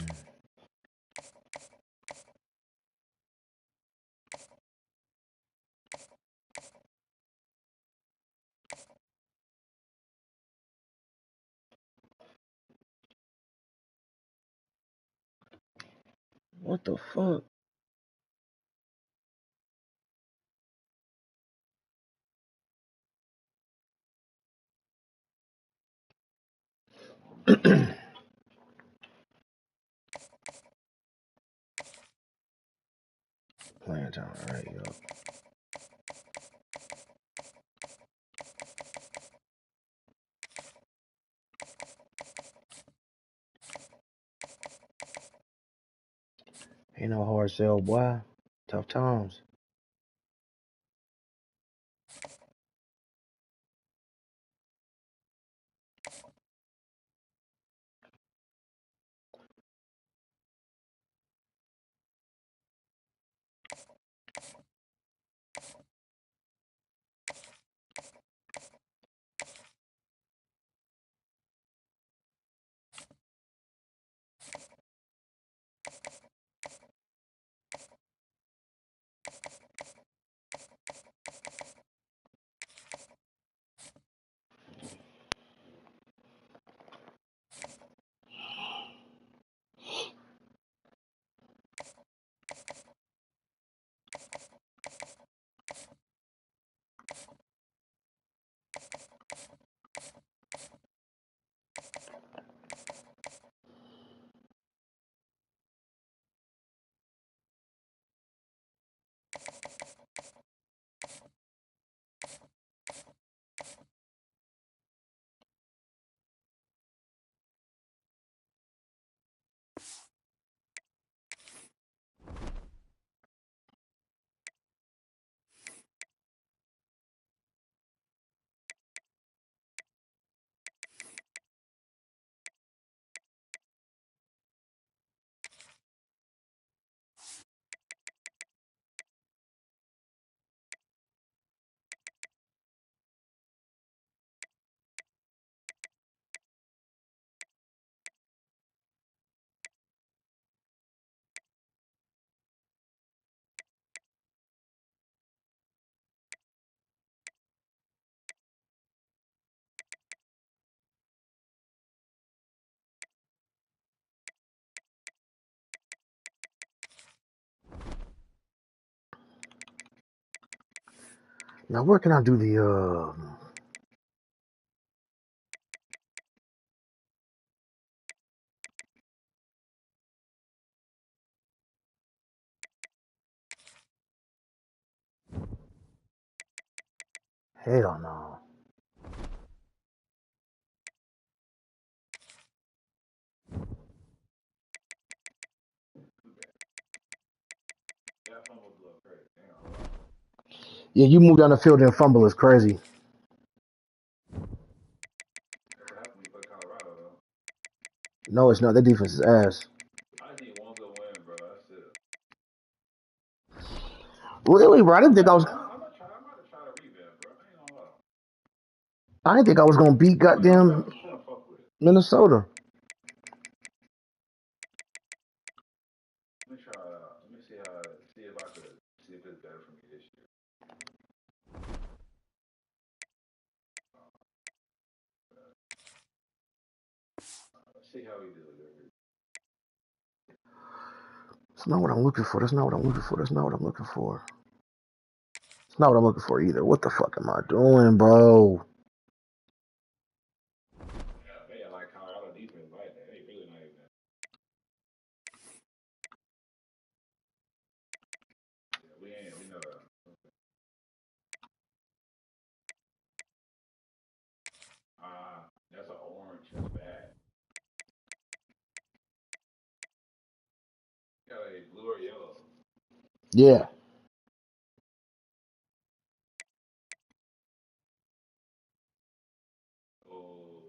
What the fuck? Playing time. All right, yo. Ain't no hard sell, boy. Tough times. Now, where can I do the, hell no. That fumble was a little crazy. Hang on. Yeah, you move down the field and fumble is crazy. That's what happened when you play Colorado, though. No, it's not. Their defense is ass. I just need one good win, bro. That's it. Really, bro? I didn't think I was. I'm about to try to revamp, bro. I ain't gonna lie. I didn't think I was gonna beat goddamn Who I fuck with? Minnesota. Let me try it out. Let me see how. See if I could. See if it's better for me this year. Let's see how we do it. That's not what I'm looking for. That's not what I'm looking for. That's not what I'm looking for. It's not what I'm looking for either. What the fuck am I doing, bro? Yeah, they like Colorado defense like that. They really not even. Yeah, we ain't. We know that. That's an orange. That's bad. Got a blue or yellow. Yeah. Oh,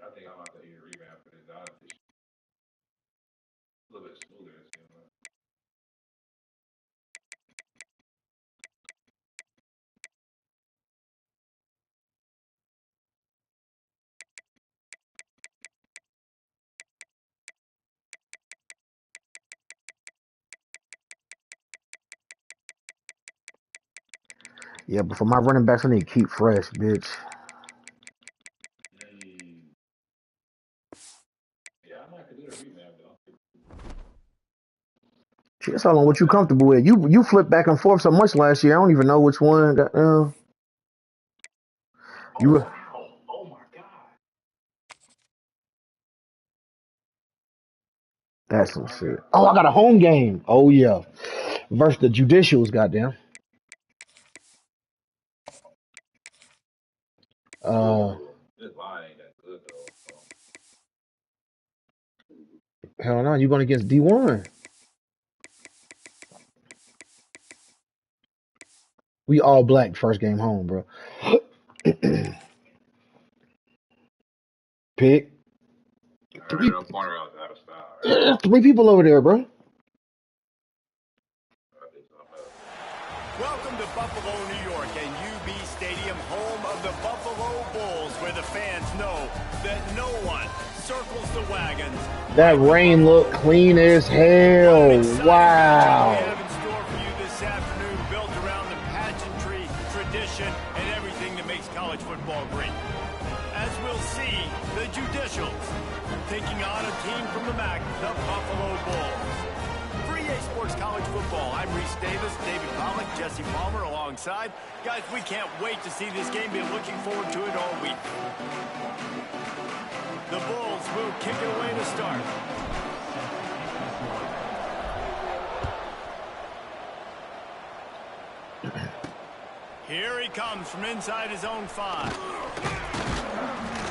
I think I'm about to need a revamp for this. It's a little bit smoother. It seems like. Yeah, but for my running backs, I need to keep fresh, bitch. Yeah, I might have to do the revamp though. Shit, that's all on what you comfortable with. You flipped back and forth so much last year. I don't even know which one. Oh You. wow! Oh my god! That's some shit. Oh, I got a home game. Oh yeah, versus the Judicials. Goddamn. This line ain't that good though. So. Hell no, you going against D1. We all black first game home, bro. Pick. Three, three people over there, bro. Welcome to Buffalo, New York, and UB Stadium, home of the Buffalo Bulls, where the fans know that no one circles the wagons. That rain looked clean as hell. Wow. We have in store for you this afternoon, built around the pageantry, tradition, and everything that makes college football great. As we'll see, the Judicials taking on a team from the MAC, the Buffalo Bulls. For EA Sports College Football, I'm Reese Davis, David Pollack, Jesse Palmer alongside. Guys, we can't wait to see this game. Been looking forward to it all week. The Bulls will kick it away to start. Here he comes from inside his own 5.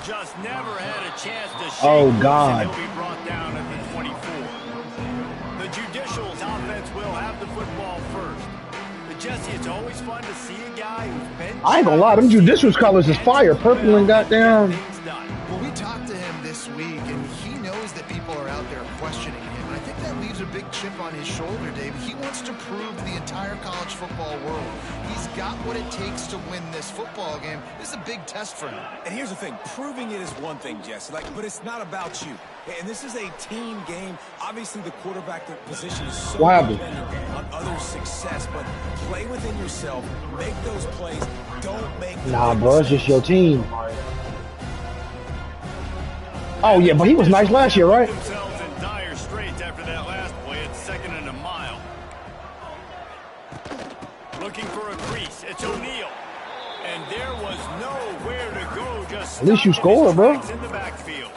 Just never had a chance to shake. Oh, God. He'll be brought down at the 24. The Judicials offense will have the football first. But Jesse, it's always fun to see a guy who's been... I ain't gonna lie, them Judicials colors is fire. Purple and goddamn. Well, we talked to him this week, and he knows that people are out there questioning him. And I think that leaves a big chip on his shoulder, David. He wants to prove to the entire college football world he's got what it takes to win this football game. This is a big test for him. And here's the thing, proving it is one thing, Jesse, but it's not about you. And this is a team game. Obviously, the quarterback position is so dependent on others' success, but play within yourself, make those plays, don't make... Nah, bro, it's just your team. Oh, yeah, but he was nice last year, right? Themselves in dire straits after that last play at 2nd and a mile. Looking for a crease. It's O'Neal. And there was nowhere to go. Just at least you scored, bro. In the backfield.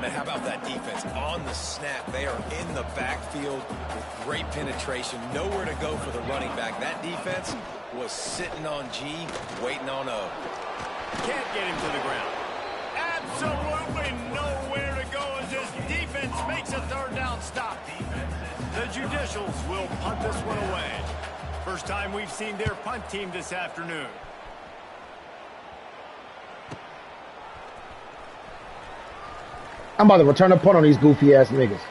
Man, how about that defense? On the snap, they are in the backfield with great penetration. Nowhere to go for the running back. That defense was sitting on G, waiting on O. Can't get him to the ground. Absolutely nowhere to go as this defense makes a 3rd down stop. The Judicials will punt this one away. First time we've seen their punt team this afternoon. I'm about to return a punt on these goofy-ass niggas.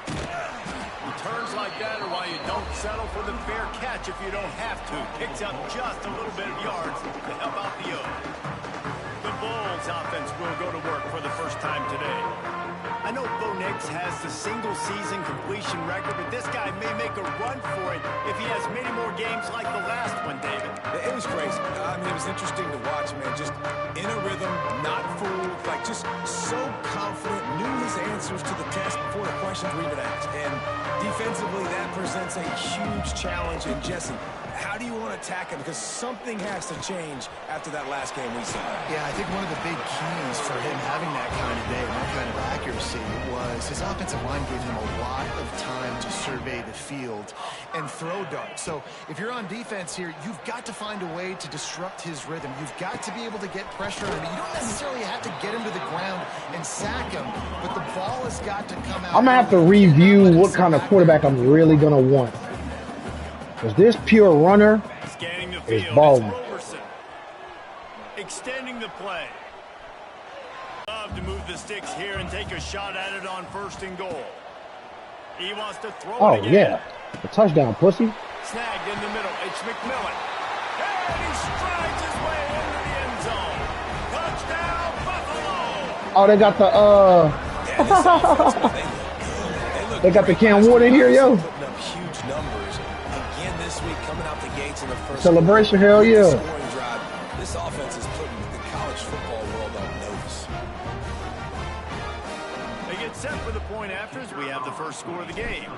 Returns like that are why you don't settle for the fair catch if you don't have to. Picks up just a little bit of yards to help out the O. The Bulls offense will go to work for the first time today. I know Bo Nix has the single-season completion record, but this guy may make a run for it if he has many more games like the last one, David. It was crazy. I mean, it was interesting to watch, man. Just in a rhythm, not fooled, just so confident, knew his answers to the test before the questions were even asked. And defensively, that presents a huge challenge. And Jesse, how do you want to attack him? Because something has to change after that last game we saw. Yeah, I think one of the big keys for him having that kind of day, that kind of accuracy, was his offensive line gave him a lot of time to survey the field and throw darts. So if you're on defense here, you've got to find a way to disrupt his rhythm. You've got to be able to get pressure on him. You don't necessarily have to get him to the ground and sack him, but the ball has got to come out. I'm going to have to review what kind of quarterback I'm really going to want. Because this pure runner is balling. Extending the play. Love to move the sticks here and take a shot at it on 1st and goal. He wants to throw it again. Yeah. A touchdown, pussy. Snagged in the middle. It's McMillan. And he strides his way into the end zone. Touchdown, Buffalo. Oh, they got the they got the Cam Ward in here, yo. Putting up huge numbers again this week, coming out the gates in the first celebration. Hell yeah. Scoring drive. This offense is putting the college football world on notice. They get set for the point afters. We have the first score of the game.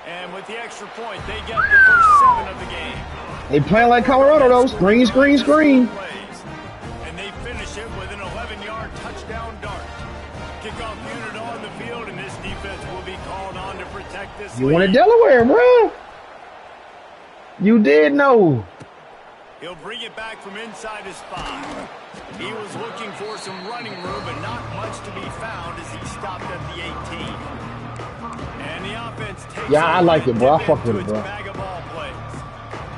And with the extra point, they get the first 7 of the game. They playing like Colorado, though. Screen, screen, screen. And they finish it with an 11-yard touchdown dart. Kickoff unit on the field, and this defense will be called on to protect this lead. You wanted Delaware, bro. You did know. He'll bring it back from inside his 5. He was looking for some running room, but not much to be found as he stopped at the 18. And the offense takes I like it, bro. I fuck with it, bro. Bag of ball plays.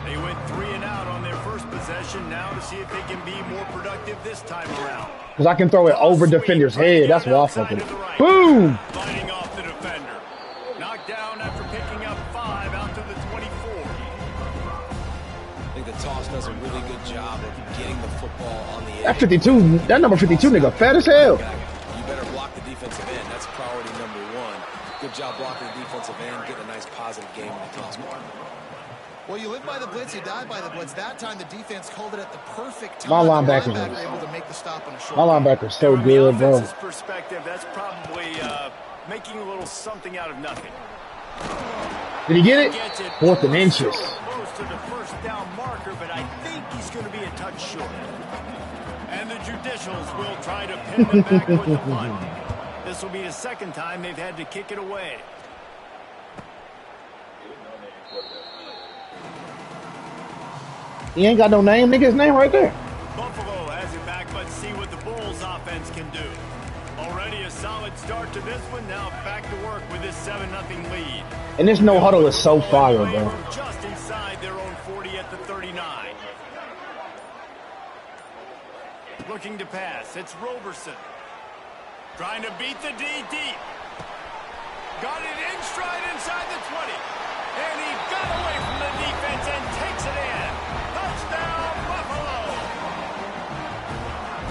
They went 3 and out on their first possession now to see if they can be more productive this time around. Because I can throw it over defender's head. That's why I fuck with it. Boom! Fighting off the defender. Knocked down after picking up 5 out to the 24. I think the toss does a really good job of getting the football on the edge. That 52, that number 52 nigga fat as hell. You better block the defensive end. That's priority number 1. Good job blocking the defensive end, getting a nice positive game in the toss ball. Well, you live by the blitz, you die by the blitz. That time the defense called it at the perfect time. My linebackers are able to make the stop on a short. My linebacker's so good, bro. From the perspective, that's probably making a little something out of nothing. Did he get it? 4th and inches. Close to the first down marker, but I think he's going to be a touch short. And the Judicials will try to pin them back with the punt. This will be the second time they've had to kick it away. He ain't got no name, nigga. His name right there. Buffalo has it back. Let's see what the Bulls offense can do. Already a solid start to this one. Now back to work with this 7-0 lead. And this no huddle is so fire, bro. Just inside their own 40 at the 39. Looking to pass. It's Roberson. Trying to beat the D deep. Got it in stride inside the 20. And he got away from the defense and takes it in. Touchdown, Buffalo.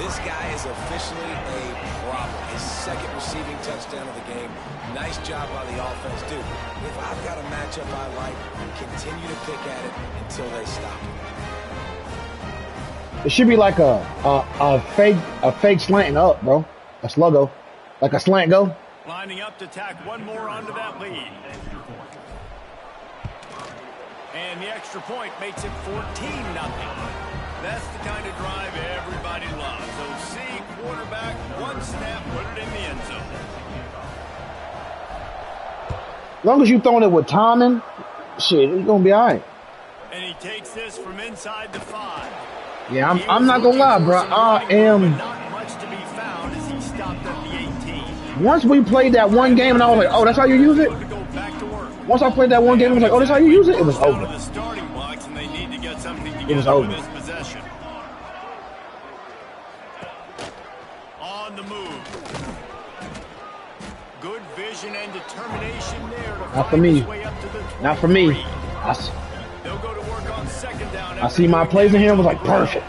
This guy is officially a problem. His second receiving touchdown of the game. Nice job by the offense, dude. If I've got a matchup I like, continue to pick at it until they stop it. It should be like a fake slanting up, bro. A sluggo. Like a slant go. Lining up to tack one more onto that lead. And the extra point makes it 14-0. That's the kind of drive everybody loves. So see, quarterback, one snap, put it in the end zone. As long as you throwing it with timing, shit, it's gonna be all right. And he takes this from inside the 5. Yeah, I'm not gonna lie, bro. I am. Not much to be found as he stopped at the 18. Once we played that one game, and I was like, oh, that's how you use it. Once I played that one game, I was like, oh, that's how you use it. It was over. The starting blocks, and they need to get something It was over. this possession. On the move. Good vision and determination there. Not for me. Not for me. They'll go to work on second down. I see my plays in here and was like, perfect.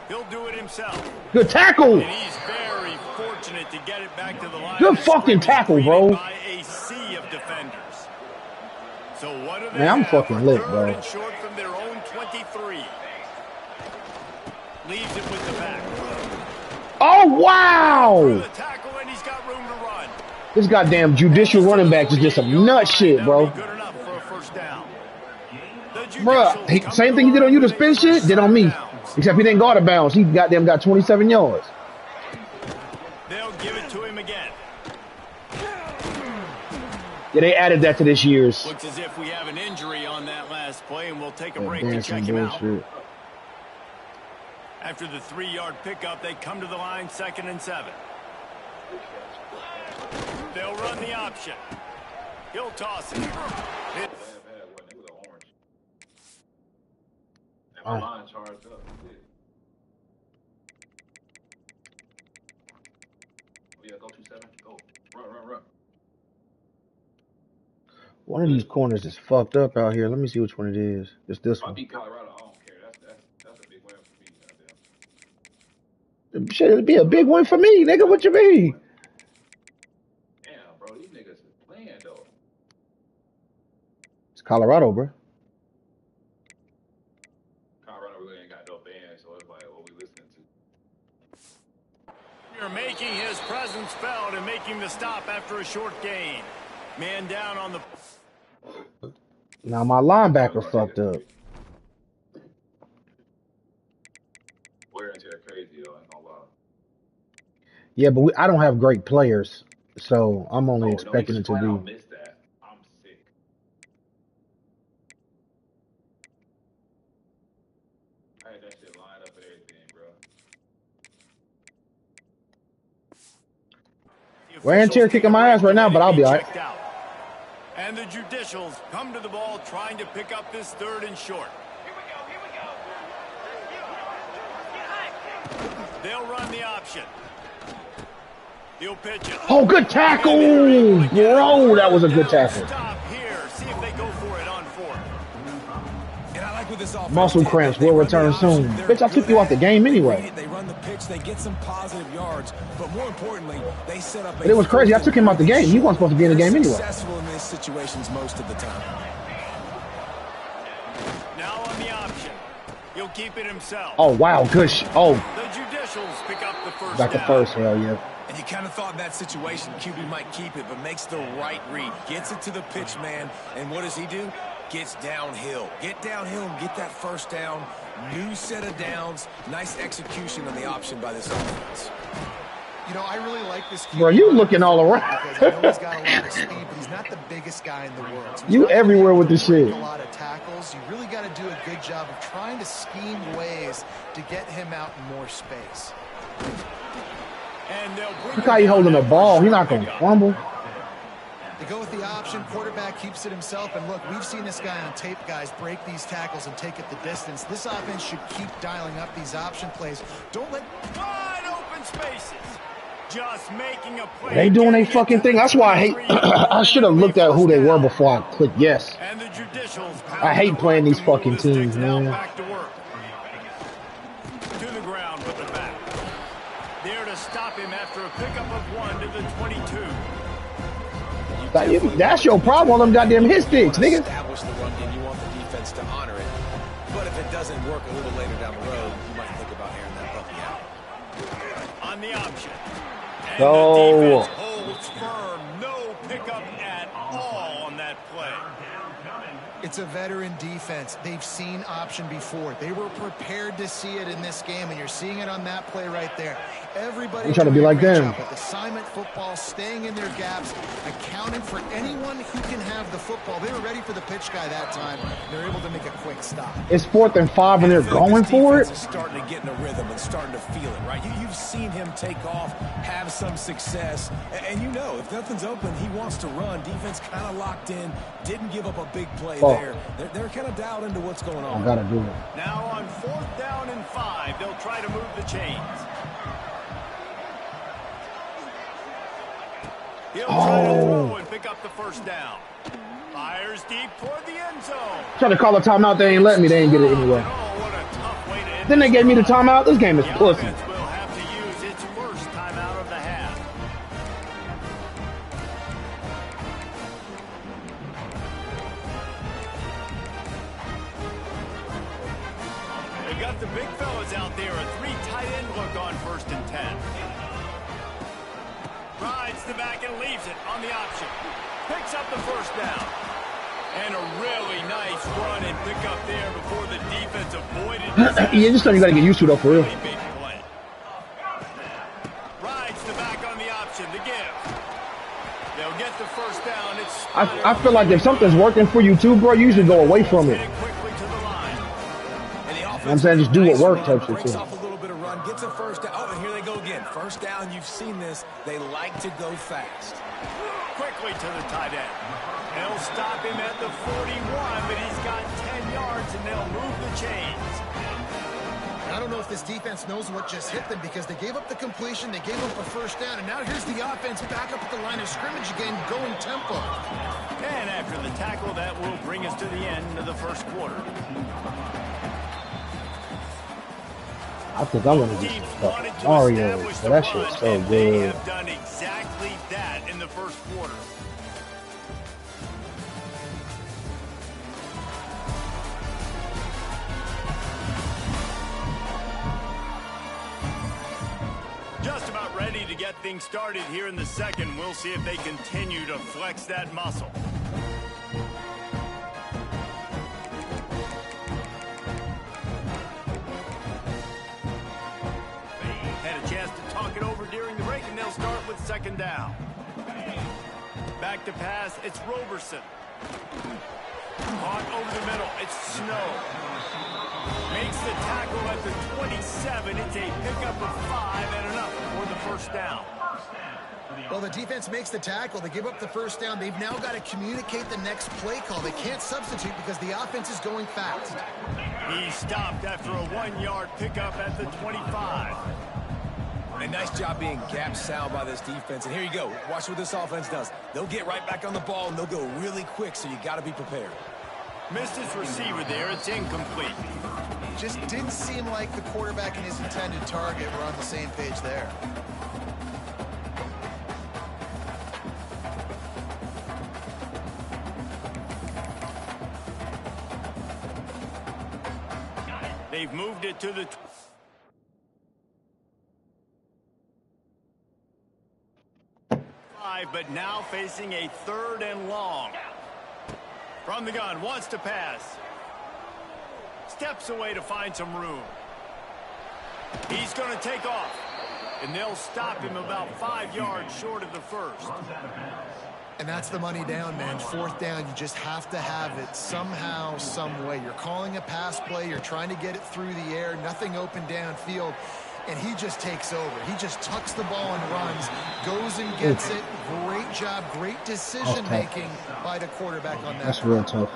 He'll do it himself. Good tackle. And he's very fortunate to get it back to the line. Good fucking tackle, bro. By a sea of defenders. So what do they Man, I'm have? fucking lit, bro. Third and short from their own 23. Leaves it with the back. Oh, wow. Through the tackle, and he's got room to run. This goddamn judicial running back just did some nut shit, bro. Good enough for a first down. Bruh, same thing he did on you to spin shit, did on me. Except he didn't go out of bounds. He goddamn got 27 yards. They'll give it to him again. Yeah, they added that to this year's. Looks as if we have an injury on that last play, and we'll take a break to check him out. After the 3-yard pickup, they come to the line, 2nd and 7. They'll run the option. He'll toss it. One of these corners is fucked up out here. Let me see which one it is. It's this one. Colorado, I don't care. That's a big win for me. Shit, it'd be a big one for me, nigga. What you mean? Damn, bro, these niggas is playing though. It's Colorado, bro. Colorado really ain't got no band, so it's like what we listening to. You're making his presence felt and making the stop after a short gain. Man down on the. Now my linebacker fucked up. We're into that crazy though, I ain't gonna lie. Yeah, but I don't have great players, so I'm only expecting it to I be. missed that. I'm sick. I had that shit lined up and everything, bro. Wear tear kicking my ass right now, but I'll be all right. And the Judicials come to the ball trying to pick up this 3rd and short. They'll run the option. He'll pitch it. Oh, good tackle, bro. That was a good tackle. Stop here. See if they go for it on 4th. And I like what this offense Muscle cramps will return soon. Bitch, I took you out the game anyway. They run the pitch, they get some positive yards, but more importantly, they set up. But it was crazy. I took him out the game. He wasn't supposed to be in the game anyway. Successful in these situations most of the time. Now on the option, he'll keep it himself. Oh wow, good. Oh, the Judicials pick up the first. Got the first. Hell yeah. And you kind of thought in that situation QB might keep it, but makes the right read, gets it to the pitch man, and what does he do? Gets downhill. Get downhill and get that first down. New set of downs. Nice execution on the option by this offense. You know, I really like this QB. Bro, you looking all around. Because I know he's got a lot of speed, but he's not the biggest guy in the world. So you everywhere with the shit. A lot of tackles. You really got to do a good job of trying to scheme ways to get him out in more space. Look how he holding the ball. He's not going to fumble. They go with the option. Quarterback keeps it himself. And look, we've seen this guy on tape, guys, break these tackles and take it the distance. This offense should keep dialing up these option plays. Don't let wide open spaces. Just making a play. They doing a fucking thing. That's why I hate. I should have looked at who they were before I clicked yes. And the Judicials I hate playing these fucking teams, man. Back to work. To the ground with the back. There to stop him after a pickup of 1 to the 22. That's your problem on them goddamn hit sticks, nigga. Establish the run game. You want the defense to honor it. But if it doesn't work a little later down the road, you might think about airing that puppy out. On the option. And no. The defense holds firm. No pickup at all on that play. It's a veteran defense. They've seen option before. They were prepared to see it in this game, and you're seeing it on that play right there. Everybody trying to be like them. With assignment football, staying in their gaps, accounting for anyone who can have the football. They were ready for the pitch guy that time. They're able to make a quick stop. It's 4th and 5, and they're going for it. Starting to get in a rhythm and starting to feel it, right? You've seen him take off, have some success, and you know if nothing's open, he wants to run. Defense kind of locked in, didn't give up a big play there. They're kind of dialed into what's going on. I gotta do it. Now on 4th down and 5, they'll try to move the chains. He'll try to throw and pick up the first down. Fires deep toward the end zone. Trying to call a timeout, they ain't let me. They ain't get it anyway. Oh, what a tough way to end. Then they gave me the timeout. This game is pussy. The offense will have to use its first timeout of the half. They got the big fellas out there. A 3 tight end look on 1st and 10. Rides the back and leaves it on the option. Picks up the first down. And a really nice run and pick up there before the defense avoided. Yeah, just something you got to get used to, though, for real. Rides the back on the option to give. They'll get the first down. I feel like if something's working for you, too, bro, you usually go away from it. I'm saying just do what works type shit, too. Gets a first down. Oh, and here they go again. First down, you've seen this. They like to go fast. Quickly to the tight end. They'll stop him at the 41, but he's got 10 yards, and they'll move the chains. I don't know if this defense knows what just hit them because they gave up the completion, they gave up a first down, and now here's the offense back up at the line of scrimmage again, going tempo. And after the tackle, that will bring us to the end of the first quarter. I think I'm gonna get some fucking Mario, but that shit's so good. They have done exactly that in the first quarter. Just about ready to get things started here in the second. We'll see if they continue to flex that muscle. During the break, and they'll start with 2nd down. Back to pass, it's Roberson. Caught over the middle. It's Snow. Makes the tackle at the 27. It's a pickup of 5 and enough for the first down. Well, the defense makes the tackle. They give up the first down. They've now got to communicate the next play call. They can't substitute because the offense is going fast. He stopped after a 1-yard pickup at the 25. A nice job being gap sound by this defense. And here you go. Watch what this offense does. They'll get right back on the ball, and they'll go really quick, so you got to be prepared. Missed his receiver there. It's incomplete. Just didn't seem like the quarterback and his intended target were on the same page there. They've moved it to the... but now facing a 3rd and long. From the gun, wants to pass. Steps away to find some room. He's going to take off. And they'll stop him about 5 yards short of the first. And that's the money down, man. 4th down, you just have to have it somehow, some way. You're calling a pass play. You're trying to get it through the air. Nothing open downfield. And he just takes over. He just tucks the ball and runs, goes and gets it. Great job, great decision-making by the quarterback on that. That's real tough.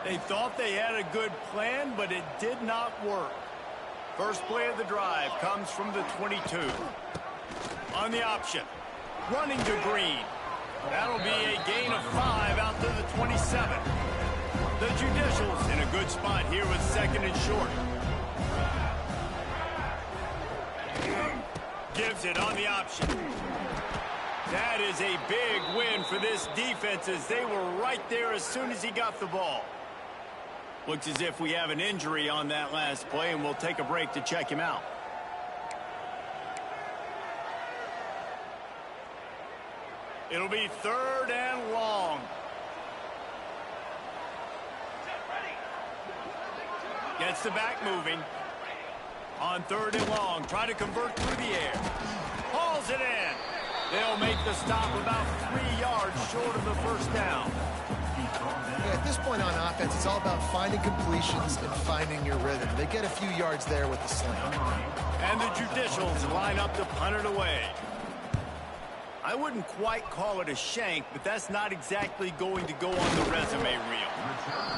They thought they had a good plan, but it did not work. First play of the drive comes from the 22. On the option, running to Green. That'll be a gain of 5 out to the 27. The Judicials in a good spot here with 2nd and short. Gives it on the option. That is a big win for this defense as they were right there as soon as he got the ball. Looks as if we have an injury on that last play, and we'll take a break to check him out. It'll be 3rd and long. Gets the back moving. On 3rd and long, try to convert through the air. Hauls it in. They'll make the stop about 3 yards short of the first down. Yeah, at this point on offense, it's all about finding completions and finding your rhythm. They get a few yards there with the sling. And the Judicials line up to punt it away. I wouldn't quite call it a shank, but that's not exactly going to go on the resume reel.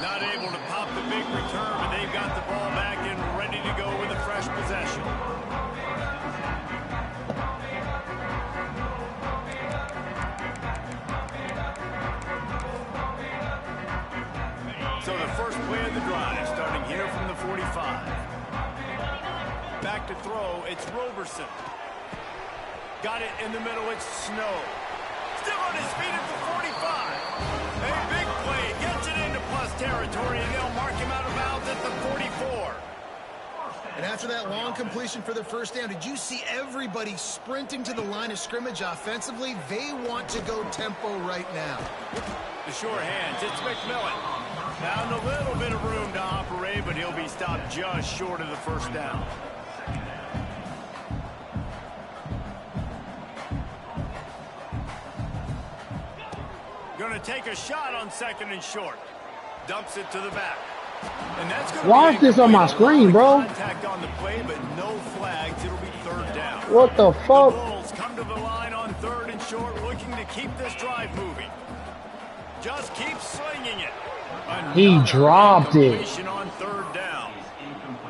Not able to pop the big return, but they've got the ball back and ready to go with a fresh possession. So the first play of the drive, starting here from the 45. Back to throw, it's Roberson. Got it in the middle, it's Snow. Still on his feet at the 45. A big play, gets it into plus territory, and they'll mark him out of bounds at the 44. And after that long completion for the first down, did you see everybody sprinting to the line of scrimmage offensively? They want to go tempo right now. The sure hands, it's McMillan. Found a little bit of room to operate, but he'll be stopped just short of the first down. Going to take a shot on 2nd and short. Dumps it to the back. And that's going to Why is this on my screen, bro? Contact on the play, but no flags. It'll be 3rd down. What the fuck? The Bulls come to the line on 3rd and short, looking to keep this drive moving. Just keep slinging it. He dropped it. On 3rd down.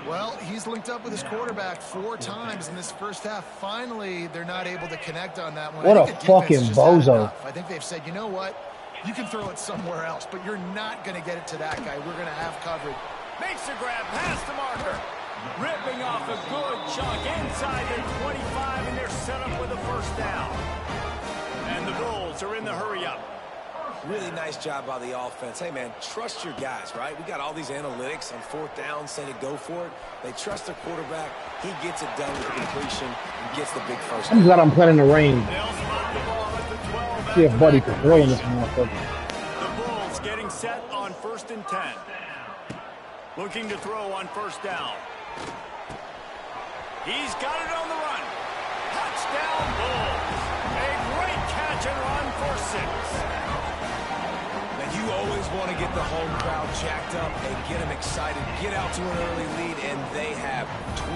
Well, he's linked up with his quarterback 4 times in this first half. Finally, they're not able to connect on that one. What a fucking bozo. I think they've said, you know what? You can throw it somewhere else, but you're not going to get it to that guy. We're going to have coverage. Makes the grab past the marker. Ripping off a good chunk inside their 25, and they're set up with a first down. And the Bulls are in the hurry-up. Really nice job by the offense. Hey, man, trust your guys, right? We got all these analytics on 4th down, say to go for it. They trust their quarterback. He gets it done with completion and gets the big first down. I'm glad I'm playing in the rain. They'll spot the ball at the 12. See if Buddy can throw in this motherfucker. The Bulls getting set on 1st and 10. Looking to throw on 1st down. He's got it on the run. Touchdown, Bulls. A great catch and run for 6. They You always want to get the home crowd jacked up and get them excited, get out to an early lead, and they have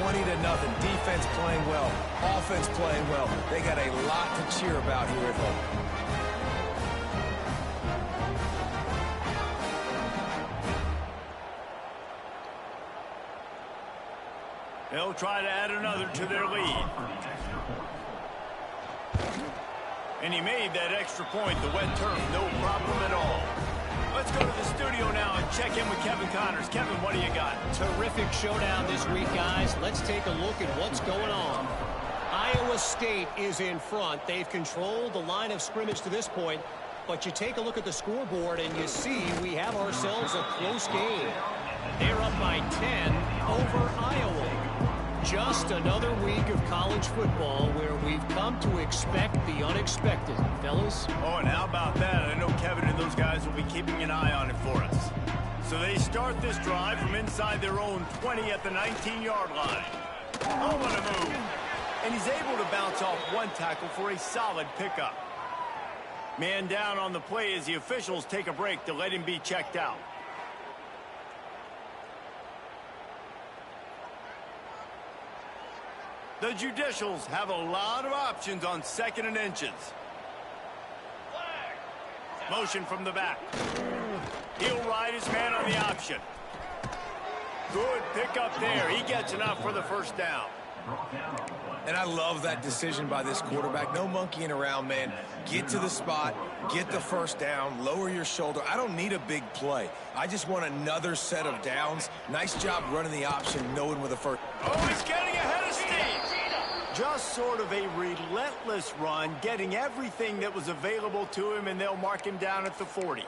20-0. Defense playing well, offense playing well. They got a lot to cheer about here at home. They'll try to add another to their lead. And he made that extra point, the wet turf, no problem at all. Let's go to the studio now and check in with Kevin Connors. Kevin, what do you got? Terrific showdown this week, guys. Let's take a look at what's going on. Iowa State is in front. They've controlled the line of scrimmage to this point. But you take a look at the scoreboard and you see we have ourselves a close game. They're up by 10 over Iowa. Just another week of college football where we've come to expect the unexpected, fellas. Oh, and how about that? I know Kevin and those guys will be keeping an eye on it for us. So they start this drive from inside their own 20 at the 19-yard line. Oh, what a move. And he's able to bounce off one tackle for a solid pickup. Man down on the play as the officials take a break to let him be checked out. The Judicials have a lot of options on 2nd and inches. Motion from the back. He'll ride his man on the option. Good pickup there. He gets enough for the first down. And I love that decision by this quarterback. No monkeying around, man. Get to the spot, get the first down, lower your shoulder. I don't need a big play. I just want another set of downs. Nice job running the option, knowing with the first. Oh, he's getting ahead of steam. Just sort of a relentless run, getting everything that was available to him, and they'll mark him down at the 40.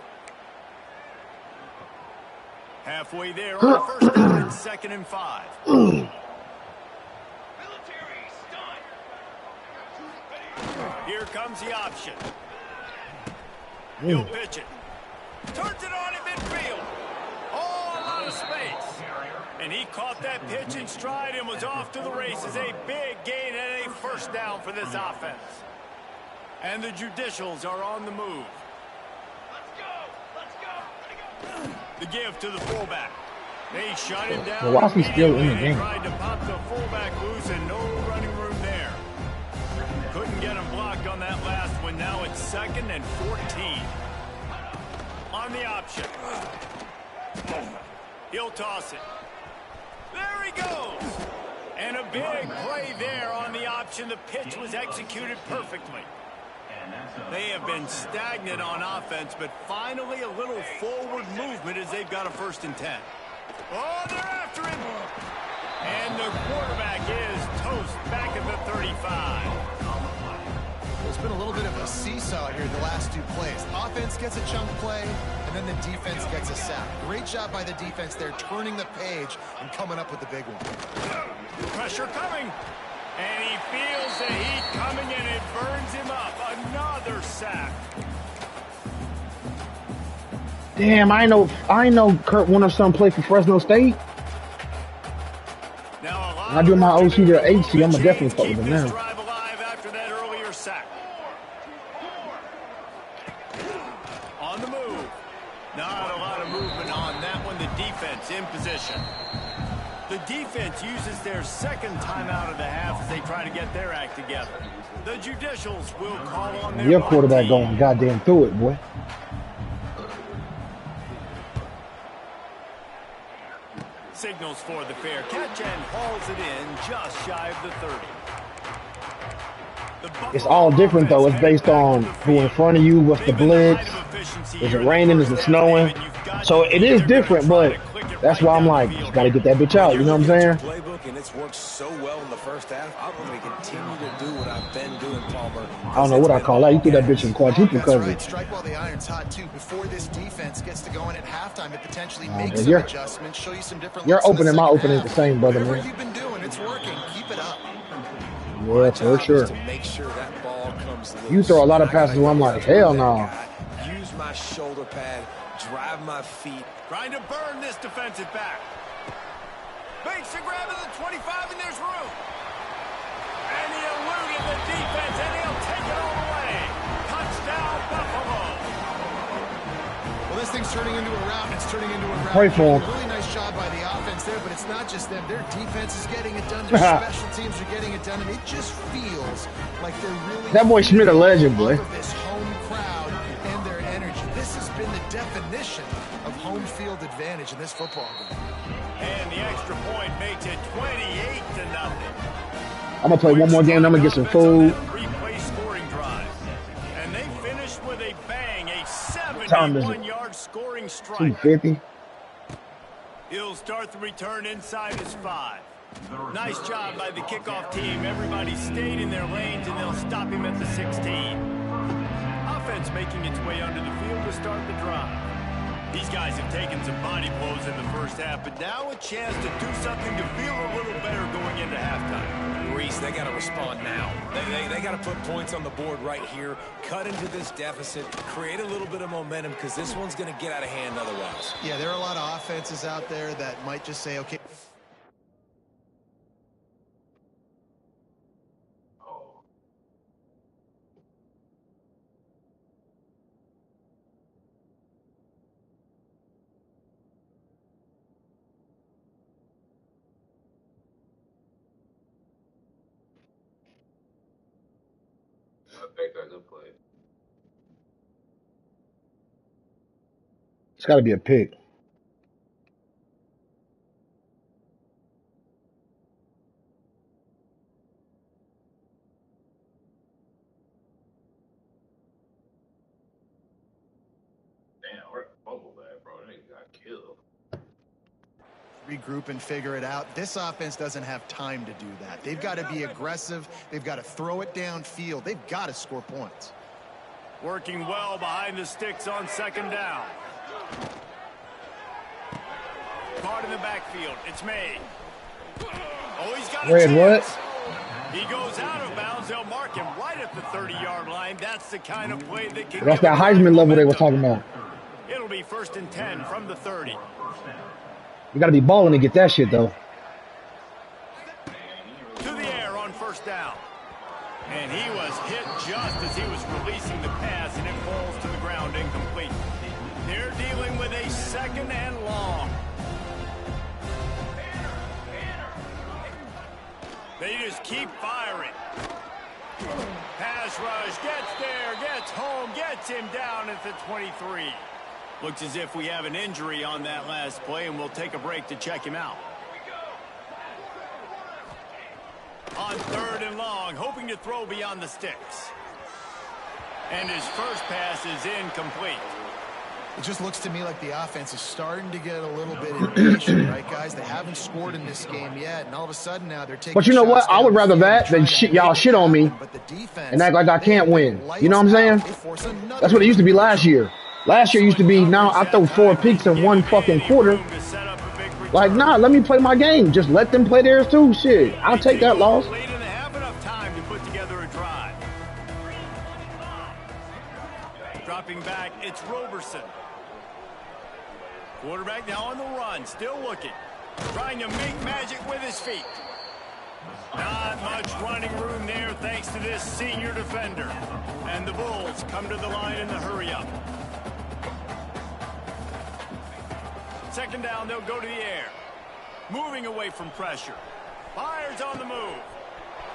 Halfway there on the first down and 2nd and 5. Here comes the option. He'll pitch it. Turns it on in midfield. Oh, a lot of space. And he caught that pitch in stride and was off to the races. A big gain and a first down for this offense. And the Judicials are on the move. Let's go. The give to the fullback. They shut him down. Well, why is he still in the They game? tried to pop the fullback loose and no running room there. Couldn't get him blocked on that last one. Now it's 2nd and 14. On the option. He'll toss it. There he goes. And a big play there on the option. The pitch was executed perfectly. They have been stagnant on offense, but finally a little forward movement as they've got a 1st and 10. Oh, they're after him. And the quarterback is toast back at the 35. It's been a little bit of a seesaw here the last 2 plays. Offense gets a chunk play, and then the defense gets a sack. Great job by the defense there, turning the page and coming up with the big one. Pressure coming. And he feels the heat coming, and it burns him up. Another sack. Damn, I know Kurt Warner's play for Fresno State. Now I do my OC to HC, I'm going to definitely fuck with him now. Drive alive after that earlier sack. On the move. Not a lot of movement on that one. The defense in position. The defense uses their 2nd timeout of the half as they try to get their act together. The Judicials will call on their Your quarterback going goddamn through it, boy. Signals for the fair catch and hauls it in just shy of the 30. It's all different, though. It's based on who in front of you, what's the blitz, is it raining, is it snowing? So it is different, but that's why I'm like, just got to get that bitch out, you know what I'm saying? Playbook, and it's worked so well in the first half. I'm going to continue to do what I've been doing, Palmer. I don't know what I call that. You threw that bitch in quadruple coverage. Right. Strike while the iron's hot, too. Before this defense gets to going at halftime, it potentially makes some adjustments, show you some different Your opening, my opening is the same, brother, Whatever man. you've been doing, it's working. Keep it up. Yeah, for sure. To make sure that ball comes loose. You throw a lot of passes where I'm like, hell no. Use my shoulder pad, drive my feet. Trying to burn this defensive back. Makes a grab at the 25, and there's room. And he eluded the defense, and he'll take it all away. Touchdown, Buffalo. Well, everything's turning into a route, and it's turning into a route. Pray for him. Really nice job by the offense there, but it's not just them. Their defense is getting it done. Their special teams are getting it done, and it just feels like they're really that boy Schmidt a legend, boy. This home crowd and their energy. This has been the definition of home field advantage in this football game. And the extra point makes it 28-0. I'm gonna play one more game. And I'm gonna get some food. Three-play scoring drive, and they finished with a bang, a 71-yard scoring strike. 250. He'll start the return inside his 5. Nice job by the kickoff team. Everybody stayed in their lanes, and they'll stop him at the 16. Offense making its way under the field to start the drive. These guys have taken some body blows in the first half, but now a chance to do something to feel a little better going into halftime. Reese, they got to respond now. They got to put points on the board right here, cut into this deficit, create a little bit of momentum, because this one's going to get out of hand otherwise. Yeah, there are a lot of offenses out there that might just say, okay. It's got to be a pick. Damn, we're fumble that, bro. That nigga got killed. Regroup and figure it out. This offense doesn't have time to do that. They've got to be aggressive. They've got to throw it downfield. They've got to score points. Working well behind the sticks on second down. Caught in the backfield. It's made. Oh, he's got a chance. What? He goes out of bounds. They'll mark him right at the 30-yard line. That's the kind of play that can. That's that Heisman level they were talking about. It'll be 1st and 10 from the 30. You got to be balling to get that shit, though. To the air on 1st down. And he was hit just as he was releasing the pass, and it falls to the ground incomplete. They're dealing with a 2nd and long. They just keep firing. Pass rush, gets there, gets home, gets him down at the 23. Looks as if we have an injury on that last play, and we'll take a break to check him out. On 3rd and long, hoping to throw beyond the sticks. And his first pass is incomplete. It just looks to me like the offense is starting to get a little bit impatient, right, guys? They haven't scored in this game yet, and all of a sudden now they're taking. But you know what? I would rather that than y'all shit on me and act like I can't win. You know what I'm saying? That's what it used to be last year. Last year used to be, now I throw 4 picks in one fucking quarter. Like, nah, let me play my game. Just let them play theirs too. Shit, I'll take that loss. Dropping back, it's Roberson. Quarterback now on the run, still looking. Trying to make magic with his feet. Not much running room there thanks to this senior defender. And the Bulls come to the line in the hurry-up. 2nd down, they'll go to the air. Moving away from pressure. Fires on the move.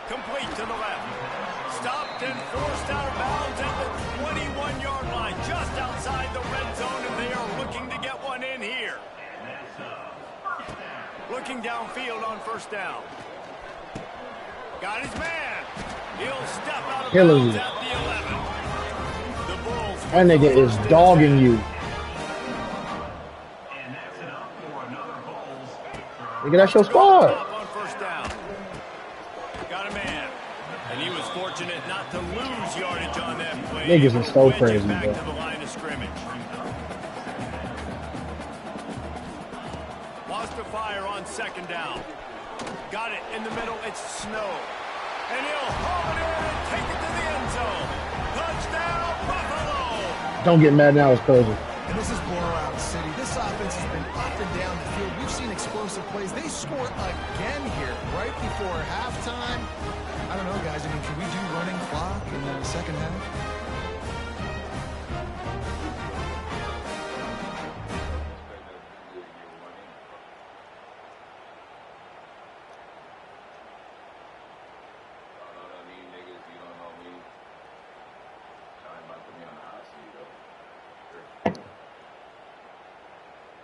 Complete to the left. Stopped and forced out of bounds at the 21-yard line, just outside the red zone, and they are looking to get one in here. Looking downfield on 1st down. Got his man. He'll step out of bounds at the 11. The Bulls. That nigga is dogging you. Nigga, that's your squad. On 1st down. Got a man. And he was fortunate not to lose yardage on that play. Niggas is so crazy, back bro. to the line of scrimmage. Lost a fire on 2nd down. Got it in the middle. It's Snow. And he'll haul it in and take it to the end zone. Touchdown, Buffalo! Don't get mad now, it's closing. And this is blowout city. This offense has been up and down the field. We've seen explosive plays. They score again here right before halftime. I don't know, guys. I mean, can we do running clock in the 2nd half?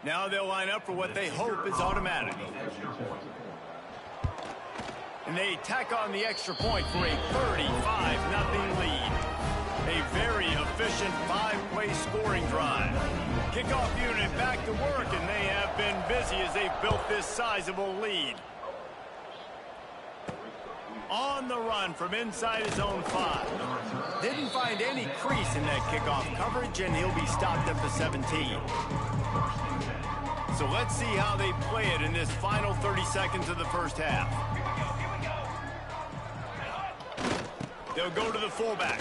Now they'll line up for what they hope is automatic. And they tack on the extra point for a 35-0 lead. A very efficient 5-play scoring drive. Kickoff unit back to work, and they have been busy as they've built this sizable lead. On the run from inside his own 5. Didn't find any crease in that kickoff coverage, and he'll be stopped at the 17. So let's see how they play it in this final 30 seconds of the first half. They'll go to the fullback.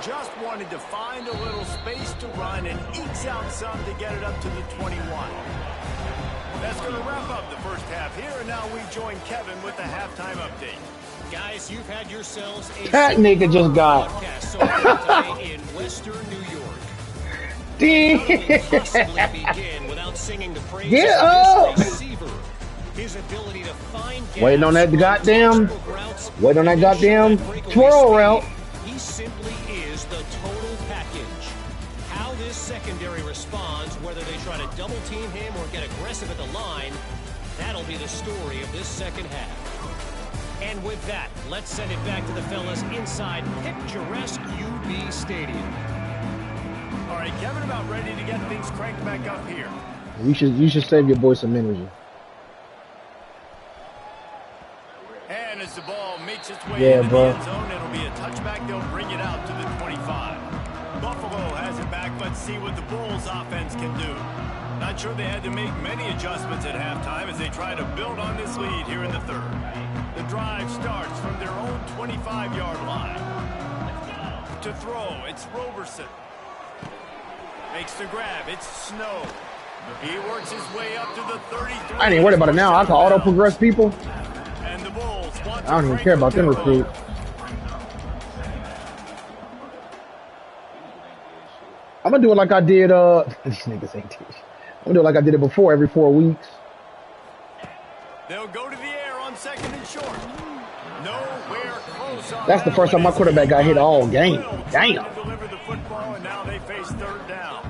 Just wanted to find a little space to run and ekes out some to get it up to the 21. That's going to wrap up the first half here, and now we join Kevin with the halftime update. Guys, you've had yourselves a That nigga just got in Western New York. Damn. Without singing the praise Get up. receiver. His ability to find Waiting on that goddamn twirl route. He simply is the total package. How this secondary responds, whether they try to double team him or get aggressive at the line, that'll be the story of this second half. And with that, let's send it back to the fellas inside picturesque UB Stadium. All right, Kevin, about ready to get things cranked back up here. You should save your boy some energy. And as the ball makes its way into the end zone, it'll be a touchback. They'll bring it out to the 25. Buffalo has it back. Let's see what the Bulls offense can do. Not sure they had to make many adjustments at halftime as they try to build on this lead here in the third. The drive starts from their own 25-yard line. To throw, it's Roberson. Makes the grab, it's Snow. He works his way up to the 33. I ain't worried about it now. I can auto-progress people. And the Bulls want I don't even care about them recruits. I'm gonna do it like I did. These niggas ain't teach. I'm gonna do it like I did it before, every 4 weeks. They'll go to the air on second and short. Nowhere close on That's the first time my quarterback got hit all game. Damn. Deliver the football, and now they face third down.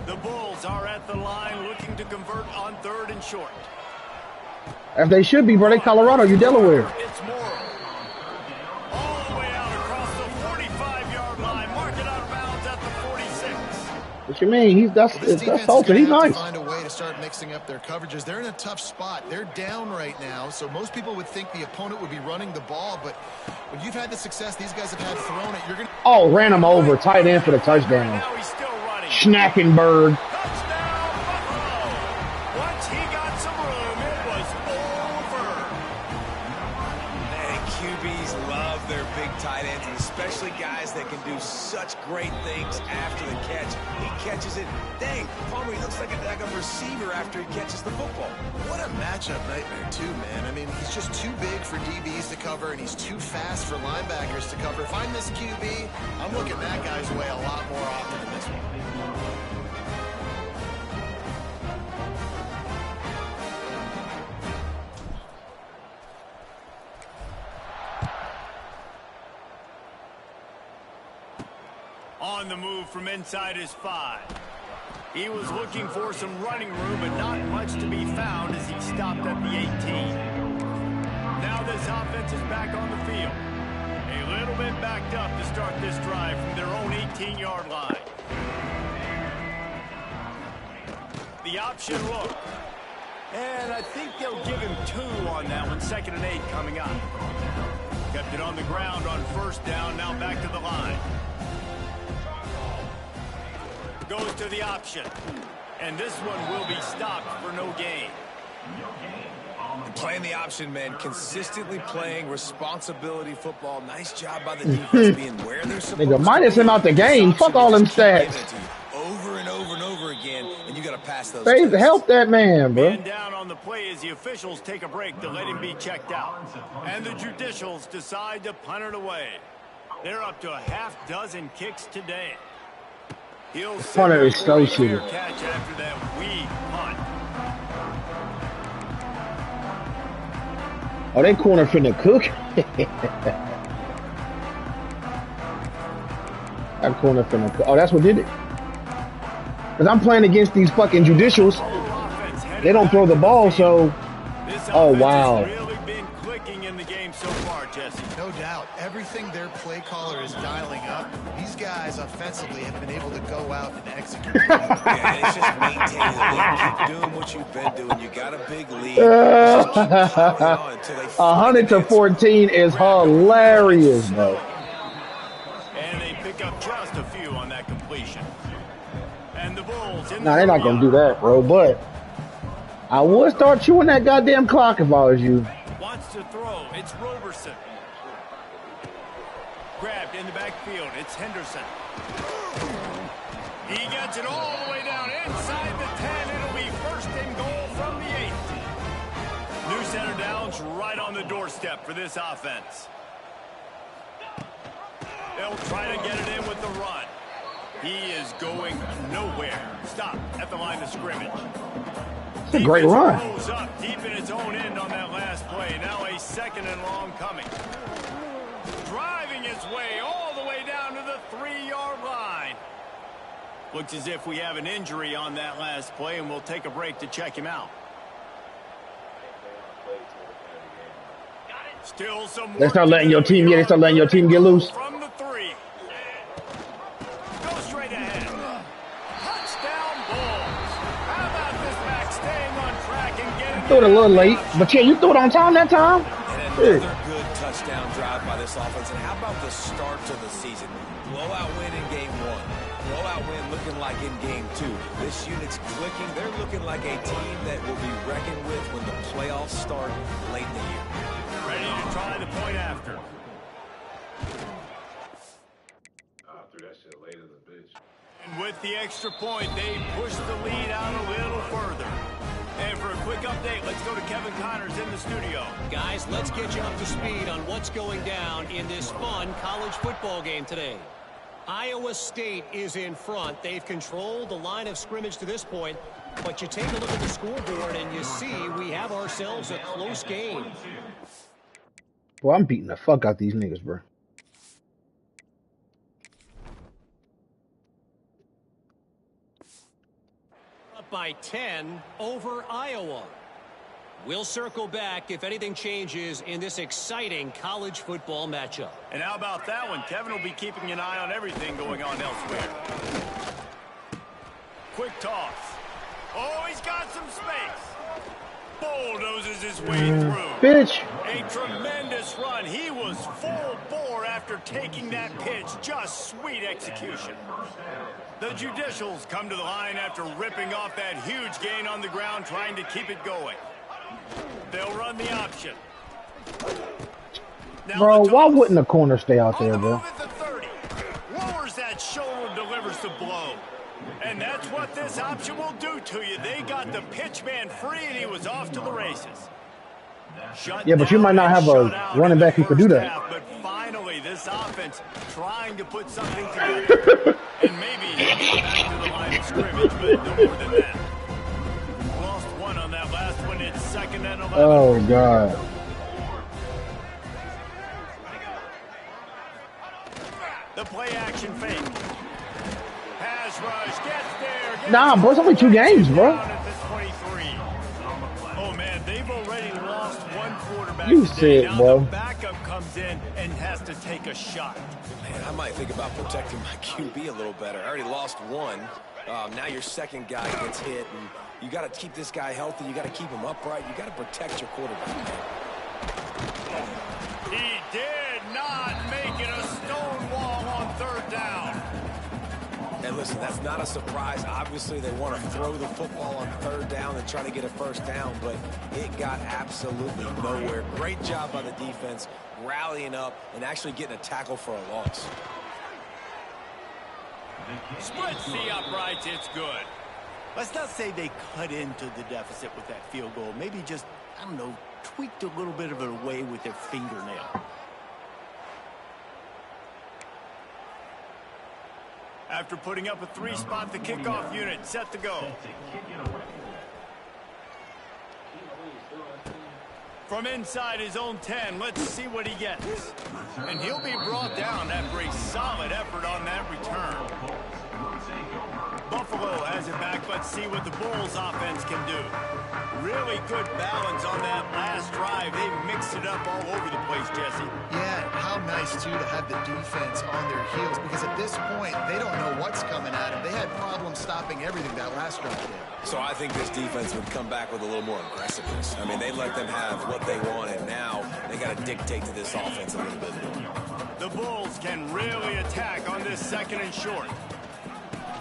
The Bulls are at the line looking to convert on third and short. If they should be, bro, they Colorado, you Delaware. It's Morrow. All the way out across the 45-yard line. Mark it out of bounds at the 46. What you mean? That's Salter. He's nice. Find a way to start mixing up their coverages. They're in a tough spot. They're down right now, so most people would think the opponent would be running the ball, but when you've had the success these guys have had throwing it, you're going to... Oh, ran him over. Tight end for the touchdown. Now he's still running. Schnackenberg. Touchdown, Buffalo. Once he got some room, it was over. And QBs love their big tight ends, and especially guys that can do such great things after the catch. He catches it. Dang, Palmer, he looks like a daggum receiver after he catches the football. What a matchup nightmare, too, man. I mean, he's just too big for DBs to cover, and he's too fast for linebackers to cover. If I'm this QB, I'm looking that guy's way a lot more often than this one. On the move from inside his 5. He was looking for some running room, but not much to be found as he stopped at the 18. Now this offense is back on the field. A little bit backed up to start this drive from their own 18-yard line. The option look. And I think they'll give him 2 on that one. 2nd and 8 coming up. Kept it on the ground on first down. Now back to the line. Goes to the option. And this one will be stopped for no gain. Playing the option, man. Consistently playing responsibility football. Nice job by the defense being where they're supposed to be. Minus him out the game. Fuck all them stats. Over and over and over again, and you got to pass those. Help that man, bro. Man down on the play as the officials take a break to let him be checked out. And the judicials decide to punt it away. They're up to a half-dozen kicks today. He'll Punter is so shitty. Catch after that weak punt. Oh, they corner finna cook. That corner finna cook. Oh, that's what did it. Because I'm playing against these fucking judicials. They don't throw the ball, so... Oh, wow. Really been clicking in the game so far, Jesse. No doubt. Everything their play caller is dialing up, these guys offensively have been able to go out and execute. Yeah, it's just maintaining the lead. Keep doing what you've been doing. You got a big lead. 100-14 is hilarious, bro. And they pick up just a few on that completion. And the Bulls in Nah, they're not going to do that, bro, but I would start chewing that goddamn clock if I was you. Wants to throw. It's Roberson. Grabbed in the backfield. It's Henderson. He gets it all the way down inside the 10. It'll be first and goal from the 8. New center downs right on the doorstep for this offense. They'll try to get it in with the run. He is going nowhere. Stop at the line of scrimmage. It's a great run. Goes up deep in its own end on that last play. Now a second and long coming. Driving its way all the way down to the 3-yard line. Looks as if we have an injury on that last play, and we'll take a break to check him out. Still some. They start letting your team get. They start letting your team get loose. From the 3. Go straight ahead. Touchdown Bulls. How about this back staying on track and getting Threw it a little late, but yeah, you threw it on time that time. And another good touchdown drive by this offense. And how about the start to the season? Blowout win in game 1. Blowout win looking like in game 2. This unit's clicking. They're looking like a team that will be reckoned with when the playoffs start late in the year. ready to try the point after. Threw that shit late as a bitch. And with the extra point, they push the lead out a little further. And for a quick update, let's go to Kevin Connors in the studio. Guys, let's get you up to speed on what's going down in this fun college football game today. Iowa State is in front. They've controlled the line of scrimmage to this point. But you take a look at the scoreboard and you see we have ourselves a close game. Boy, I'm beating the fuck out these niggas, bro. Up by 10 over Iowa. We'll circle back if anything changes in this exciting college football matchup. And how about that one? Kevin will be keeping an eye on everything going on elsewhere. Quick toss. Oh, he's got some space. Bulldozes his way through. Bitch. A tremendous run. He was full bore after taking that pitch. Just sweet execution. The Judicials come to the line after ripping off that huge gain on the ground, trying to keep it going. They'll run the option. Now Bro, why wouldn't the corner stay out there, bro? The 30. Lowers that shoulder, delivers the blow. And that's what this option will do to you. They got the pitch man free, and he was off to the races. Yeah, but you might not have a running back who could do that. But finally, this offense trying to put something together. And maybe get back to the line of scrimmage, but no more than that. Lost one on that last one. It's 2nd and 11. Oh, God. The play action fake. Pass rush gets there. Nah, bro, it's only 2 games, bro. Oh man, they've already lost one quarterback. You today. said, Now bro. the backup comes in and has to take a shot. Man, I might think about protecting my QB a little better. I already lost one. Now your second guy gets hit, and you got to keep this guy healthy. You got to keep him upright. You got to protect your quarterback, man. He did not make it a stone wall on 3rd down. And listen, that's not a surprise. Obviously, they want to throw the football on 3rd down and try to get a 1st down, but it got absolutely nowhere. Great job by the defense, rallying up and actually getting a tackle for a loss. Splits the uprights, it's good. Let's not say they cut into the deficit with that field goal. Maybe just, I don't know, tweaked a little bit of it away with their fingernail. After putting up a 3-spot, the kickoff unit set to go. From inside his own 10, let's see what he gets. And he'll be brought down after a solid effort on that return. Buffalo has it back. Let's see what the Bulls offense can do. Really good balance on that last drive. They mixed it up all over the place, Jesse. Yeah, how nice, too, to have the defense on their heels, because at this point, they don't know what's coming at them. They had problems stopping everything that last drive did. So I think this defense would come back with a little more aggressiveness. I mean, they let them have what they wanted. Now they got to dictate to this offense a little bit more. The Bulls can really attack on this 2nd and short.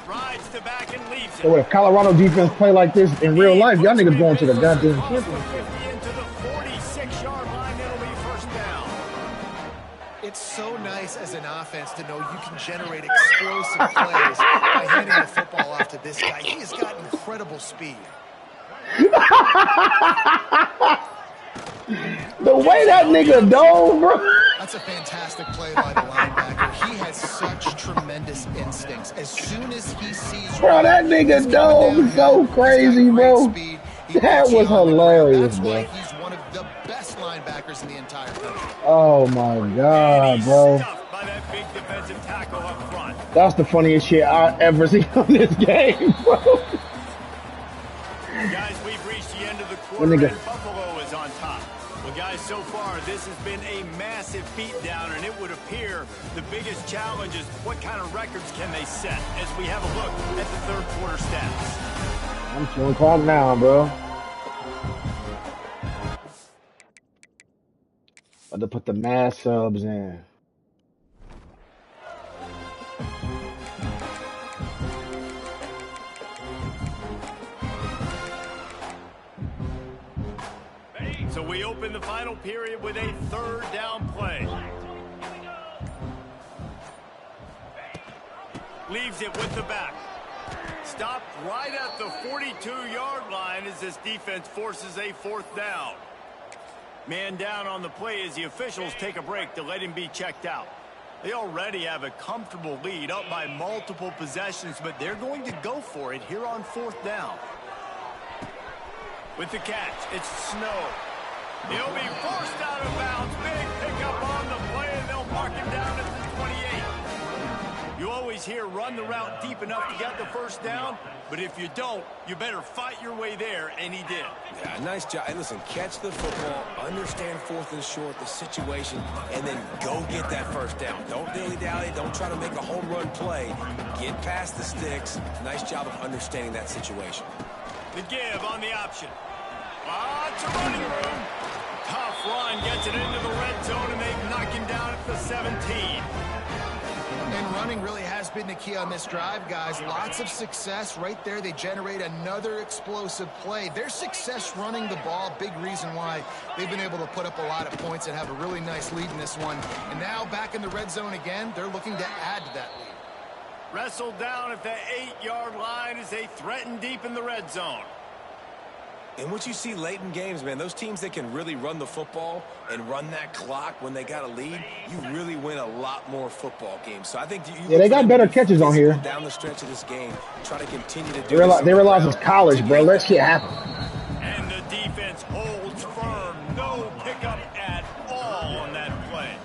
Rides to back and leaves it. So if Colorado defense play like this in real life, y'all niggas going to the goddamn championship. Into the 46-yard line, it'll be first down. It's so nice as an offense to know you can generate explosive plays by handing the football off to this guy. He has got incredible speed. The way that nigga dove, bro. That's a fantastic play by the linebacker. He has such tremendous instincts. As soon as he sees, bro, that nigga dove so crazy, bro. That was hilarious, bro. That's why he's one of the best linebackers in the entire country. Oh my god, bro. By that big defensive tackle up front. That's the funniest shit I ever seen on this game, bro. Guys, we've reached the end of the quarter and Buffalo is on top. Well, guys, so far this has been a massive beatdown, and it would appear the biggest challenge is what kind of records can they set as we have a look at the 3rd quarter stats. I'm killing clock now, bro. About to put the mass subs in. So we open the final period with a 3rd down play. Leaves it with the back. Stopped right at the 42-yard line as this defense forces a 4th down. Man down on the play as the officials take a break to let him be checked out. They already have a comfortable lead up by multiple possessions, but they're going to go for it here on 4th down. With the catch, it's Snow. He'll be forced out of bounds. Big pickup on the play, and they'll mark him down at the 28. You always hear run the route deep enough to get the 1st down, but if you don't, you better fight your way there, and he did. Yeah, nice job. Hey, listen, catch the football, understand 4th and short, the situation, and then go get that 1st down. Don't dilly-dally. Don't try to make a home run play. Get past the sticks. Nice job of understanding that situation. The give on the option. It's a running room. Tough run, gets it into the red zone, and they knock him down at the 17. And running really has been the key on this drive, guys. Lots of success right there. They generate another explosive play. Their success running the ball, big reason why they've been able to put up a lot of points and have a really nice lead in this one. And now back in the red zone again, they're looking to add to that lead. Wrestled down at the 8-yard line as they threaten deep in the red zone. And what you see late in games, man, those teams that can really run the football and run that clock when they got a lead, you really win a lot more football games. So I think yeah, they got better catches on here. Down the stretch of this game, try to continue to do they realize it's college, bro. Let shit happen. And the defense holds firm. No pickup at all on that play.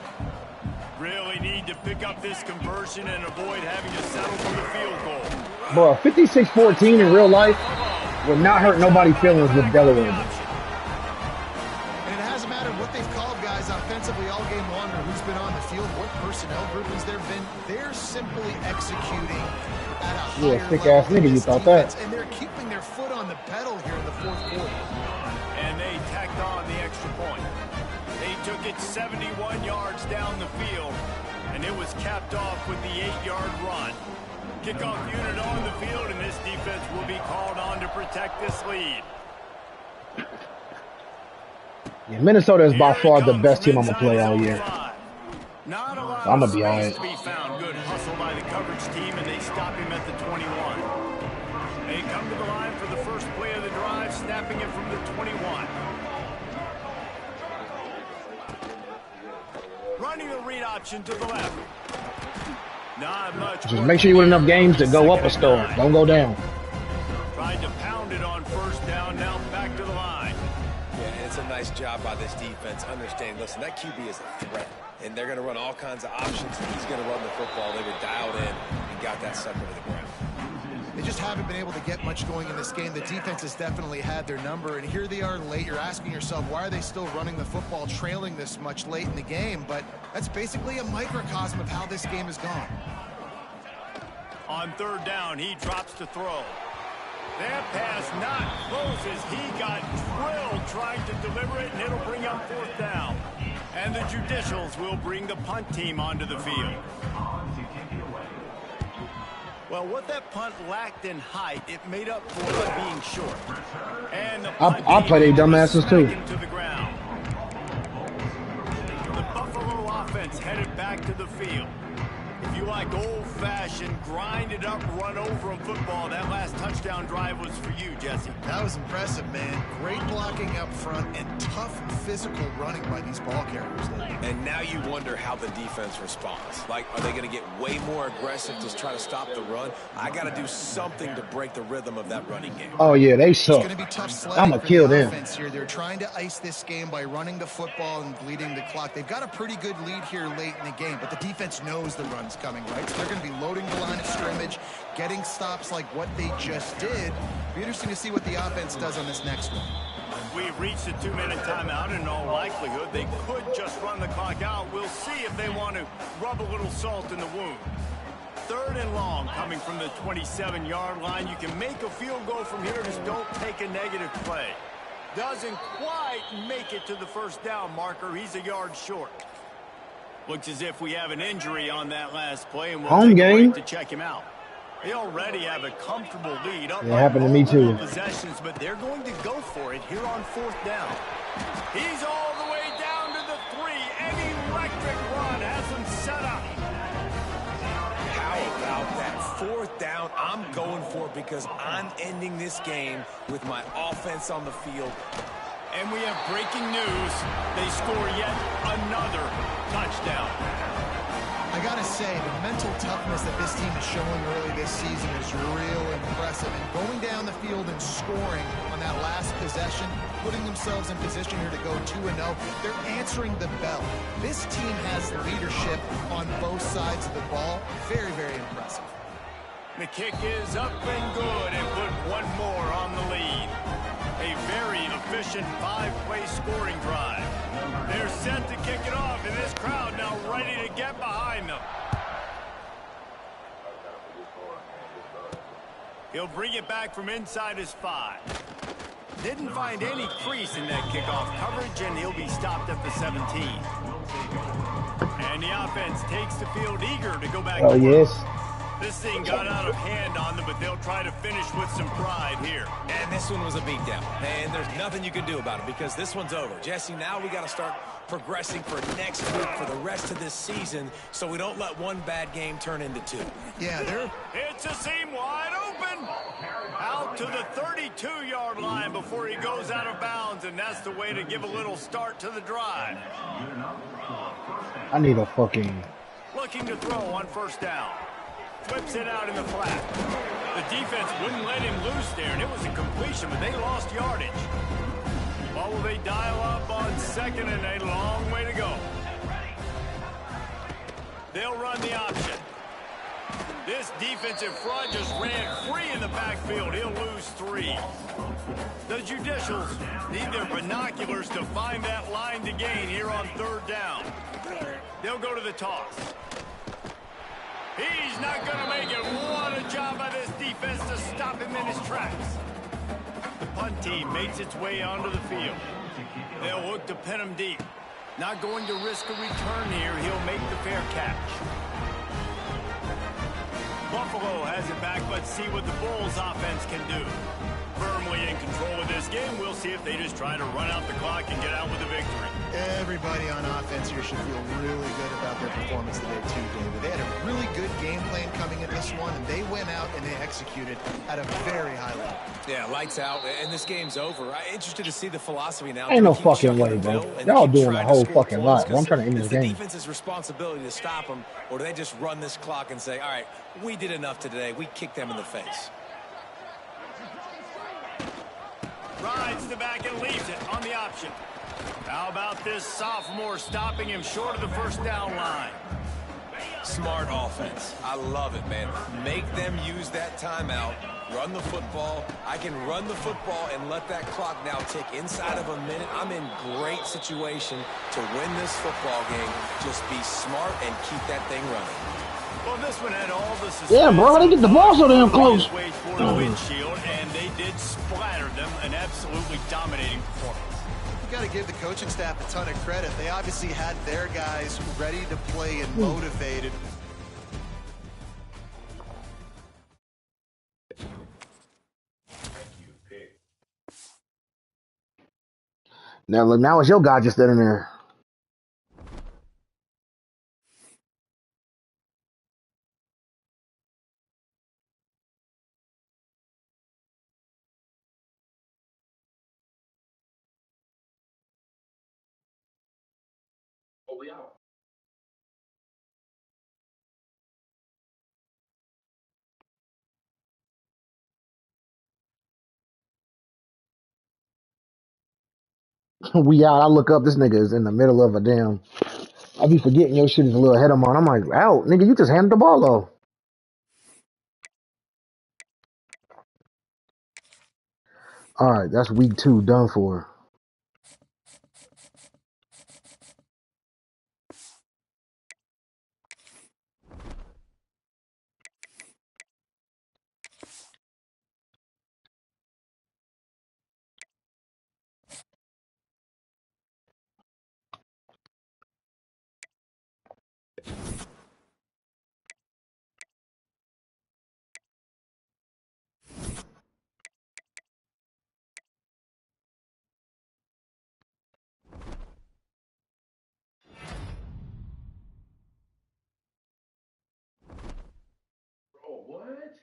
Really need to pick up this conversion and avoid having to settle for the field goal. Bro, 56-14 in real life would not hurt nobody's feelings with Delaware. And it hasn't mattered what they've called, guys, offensively all game long, or who's been on the field, what personnel groupings there have been. They're simply executing at a higher thick-ass nigga, you thought that. And they're keeping their foot on the pedal here in the 4th quarter. And they tacked on the extra point. They took it 71 yards down the field, and it was capped off with the 8-yard run. Kickoff unit on the field, and this defense will be called on to protect this lead. Yeah, Minnesota is by far the best team I'm going to play all year. Not a lot I'm of going to be all space right. to be found. Good hustle by the coverage team, and they stop him at the 21. They come to the line for the first play of the drive, snapping it from the 21. Running the read option to the left. Not much. Just make sure you win enough games to go up a star. Don't go down. Tried to pound it on 1st down, now back to the line. Yeah, and it's a nice job by this defense understanding, listen, that QB is a threat, and they're going to run all kinds of options, and he's going to run the football. They were dialed in and got that sucker to the ground. They just haven't been able to get much going in this game. The defense has definitely had their number, and here they are late. You're asking yourself, why are they still running the football, trailing this much late in the game? But that's basically a microcosm of how this game has gone. On third down, he drops to throw. That pass not close as he got drilled trying to deliver it, and it'll bring up fourth down. And the Judicials will bring the punt team onto the field. Well, what that punt lacked in height, it made up for by being short. And the I'll play they dumbasses too. To the ground. The Buffalo offense headed back to the field. If you like old-fashioned, grind-it-up, run-over 'em football, that last touchdown drive was for you, Jesse. That was impressive, man. Great blocking up front and tough physical running by these ball carriers. And now you wonder how the defense responds. Like, are they going to get way more aggressive to try to stop the run? I got to do something to break the rhythm of that running game. Oh, yeah, they suck. It's going to be tough sledding I'm going to kill the them. Offense here. They're trying to ice this game by running the football and bleeding the clock. They've got a pretty good lead here late in the game, but the defense knows the run's coming, right? So they're going to be loading the line of scrimmage, getting stops like what they just did. Be interesting to see what the offense does on this next one. We've reached a 2-minute timeout. In all likelihood, they could just run the clock out. We'll see if they want to rub a little salt in the wound. Third and long coming from the 27-yard line. You can make a field goal from here. Just don't take a negative play. Doesn't quite make it to the first down marker. He's a yard short. Looks as if we have an injury on that last play, and we'll Home take game. a break to check him out. They already have a comfortable lead up. It happened to me too. Possessions, but they're going to go for it here on fourth down. He's all the way down to the 3. An electric run has him set up. How about that fourth down? I'm going for it because I'm ending this game with my offense on the field. And we have breaking news. They score yet another touchdown. I got to say, the mental toughness that this team is showing early this season is real impressive. And going down the field and scoring on that last possession, putting themselves in position here to go 2-0, they're answering the bell. This team has leadership on both sides of the ball. Very, very impressive. The kick is up and good, and put one more on the lead. A very efficient 5-play scoring drive. They're set to kick it off, and this crowd now ready to get behind them. He'll bring it back from inside his 5. Didn't find any crease in that kickoff coverage, and he'll be stopped at the 17. And the offense takes the field eager to go back. Oh, yes. This thing got out of hand on them, but they'll try to finish with some pride here. And this one was a beatdown. And there's nothing you can do about it because this one's over. Jesse, now we got to start progressing for next week for the rest of this season so we don't let one bad game turn into 2. Yeah, they're... It's a seam wide open. Out to the 32-yard line before he goes out of bounds, and that's the way to give a little start to the drive. I need a fucking... Looking to throw on first down. Flips it out in the flat. The defense wouldn't let him loose there, and it was a completion, but they lost yardage. What will they dial up on second, and a long way to go? They'll run the option. This defensive front just ran free in the backfield. He'll lose 3. The Judicials need their binoculars to find that line to gain here on third down. They'll go to the toss. He's not going to make it. What a job by this defense to stop him in his tracks. The punt team makes its way onto the field. They'll look to pin him deep. Not going to risk a return here. He'll make the fair catch. Buffalo has it back. Let's see what the Bulls offense can do. Firmly in control of this game. We'll see if they just try to run out the clock and get out with a victory. Everybody on offense here should feel really good about their performance today, too, David. They had a really good game plan coming in this one, and they went out and they executed at a very high level. Yeah, lights out, and this game's over. I'm interested to see the philosophy now. Ain't no fucking way, bro. Y'all doing a whole fucking lot, bro. I'm trying to end this game. It's the defense's responsibility to stop them, or do they just run this clock and say, all right, we did enough today. We kicked them in the face. Rides the back and leaves it on the option. How about this sophomore stopping him short of the first down line? Smart offense. I love it, man. Make them use that timeout. Run the football. I can run the football and let that clock now tick inside of a minute. I'm in great situation to win this football game. Just be smart and keep that thing running. Well, this one had all the suspense. Yeah, bro, they get the ball so damn close. His way toward the windshield, and they did splatter them. An absolutely dominating performance. You got to give the coaching staff a ton of credit. They obviously had their guys ready to play and motivated. Now, look, now it's your guy just standing there. Oh, we out. We out. I look up. This nigga is in the middle of a damn. I be forgetting your shit is a little ahead of mine. I'm like, out, nigga. You just handed the ball off. All right, that's week 2 done for. Bro, what?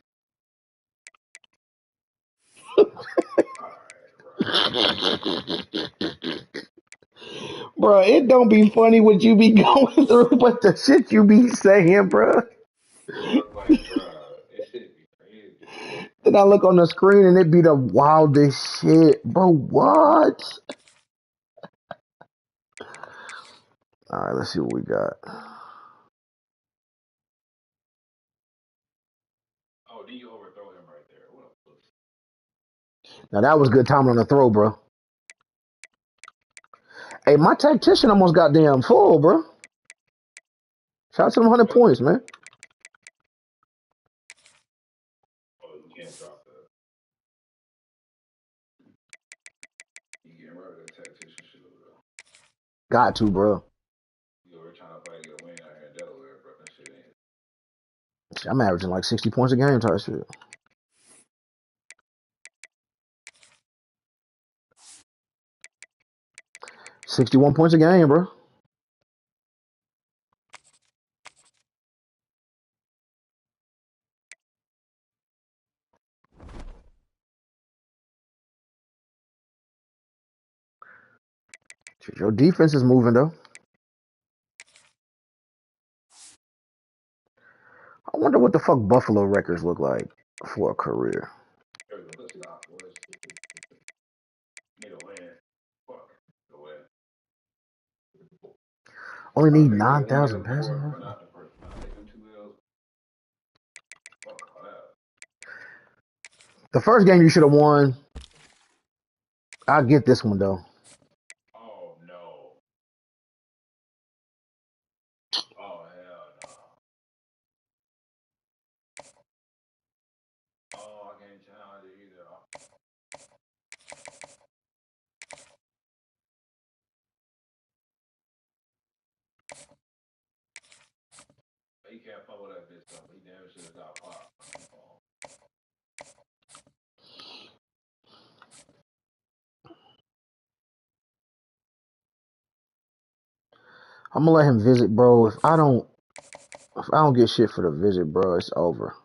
Bro, it don't be funny what you be going through, but the shit you be saying, bro. Like, bro, it should be crazy. Then I look on the screen and it be the wildest shit, bro. What? All right, let's see what we got. Oh, then you overthrow him right there. What a pussy. Now that was good timing on the throw, bro. Hey, my tactician almost got damn full, bro. Shout out to them 100 points, man. Oh, you can't drop that. You getting rid of that tactician shit over there. Got to, bro. You over trying to fight to get a win out here in Delaware, bro. That shit ain't. I'm averaging like 60 points a game type shit. 61 points a game, bro. Your defense is moving, though. I wonder what the fuck Buffalo records look like for a career. Everything stop, boys. Need a win. Fuck. Need a win. Only need They get 9,000 1 L passing. more, but not the first. Nah, take them 2 L's. Fuck all that. The first game you should have won. I'll get this one, though. Oh, no. Oh, hell no. Oh, I can't challenge it either. He can't fumble that bitch, though. He damn sure got popped. Oh. I'm gonna let him visit, bro. If I don't get shit for the visit, bro, it's over.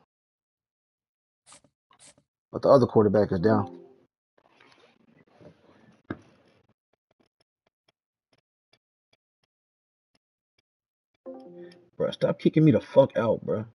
But the other quarterback is down. Bro, stop kicking me the fuck out, bro.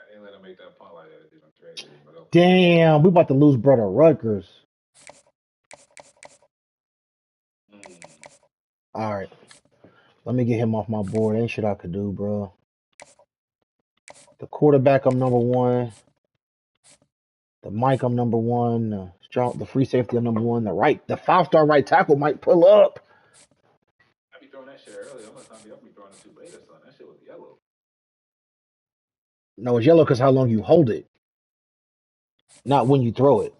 didn't let him make that punt like that. It's even crazy. But okay. Damn, we about to lose brother Rutgers. All right. Let me get him off my board. Ain't shit I could do, bro. The quarterback, I'm number one. The mic, I'm number one. The free safety, I'm number one. The 5-star right tackle might pull up. I be throwing that shit early. I'm gonna be throwing it too late or something. That shit was yellow. No, it's yellow because how long you hold it, not when you throw it.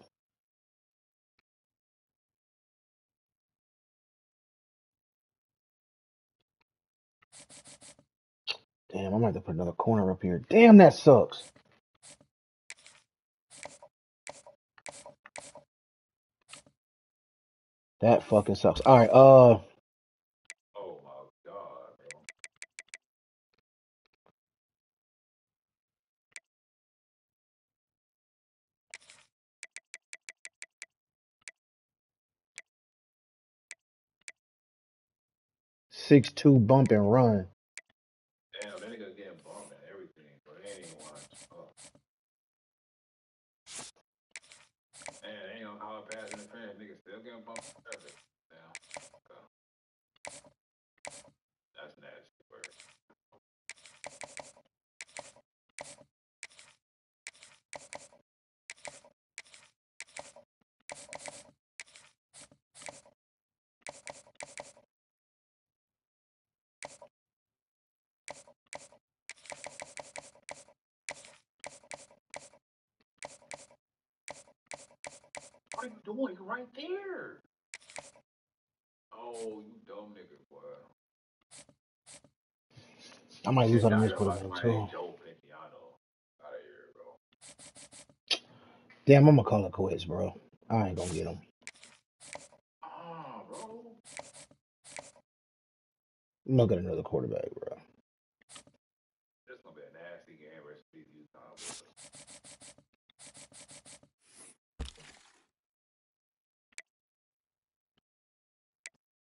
Damn, I might have to put another corner up here. Damn, that sucks. That fucking sucks. All right, Oh my god, bro. 6'2" bump and run. Damn, that nigga getting bumped and everything, but they ain't even watch. Oh. Man, they ain't gonna call it pass interference. Nigga still getting bumped. Perfect. Damn. Okay. That's nasty work. What are you doing? You're right there. Oh, you dumb nigga, boy. I might lose Shit, out on y'all this gotta watch quarterback somebody too. named Joe Picciano. Out of here, bro. Damn, I'm gonna call it quits, bro. I ain't gonna get him. Ah, bro. I'm gonna get another quarterback, bro. This is gonna be a nasty game versus these Utah boys.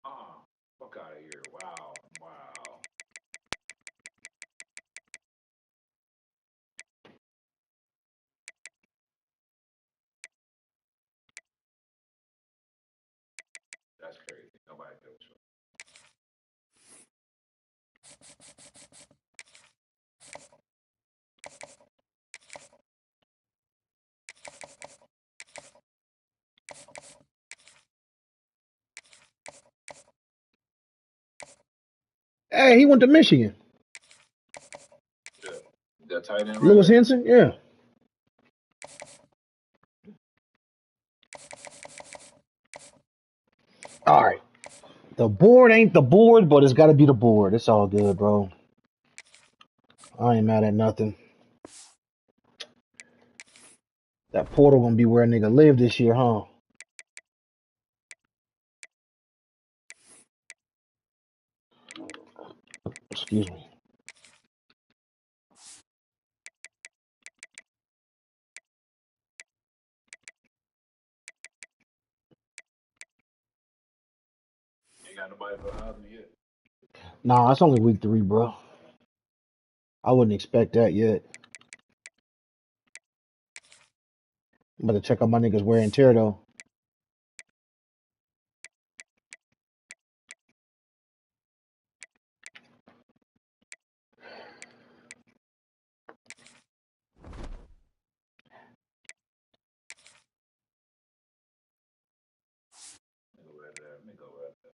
Ah, fuck out of here. Wow. Wow. That's crazy. Nobody knows. Hey, he went to Michigan. The tight end right Lewis there. Henson, yeah. All right. The board ain't the board, but it's got to be the board. It's all good, bro. I ain't mad at nothing. That portal gonna be where a nigga live this year, huh? Excuse me. Ain't got nobody for Heisman yet. Nah, it's only week 3, bro. I wouldn't expect that yet. I'm about to check out my niggas wear and tear though. Let me go right there. Let me go right there.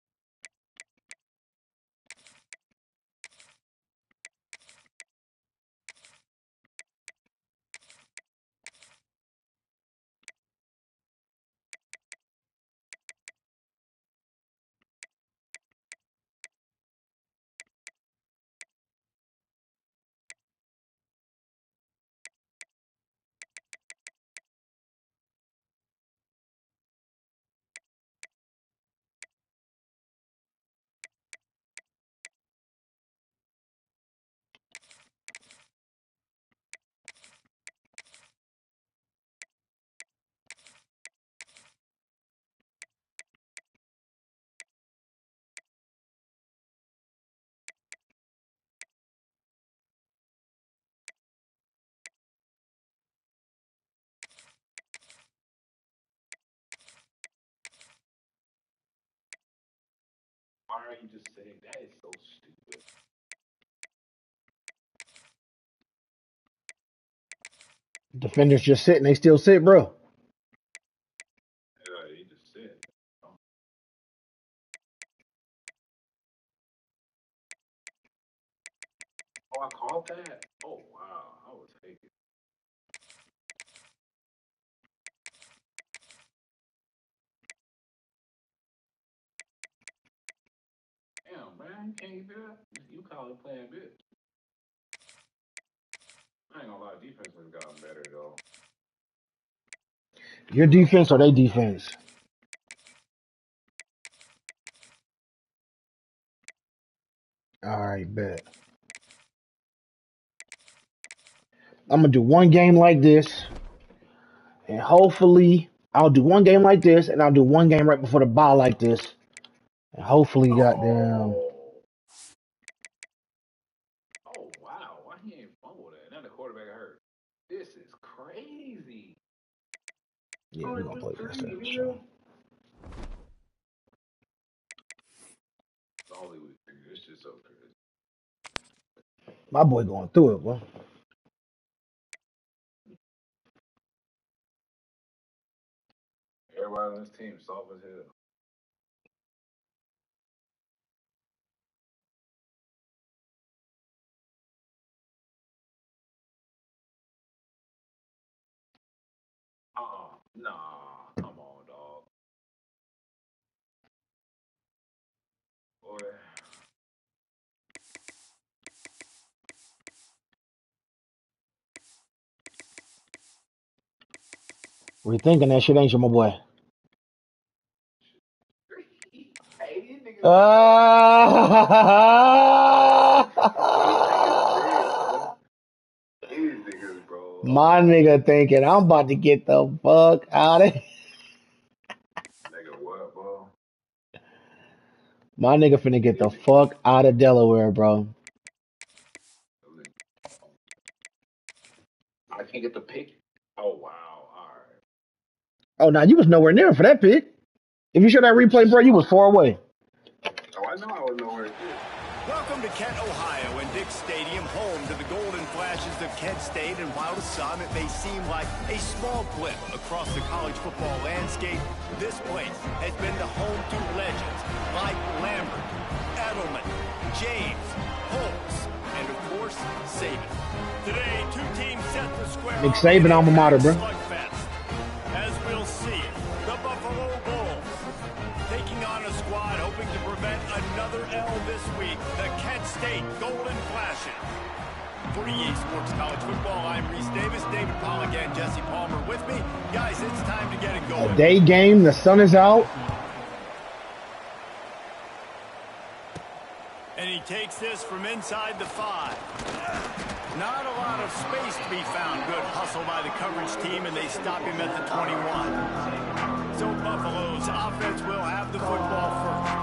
are you just saying that is so stupid? Defenders just sitting. They still sit, bro. Yeah, he just said. Oh, I caught that. Oh wow, I was taking. Damn, man, you can't do that. You call it playing bitch. I ain't gonna lie, defense has gotten better though. Your defense or their defense? All right, bet. I'm gonna do one game like this, and hopefully I'll do one game like this, and I'll do one game right before the bye like this, and hopefully, goddamn, Oh, oh wow, why he ain't fumbled that? Now the quarterback hurt. This is crazy. yeah, we're gonna play against that for sure. Hollywood, this shit's so crazy. My boy going through it, boy. Everybody on this team soft as hell. Nah, come on, dog. Boy. Rethinking that shit, ain't you, my boy? Hey, these niggas, Ah! these niggas, bro. My nigga thinking I'm about to get the fuck out of here. Nigga, what, bro? My nigga finna get the fuck out of Delaware, bro. I can't get the pick. Oh, wow. All right. Oh, now you was nowhere near for that pick. If you show that replay, bro, you was far away. Oh, I know I was nowhere near. Welcome to Kent, Ohio, and Dick's Stadium, home to the golden flashes of Kent State. And while to some it may seem like a small blip across the college football landscape, this place has been the home to legends like Lambert, Edelman, James, Holtz, and of course, Saban. Today, two teams set the square. Nick Saban alma mater, bro. Slugfest. As we'll see, the Buffalo Bulls taking on a squad hoping to prevent another L this week, the Kent State Golden Flashes. For EA Sports College Football, I'm Reese Davis, David Pollack, and Jesse Palmer with me. Guys, it's time to get it going. A day game, the sun is out. And he takes this from inside the 5. Not a lot of space to be found. Good hustle by the coverage team, and they stop him at the 21. So Buffalo's offense will have the football first.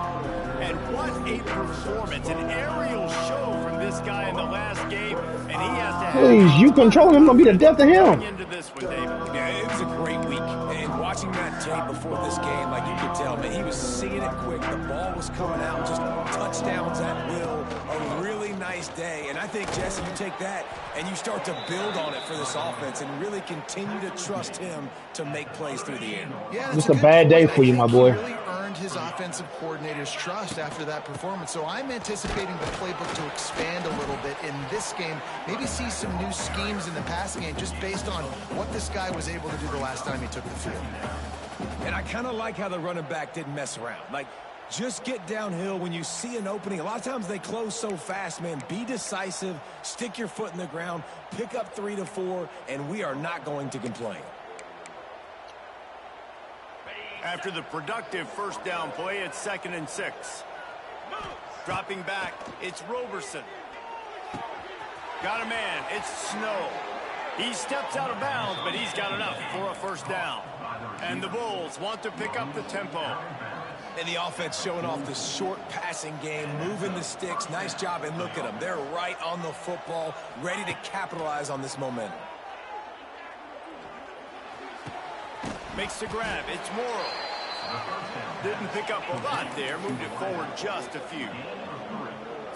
And what a performance, an aerial show from this guy in the last game. And he has to have... Please, you control him, gonna be the death of him. Into this one, David. Yeah, it was a great week. And watching that tape before this game, like you could tell, man, he was seeing it quick. The ball was coming out, just touchdowns at will. A really nice day. And I think, Jesse, you take that and you start to build on it for this offense and really continue to trust him to make plays through the air. Yeah, Just a bad day for you, my boy. He really earned his offensive coordinator's trust after that performance. So I'm anticipating the playbook to expand a little bit in this game. Maybe see some new schemes in the passing game just based on what this guy was able to do the last time he took the field. And I kind of like how the running back didn't mess around. Like, just get downhill when you see an opening. A lot of times they close so fast, man. Be decisive, stick your foot in the ground, pick up 3 to 4, and we are not going to complain. After the productive first down play, it's 2nd and 6. Dropping back, it's Roberson. Got a man, it's Snow. He steps out of bounds, but he's got enough for a first down. And the Bulls want to pick up the tempo. And the offense showing off the short passing game, moving the sticks. Nice job, and look at them. They're right on the football, ready to capitalize on this momentum. Makes the grab. It's Morrow. Didn't pick up a lot there. Moved it forward just a few.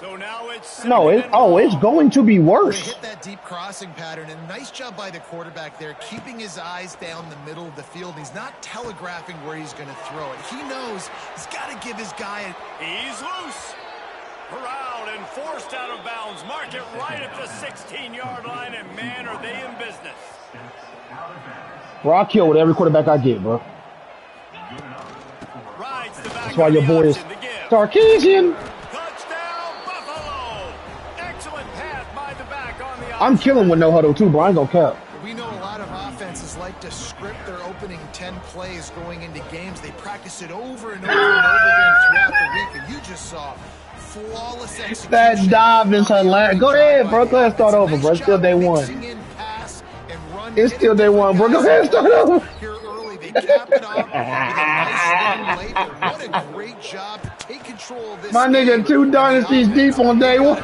So now it's it's going to be worse. They hit that deep crossing pattern, and nice job by the quarterback there, keeping his eyes down the middle of the field. He's not telegraphing where he's going to throw it. He knows he's got to give his guy a... He's loose. Corralled and forced out of bounds. Mark it right at the 16-yard line, and man, are they in business. Bro, I kill with every quarterback I get, bro. That's why your boy is Sarkisian. I'm killing with no huddle, too, bro. I ain't gonna cap. We know a lot of offenses like to script their opening 10 plays going into games. They practice it over and over and over again throughout the week, and you just saw flawless execution. That dive is hilarious. Go ahead, bro. Go ahead and start over, bro. It's still day one. It's still day one, bro. Go ahead and start over. Here early, they cap it off with a nice swing late. What a great job to take control of this. My nigga, 2 dynasties deep on day one.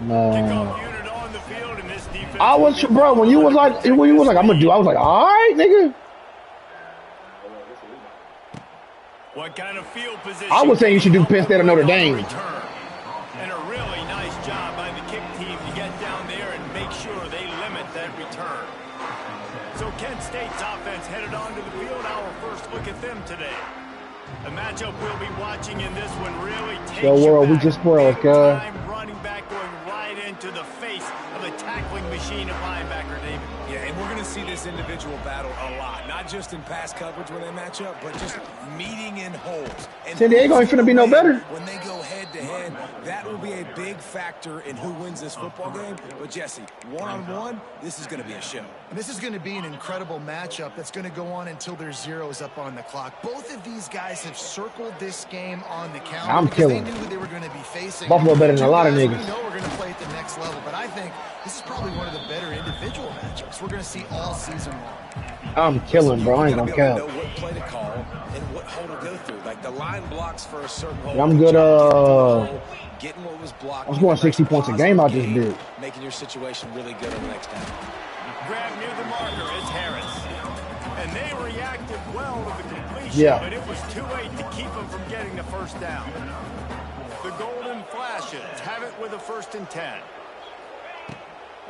Kickoff unit on the field in this defense. I was, bro, when you was like, I'm gonna do, I was like, all right, nigga. What kind of field position? I was saying you should do Penn State or Notre Dame. And a really nice job by the kick team to get down there and make sure they limit that return. So Kent State's offense headed onto the field. Our first look at them today. The matchup we'll be watching in this one really takes Yo, world, we just spoiled, cuz. Running back going right into the face of a tackling machine of linebacker, David. Yeah, and we're going to see this individual battle a lot. Not just in pass coverage when they match up, but just meeting in holes. And San Diego ain't finna be no better. When they go head-to-head, that will be a big factor in who wins this football game. But, Jesse, one-on-one, this is going to be a show. And this is going to be an incredible matchup that's going to go on until there's zeros up on the clock. Both of these guys have circled this game on the calendar. I'm killing. They knew who they were going to be facing. Buffalo better than a lot of niggas. We know we're going to play at the next level, but I think this is probably one of the better individual matchups we're going to see all season long. I'm killing, bro. I ain't gonna cap. Know what play to call and what hole to go through. Like the line blocks for a certain hole. Yeah, I'm good. Getting what was blocked. I was scoring 60 points a game. I just did. Making your situation really good on the next down. Grab near the marker is Harris. And they reacted well to the completion, but it was too late to keep them from getting the first down. The Golden Flashes have it with a 1st and 10.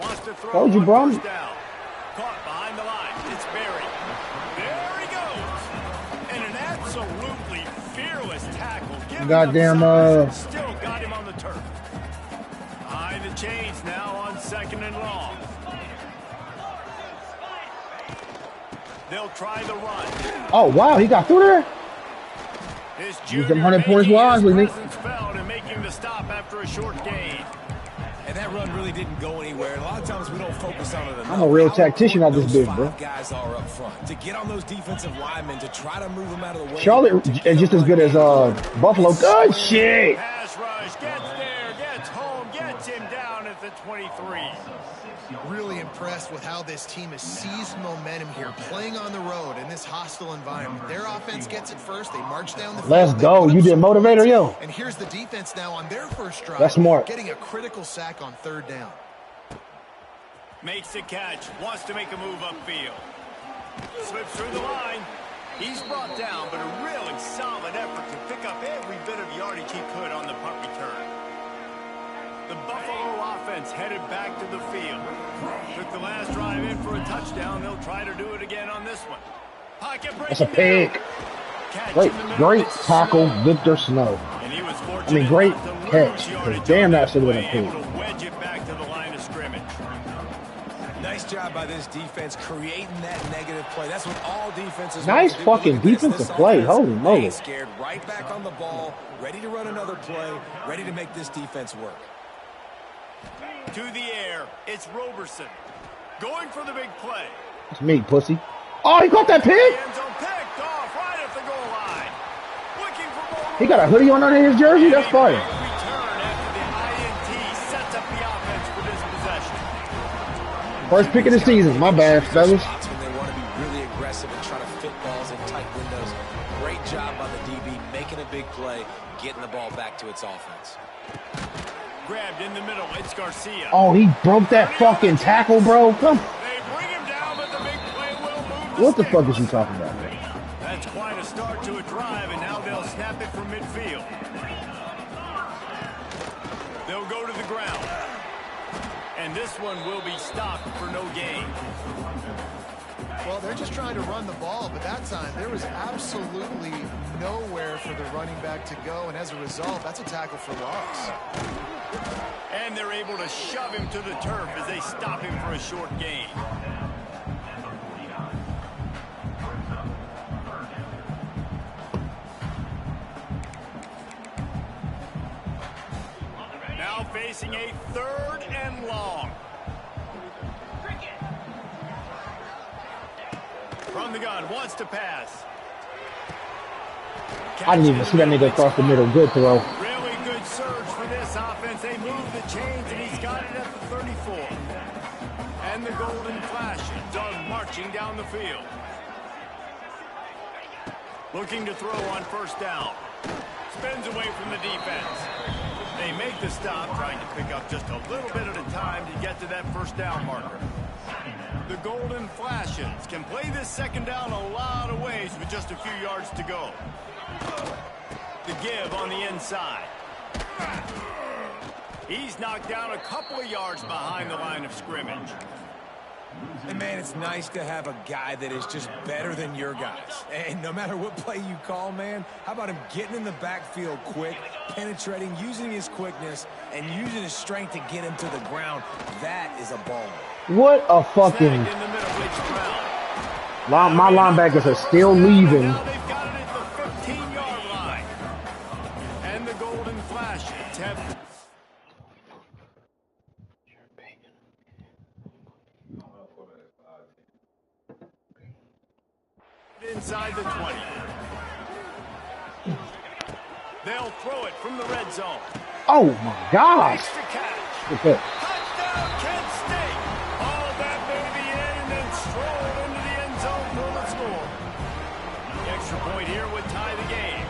Wants to throw Told you, bro. First down. Caught behind the line. It's buried. There he goes. And an absolutely fearless tackle. Goddamn, Still got him on the turf. Behind the chains now on 2nd and long. They'll try the run. Oh, wow. He got through there? Use them 100 points wisely, Nick. Making the stop after a short gain. And that run really didn't go anywhere. A lot of times we don't focus on it enough. I'm a real tactician out this bitch, bro. Guys are up front to get on those defensive linemen to try to move them out of the way. Charlotte is just as good as Buffalo. Good shit. Pass rush gets there, gets home, gets him down at the 23. Really impressed with how this team has seized momentum here, playing on the road in this hostile environment. Their offense gets it first. They march down the field. Let's go. You did motivator, yo. And here's the defense now on their first drive. That's smart. Getting a critical sack on 3rd down. Makes the catch. Wants to make a move upfield. Slips through the line. He's brought down, but a really solid effort to pick up every bit of yardage he could on the punt return. The Buffalo offense headed back to the field. Took the last drive in for a touchdown. They'll try to do it again on this one. That's a pick. Great tackle, Victor Snow. And he was I mean, great catch. Damn, that should have been a pick. Able to wedge it back to the line of scrimmage. Nice job by this defense creating that negative play. That's what all defenses Nice fucking defensive play. Holy moly. Scared right back on the ball, ready to run another play, ready to make this defense work. To the air, it's Roberson. Going for the big play. It's me, pussy. Oh, he caught that pick? Picked off right at the goal line. Looking for more. He got a hoodie on under his jersey? That's fire. Return after the INT sets up the offense for this possession. First pick of the season. My bad, fellas. When they want to be really aggressive and try to fit balls in tight windows. Great job by the DB making a big play, getting the ball back to its offense. Grabbed in the middle, it's Garcia. Oh, he broke that fucking tackle, bro. Come. They bring him down, but the big What the fuck is you talking about, man? That's quite a start to a drive, and now they'll snap it from midfield. They'll go to the ground. And this one will be stopped for no gain. Well, they're just trying to run the ball, but that time there was absolutely nowhere for the running back to go, and as a result, that's a tackle for loss. And they're able to shove him to the turf as they stop him for a short gain. Now facing a 3rd and long. From the gun, wants to pass. I didn't even see that nigga across the middle. Good throw. Really good surge for this offense. They move the chains, and he's got it at the 34. And the golden flashes are marching down the field. Looking to throw on 1st down. Spins away from the defense. They make the stop, trying to pick up just a little bit at a time to get to that 1st down marker. The golden flashes can play this 2nd down a lot of ways with just a few yards to go. The give on the inside. He's knocked down a couple of yards behind the line of scrimmage. And, man, it's nice to have a guy that is just better than your guys. And no matter what play you call, man, how about him getting in the backfield quick, penetrating, using his quickness, and using his strength to get him to the ground. That is a ball. What a fucking... My linebackers are still leaving. Now they've got it at the 15-yard line. And the golden flashes have... inside the 20. They'll throw it from the red zone. Oh my gosh. Extra catch. Okay. Touchdown, Kent State. All that baby in and then strolled into the end zone for the score. The extra point here would tie the game.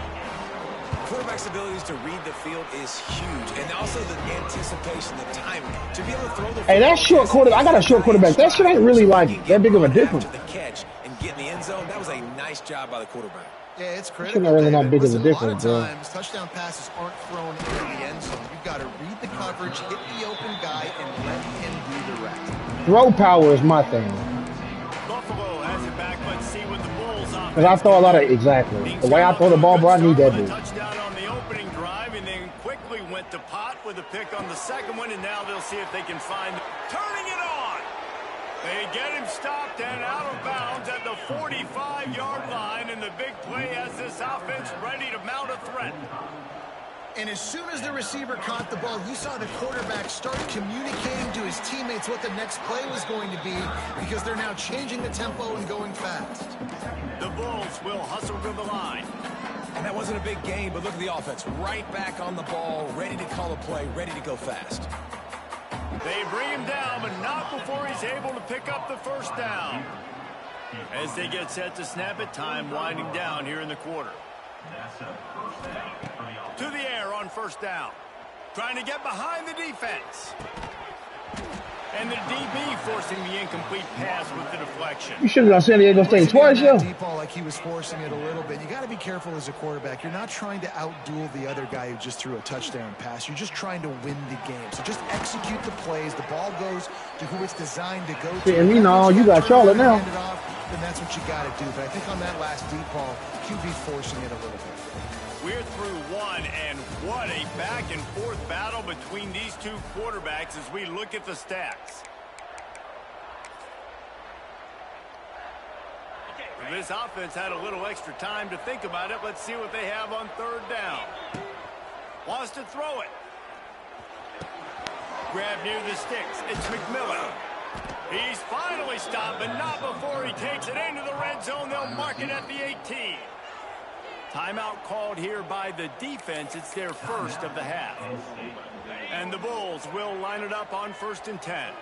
Quarterback's abilities to read the field is huge, and also the anticipation, the timing to be able to throw the. Hey, that short quarterback. I got a short quarterback. That shit ain't really like that big of a difference. The catch and get in the end zone. That was a nice job by the quarterback. Yeah, it's critical. Shouldn't really not big of a Listen, difference, a lot bro. of times, touchdown passes aren't thrown into the end zone. You've got to read the coverage, hit the open guy, and let him do the rest. Throw power is my thing. Buffalo has it back. Let's see what the Bulls on. Because I throw a lot of, exactly. The way I throw the ball, bro, I need that dude. Touchdown on the opening drive, and then quickly went to Pot with a pick on the second one, and now they'll see if they can find turning it on. They get him stopped and out of bounds at the 45-yard line, and the big play has this offense ready to mount a threat. And as soon as the receiver caught the ball, you saw the quarterback start communicating to his teammates what the next play was going to be, because they're now changing the tempo and going fast. The Bulls will hustle to the line. And that wasn't a big game, but look at the offense. Right back on the ball, ready to call a play, ready to go fast. They bring him down, but not before he's able to pick up the 1st down. As they get set to snap it, time winding down here in the quarter. To the air on 1st down. Trying to get behind the defense. And the DB forcing the incomplete pass with the deflection. You should have done San Diego State twice, yo. Deep ball like he was forcing it a little bit. You got to be careful as a quarterback. You're not trying to outduel the other guy who just threw a touchdown pass. You're just trying to win the game. So just execute the plays. The ball goes to who it's designed to go to. And you know, you got Charlotte now. Then that's what you got to do. But I think on that last deep ball, QB forcing it a little bit. We're through one, and what a back-and-forth battle between these two quarterbacks as we look at the stats. This offense had a little extra time to think about it. Let's see what they have on 3rd down. Wants to throw it. Grab near the sticks. It's McMillan. He's finally stopped, but not before he takes it into the red zone. They'll mark it at the 18. Timeout called here by the defense. It's their first of the half. And the Bulls will line it up on 1st and 10.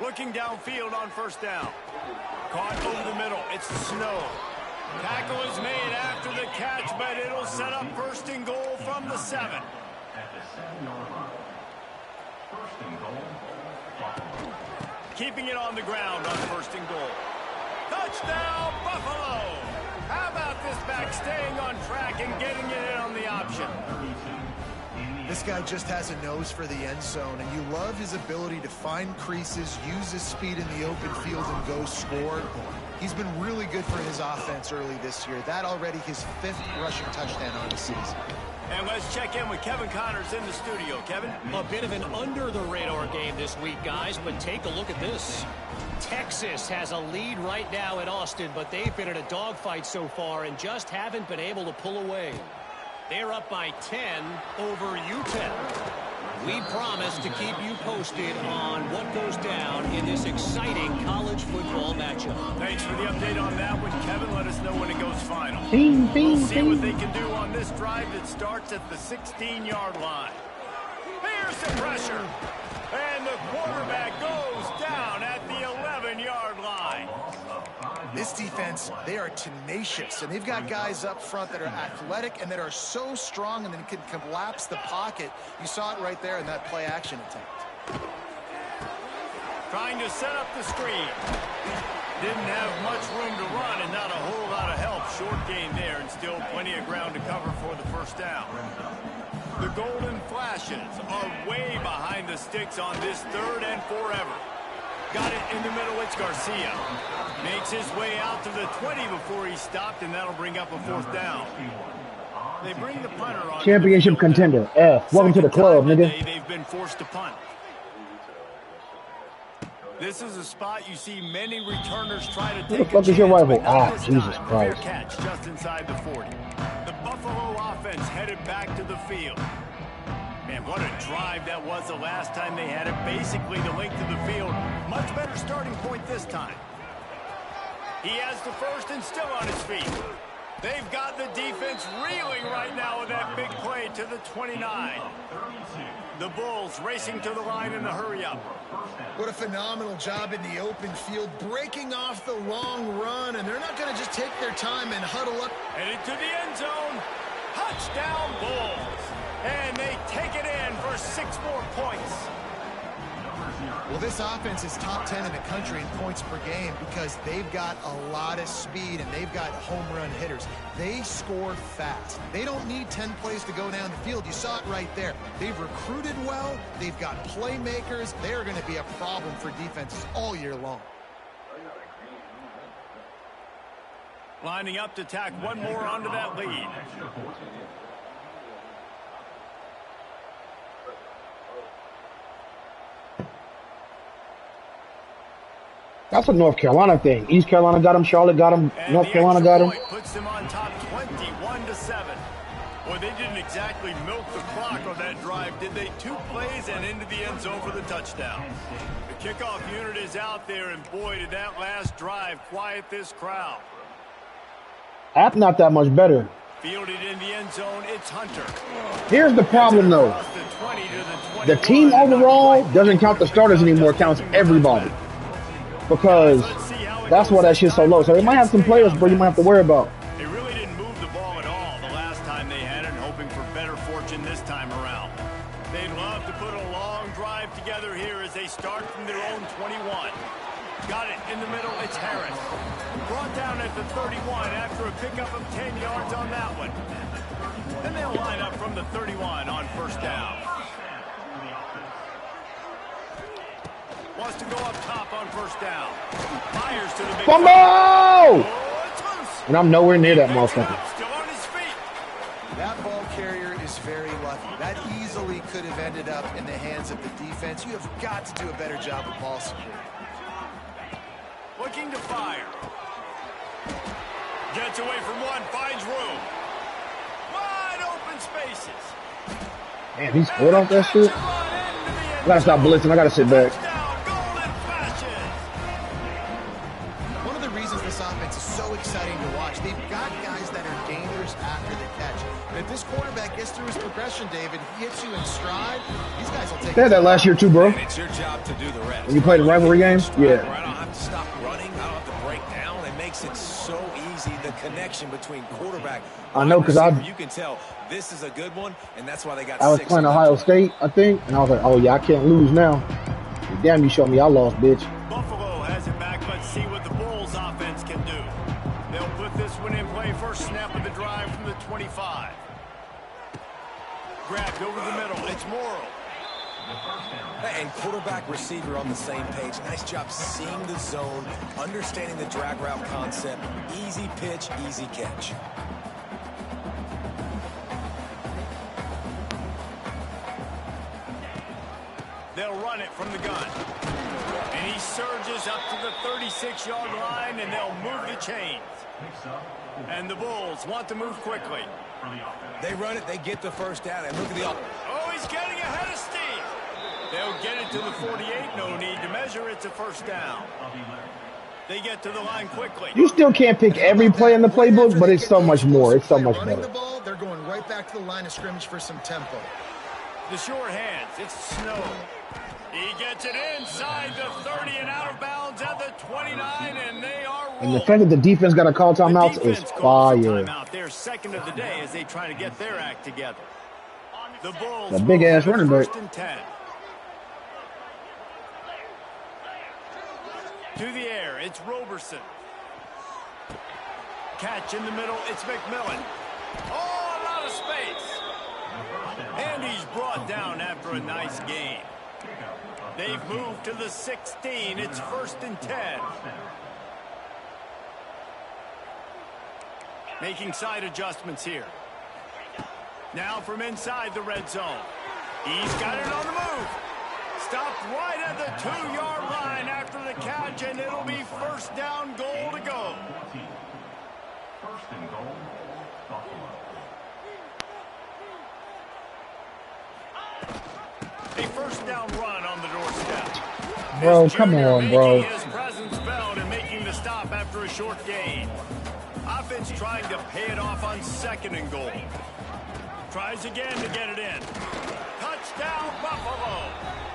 Looking downfield on 1st down. Caught over the middle. It's Snow. Tackle is made after the catch, but it'll set up 1st and goal from the 7. At the 7-yard line. 1st and goal. keeping it on the ground on 1st and goal. Touchdown, Buffalo! How about this back staying on track and getting it in on the option? This guy just has a nose for the end zone, and you love his ability to find creases, use his speed in the open field, and go score. He's been really good for his offense early this year. That already his 5th rushing touchdown on the season. And let's check in with Kevin Connors in the studio. Kevin? A bit of an under-the-radar game this week, guys, but take a look at this. Texas has a lead right now in Austin, but they've been in a dogfight so far and just haven't been able to pull away. They're up by 10 over UTEP. We promise to keep you posted on what goes down in this exciting college football matchup. Thanks for the update on that one, Kevin. Let us know when it goes final. We'll see what they can do on this drive that starts at the 16-yard line. Here's the pressure. And the quarterback goes down at the 11-yard line. This defense, they are tenacious, and they've got guys up front that are athletic and that are so strong and then can collapse the pocket. You saw it right there in that play-action attempt. Trying to set up the screen. Didn't have much room to run and not a whole lot of help. Short gain there and still plenty of ground to cover for the 1st down. The Golden Flashes are way behind the sticks on this 3rd and forever. Got it in the middle, it's Garcia. Makes his way out to the 20 before he stopped, and that'll bring up a 4th down. They bring the punter on. Championship contender. Welcome to the club, nigga. They've been forced to punt. This is a spot you see many returners try to take. Who the fuck is your rival? Jesus Fair Christ. catch just inside the 40. The Buffalo offense headed back to the field. Man, what a drive that was the last time they had it. Basically the length of the field. Much better starting point this time. He has the 1st and still on his feet. They've got the defense reeling right now with that big play to the 29. The Bulls racing to the line in the hurry-up. What a phenomenal job in the open field, breaking off the long run, and they're not going to just take their time and huddle up. Headed to the end zone. Touchdown, Bulls. And they take it in for 6 more points. Well, this offense is top 10 in the country in points per game because they've got a lot of speed and they've got home run hitters. They score fast. They don't need 10 plays to go down the field. You saw it right there. They've recruited well. They've got playmakers. They're going to be a problem for defenses all year long. Lining up to tack one more onto that lead. That's a North Carolina thing. East Carolina got him, Charlotte got him, And North Carolina got him. Puts them on top 21-7. Boy, they didn't exactly milk the clock on that drive, did they? 2 plays and into the end zone for the touchdown. The kickoff unit is out there, and boy, did that last drive quiet this crowd. App not that much better. Fielded in the end zone, it's Hunter. Here's the problem, though. The team overall doesn't count the starters anymore. It counts everybody. Because that's why that shit's so low. So they might have some players, bro, you might have to worry about. They really didn't move the ball at all the last time they had it, hoping for better fortune this time around. They'd love to put a long drive together here as they start from their own 21. Got it in the middle, it's Harris. Brought down at the 31 after a pickup of 10 yards on that one. Then they'll line up from the 31 on 1st down. Wants to go up top on 1st down. Fires to the big Fumble! Oh, and I'm nowhere near that motherfucker. Still on his feet. That ball carrier is very lucky. That easily could have ended up in the hands of the defense. You have got to do a better job of ball security. Looking to fire. Gets away from one, finds room. Wide open spaces. Man, he scored off that shit? I gotta stop blitzing. I gotta sit back. One of the reasons this offense is so exciting to watch, they've got guys that are dangerous after the catch. And if this quarterback gets through his progression, David, he hits you in stride, these guys will take They had that last year too, bro. And it's your job to do the rest. When you played the rivalry games? Yeah. I don't have to stop running. I don't have to break down. It makes it so easy, the connection between quarterback. I know, because you can tell this is a good one, and that's why they got I was 6 playing Ohio State, I think, and I was like, oh, yeah, I can't lose now. Damn, you showed me I lost, bitch. Buffalo has it back. Let's see what the Bulls offense can do. They'll put this one in play. First snap of the drive from the 25. Grabbed over the middle. It's Morrow. And quarterback receiver on the same page. Nice job seeing the zone, understanding the drag route concept. Easy pitch, easy catch. They'll run it from the gun. And he surges up to the 36-yard line, and they'll move the chains. And the Bulls want to move quickly. They run it, they get the first down, and look at the... Oh, he's getting ahead of steam. They'll get it to the 48. No need to measure. It's a first down. They get to the line quickly. You still can't pick every play in the playbook, but it's so much more. It's so much better. The ball, they're going right back to the line of scrimmage for some tempo. The short hands. It's Snow. He gets it inside the 30 and out of bounds at the 29, and they are rolling. And the fact that the defense got to call timeouts is fire. Timeout. They're second of the day as they try to get their act together. The Bulls. The big ass running back. First and 10. To the air, it's Roberson. Catch in the middle, it's McMillan. Oh, a lot of space. And he's brought down after a nice gain. They've moved to the 16. It's first and 10. Making side adjustments here. Now from inside the red zone. He's got it on the move. Stopped right at the 2-yard line after the catch, and it'll be first down goal to go. First and goal, Buffalo. A first down run on the doorstep. Bro, come on, bro. His presence felt and making the stop after a short gain. Offense trying to pay it off on second and goal. Tries again to get it in. Touchdown, Buffalo.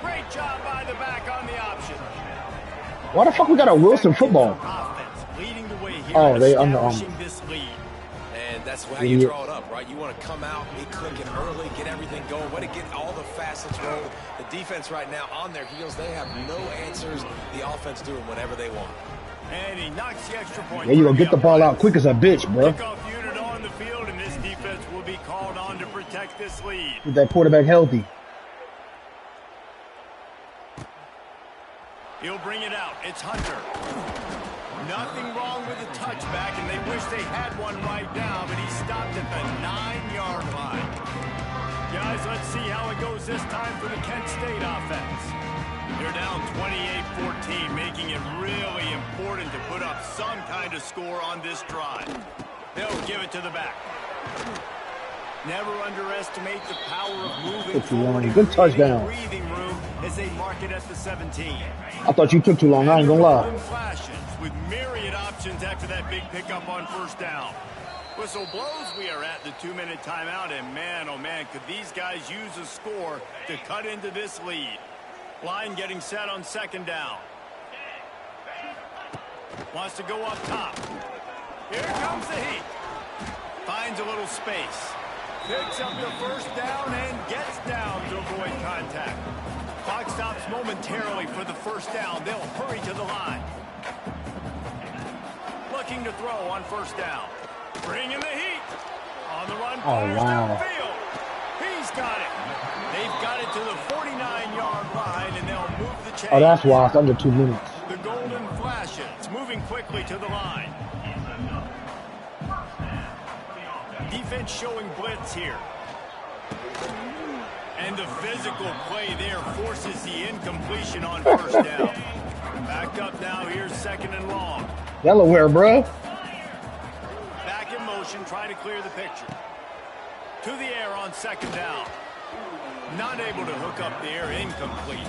Great job by the back on the option. Why the fuck we got a Wilson football? Offense leading the way here. Oh, they establishing this lead. And that's how you draw it up, right? You want to come out, be clicking early, get everything going, way to get all the facets rolled. The defense right now on their heels, they have no answers. The offense doing whatever they want. And he knocks the extra point. Yeah, you gonna get the ball out quick as a bitch, bro. Kickoff unit on the field, and this defense will be called on to protect this lead. Get that quarterback healthy. He'll bring it out. It's Hunter. Nothing wrong with the touchback, and they wish they had one right now, but he stopped at the 9-yard line. Guys, let's see how it goes this time for the Kent State offense. They're down 28-14, making it really important to put up some kind of score on this drive. They'll give it to the back. Never underestimate the power of moving forward. Good touchdown. Breathing room as they mark it at the 17. I thought you took too long. I ain't gonna lie. Flashes with myriad options after that big pickup on first down. Whistle blows. We are at the 2-minute timeout, and man, oh man, could these guys use a score to cut into this lead. Line getting set on second down. Wants to go up top. Here comes the heat. Finds a little space. Picks up the first down and gets down to avoid contact. Clock stops momentarily for the first down. They'll hurry to the line. Looking to throw on first down. Bringing the heat. On the run. Oh, wow. Downfield. He's got it. They've got it to the 49-yard line, and they'll move the chain. Oh, that's why it's under 2 minutes. The golden flashes. Moving quickly to the line. Defense showing blitz here. And the physical play there forces the incompletion on first down. Backed up now. Here's second and long. Delaware, bro. Back in motion, trying to clear the picture. To the air on second down. Not able to hook up the air, incomplete.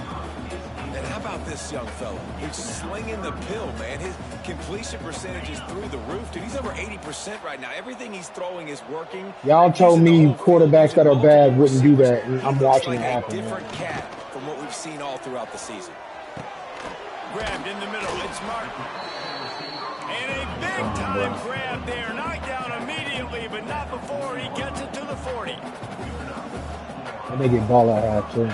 And how about this young fella? He's slinging the pill, man. His completion percentage is through the roof. Dude, he's over 80% right now. Everything he's throwing is working. Y'all told me quarterbacks that are bad wouldn't do that, and I'm watching it happen. A different cat from what we've seen all throughout the season. Grabbed in the middle. It's Martin. And a big-time grab there. Knocked down immediately, but not before he gets it to the 40. And they get ball out high, too.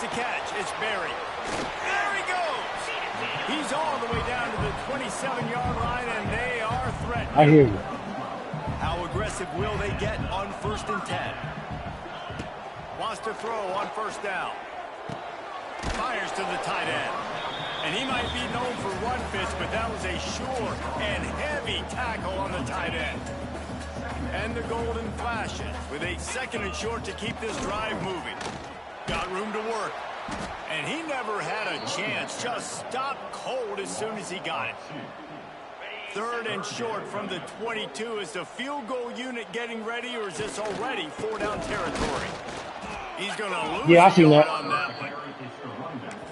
makes the catch. It's Barry. There he goes. He's all the way down to the 27-yard line, and they are threatening. I hear you. How aggressive will they get on 1st and 10? Wants to throw on 1st down. Fires to the tight end. And he might be known for run fits, but that was a sure and heavy tackle on the tight end. And the golden flashes with a 2nd and short to keep this drive moving. Got room to work. And he never had a chance. Just stopped cold as soon as he got it. 3rd and short from the 22. Is the field goal unit getting ready, or is this already 4-down territory? He's going to lose. Yeah, I seen that. On that one.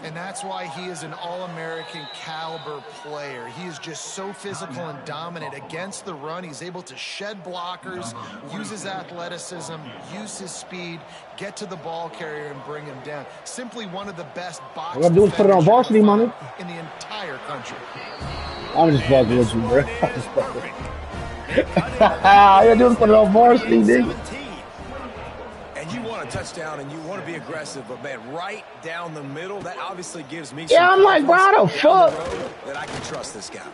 And that's why he is an all-American caliber player. He is just so physical and dominant against the run. He's able to shed blockers, use his athleticism, use his speed, get to the ball carrier and bring him down. Simply one of the best box All I do is put it on varsity, money. In the entire country. I'm just fucking with you, bro. I'm just fucking. All I do is put it on varsity, nigga. And you want a touchdown and you want to be aggressive, but man, right down the middle, that obviously gives me Yeah, I'm like, bro, the fuck? That I can trust this guy.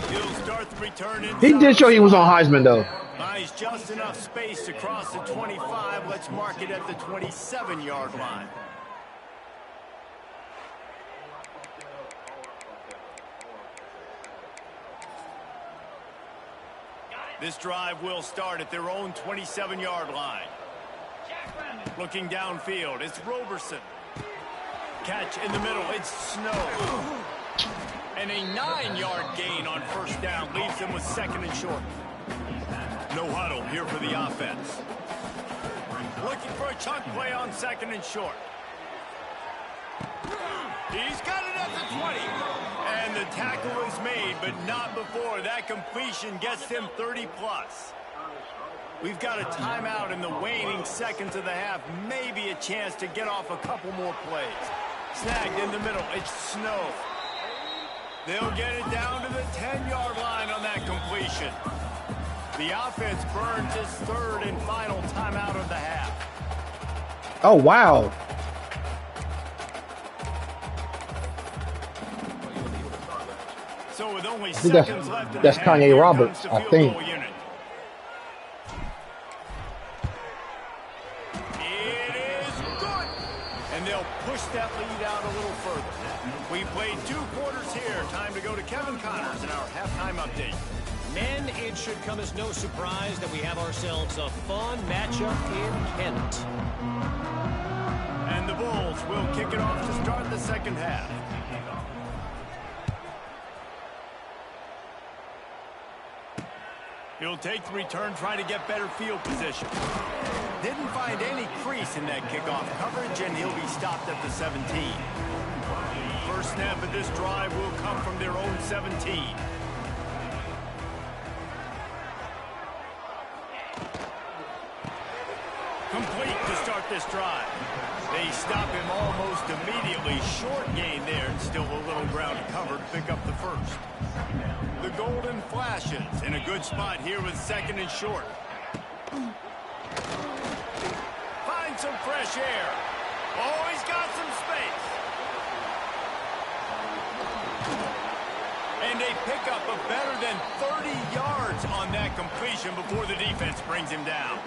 He'll start the return inside. He did show he was on Heisman, though. Buys just enough space to cross the 25. Let's mark it at the 27-yard line. This drive will start at their own 27-yard line. Looking downfield, it's Roberson. Catch in the middle, it's Snow. And a 9-yard gain on 1st down leaves them with 2nd and short. No huddle here for the offense. Looking for a chunk play on 2nd and short. He's got it at the 20. And the tackle is made, but not before. That completion gets him 30-plus. We've got a timeout in the waning seconds of the half. Maybe a chance to get off a couple more plays. Snagged in the middle. It's Snow. They'll get it down to the 10-yard line on that completion. The offense burns its 3rd and final timeout of the half. Oh, wow. So with only seconds left in that's the half, Kanye here Roberts, comes the I field think. goal unit. It is good. And they'll push that lead out a little further. We played 2 quarters here. Time to go to Kevin Connors in our halftime update. Men, it should come as no surprise that we have ourselves a fun matchup in Kent. And the Bulls will kick it off to start the 2nd half. He'll take the return, trying to get better field position. Didn't find any crease in that kickoff coverage, and he'll be stopped at the 17. First snap of this drive will come from their own 17. Complete to start this drive. They stop him almost immediately. Short gain there, and still a little ground covered to pick up the 1st. The golden flashes in a good spot here with 2nd and short. Find some fresh air. Oh, he's got some space. And they pick up a better than 30 yards on that completion before the defense brings him down.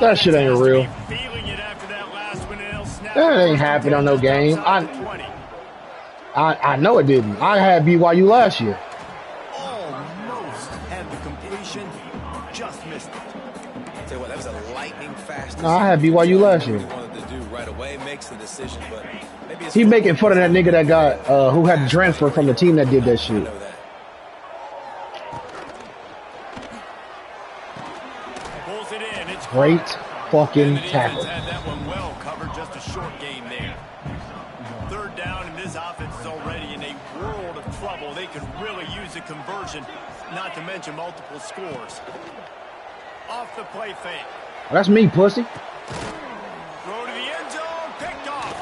That shit ain't real. That ain't happened on no game. I know it didn't. I had BYU last year. Almost had the completion, just missed it. Tell you what, that was a lightning fast. No, I had BYU last year. Wanted to do right away, makes the decision, but maybe he making fun of that nigga that got who had to transfer from the team that did that shit. Pulls it in. It's great fucking tackle. Had that one well covered, just a short game there. 3rd down, and this offense is already in a world of trouble. They could really use a conversion, not to mention multiple scores. Off the play fake. That's me, pussy. Throw to the end zone, picked off.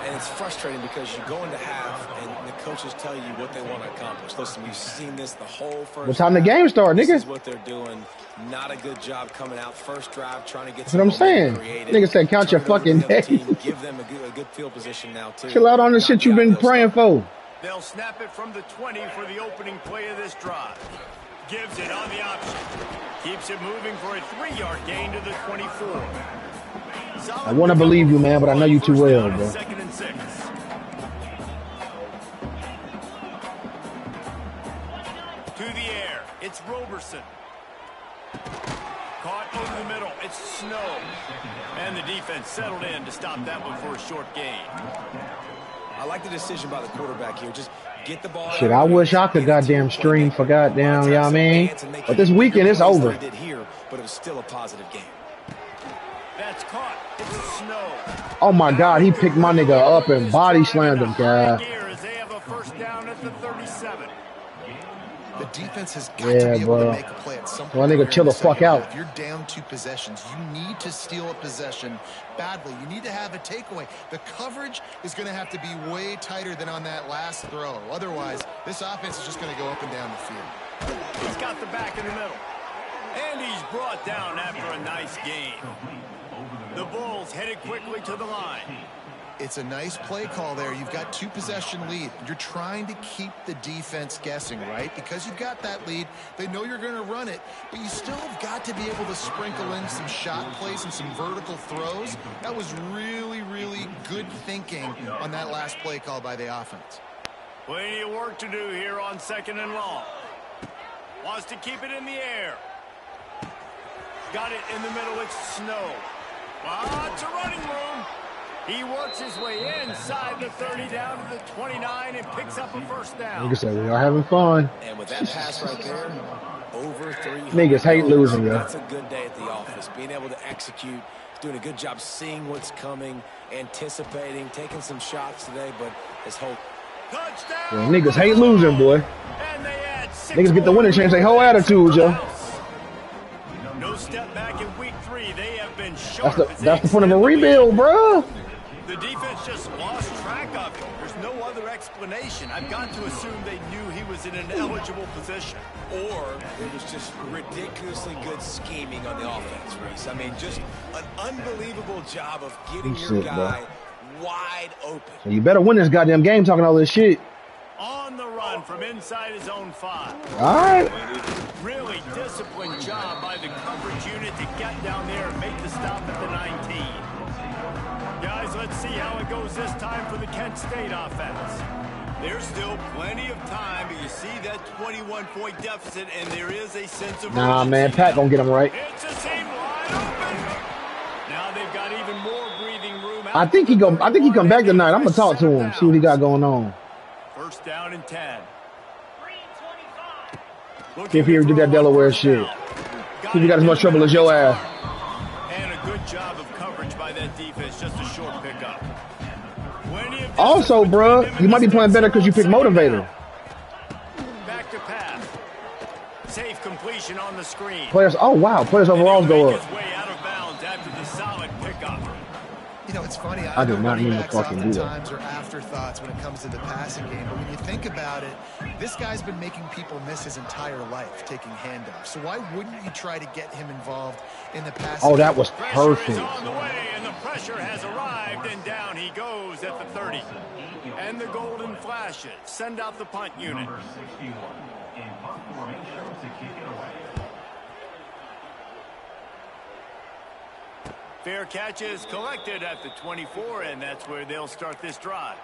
And it's frustrating because you go into half and the coaches tell you what they want to accomplish. Listen, we've seen this the whole first What time the half. game start, nigga? This is what they're doing. Not a good job coming out first drive, trying to get That's what I'm saying. Nigga said count your fucking days. Give them a good field position now, too. Chill out on the shit you've been praying for. They'll snap it from the 20 for the opening play of this drive. Gives it on the option. Keeps it moving for a 3-yard gain to the 24. I want to believe you, man, but I know you too well, bro. Second and 6. To the air. It's Roberson. Caught over the middle. It's Snow. And the defense settled in to stop that one for a short gain. I like the decision by the quarterback here. Just get the ball. Shit, I wish I could goddamn stream for goddamn, you know what I mean? But this weekend, it's over. Did here, but it was still a positive game. That's caught. It's Snow. Oh my God, he picked my nigga up and body slammed him, God. They have a first down at the 37. The defense has got to be able to make a play at some point. Well, nigga, chill the fuck out. If you're down 2 possessions, you need to steal a possession badly. You need to have a takeaway. The coverage is going to have to be way tighter than on that last throw. Otherwise, this offense is just going to go up and down the field. He's got the back in the middle. And he's brought down after a nice gain. The Bulls headed quickly to the line. It's a nice play call there. You've got 2 possession lead. You're trying to keep the defense guessing, right? Because you've got that lead. They know you're going to run it, but you still have got to be able to sprinkle in some shot plays and some vertical throws. That was really, really good thinking on that last play call by the offense. Plenty of work to do here on 2nd and long. Wants to keep it in the air. Got it in the middle. It's Snow. Lots of running room. He works his way inside the 30 down to the 29 and picks up a first down. Niggas say we are having fun. And with that pass right there, over 3. Niggas hate losing, yo. That's a good day at the office. Being able to execute, doing a good job seeing what's coming, anticipating, taking some shots today, but his hope. Touchdown! Yeah, niggas hate losing, boy. And they add 6 niggas get the winning chance. They whole attitude, yo. No step back in week 3. They have been sharp. That's the point of a rebuild, bro. The defense just lost track of him. There's no other explanation. I've got to assume they knew he was in an eligible position. Or it was just ridiculously good scheming on the offense, Reese. I mean, just an unbelievable job of getting your guy wide open. So you better win this goddamn game talking all this shit. On the run from inside his own 5. All right. Really disciplined job by the coverage unit to get down there and make the stop at the 19. Guys, let's see how it goes this time for the Kent State offense. There's still plenty of time, but you see that 21-point deficit, and there is a sense of urgency. Man, Pat gonna get him right. It's a seam wide open. Now they've got even more breathing room. I think he come back tonight. I'm gonna talk to him, see what he got going on. First down and 10. See if he ever did that Delaware shit. See if he got as much trouble as your ass. And a good job of coverage by that defense. Just a short pickup. Also, bro, you might be playing better because you pick motivator. Back to pass. Safe completion on the screen. Players, oh wow, players overall go up. Way out of bounds after the solid pickup. You know, it's funny. I do not mean to fucking do that. Oftentimes are afterthoughts when it comes to the passing game, but when you think about it, this guy's been making people miss his entire life taking handoffs. So why wouldn't you try to get him involved in the passing game? Oh, that was perfect. Pressure is on the way, and the pressure has arrived, and down he goes at the 30. And the golden flashes send out the punt unit. Fair catch is collected at the 24, and that's where they'll start this drive.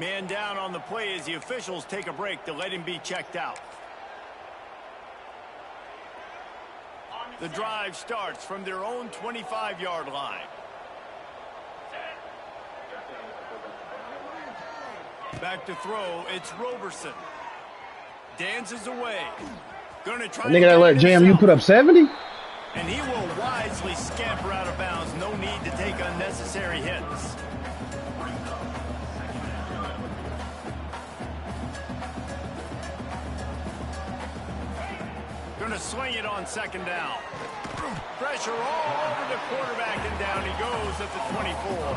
Man down on the play as the officials take a break to let him be checked out. The drive starts from their own 25-yard line. Back to throw, it's Roberson. Dances away. Gonna try. Nigga that let JMU put up 70? And he will wisely scamper out of bounds. No need to take unnecessary hits. Gonna swing it on 2nd down. Pressure all over the quarterback, and down he goes at the 24.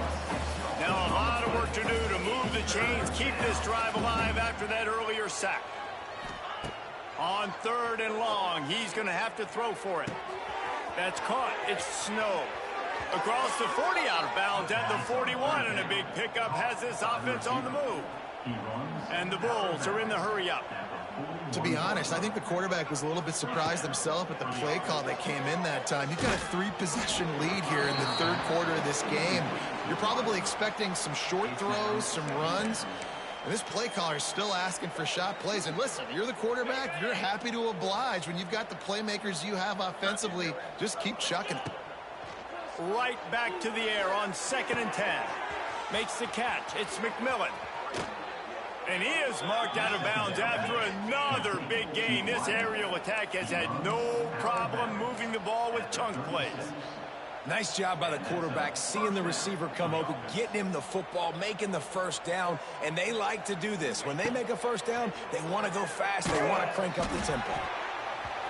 Now a lot of work to do to move the chains, keep this drive alive after that earlier sack. On 3rd and long, he's going to have to throw for it. That's caught. It's Snow. Across the 40, out of bounds at the 41, and a big pickup has this offense on the move. And the Bulls are in the hurry-up. To be honest, I think the quarterback was a little bit surprised himself at the play call that came in that time. You've got a 3-possession lead here in the 3rd quarter of this game. You're probably expecting some short throws, some runs. And this play caller is still asking for shot plays. And listen, you're the quarterback. You're happy to oblige. When you've got the playmakers you have offensively, just keep chucking it. Right back to the air on 2nd and 10. Makes the catch. It's McMillan. And he is marked out of bounds after another big gain. This aerial attack has had no problem moving the ball with chunk plays. Nice job by the quarterback, seeing the receiver come open, getting him the football, making the first down, and they like to do this. When they make a first down, they want to go fast, they want to crank up the tempo.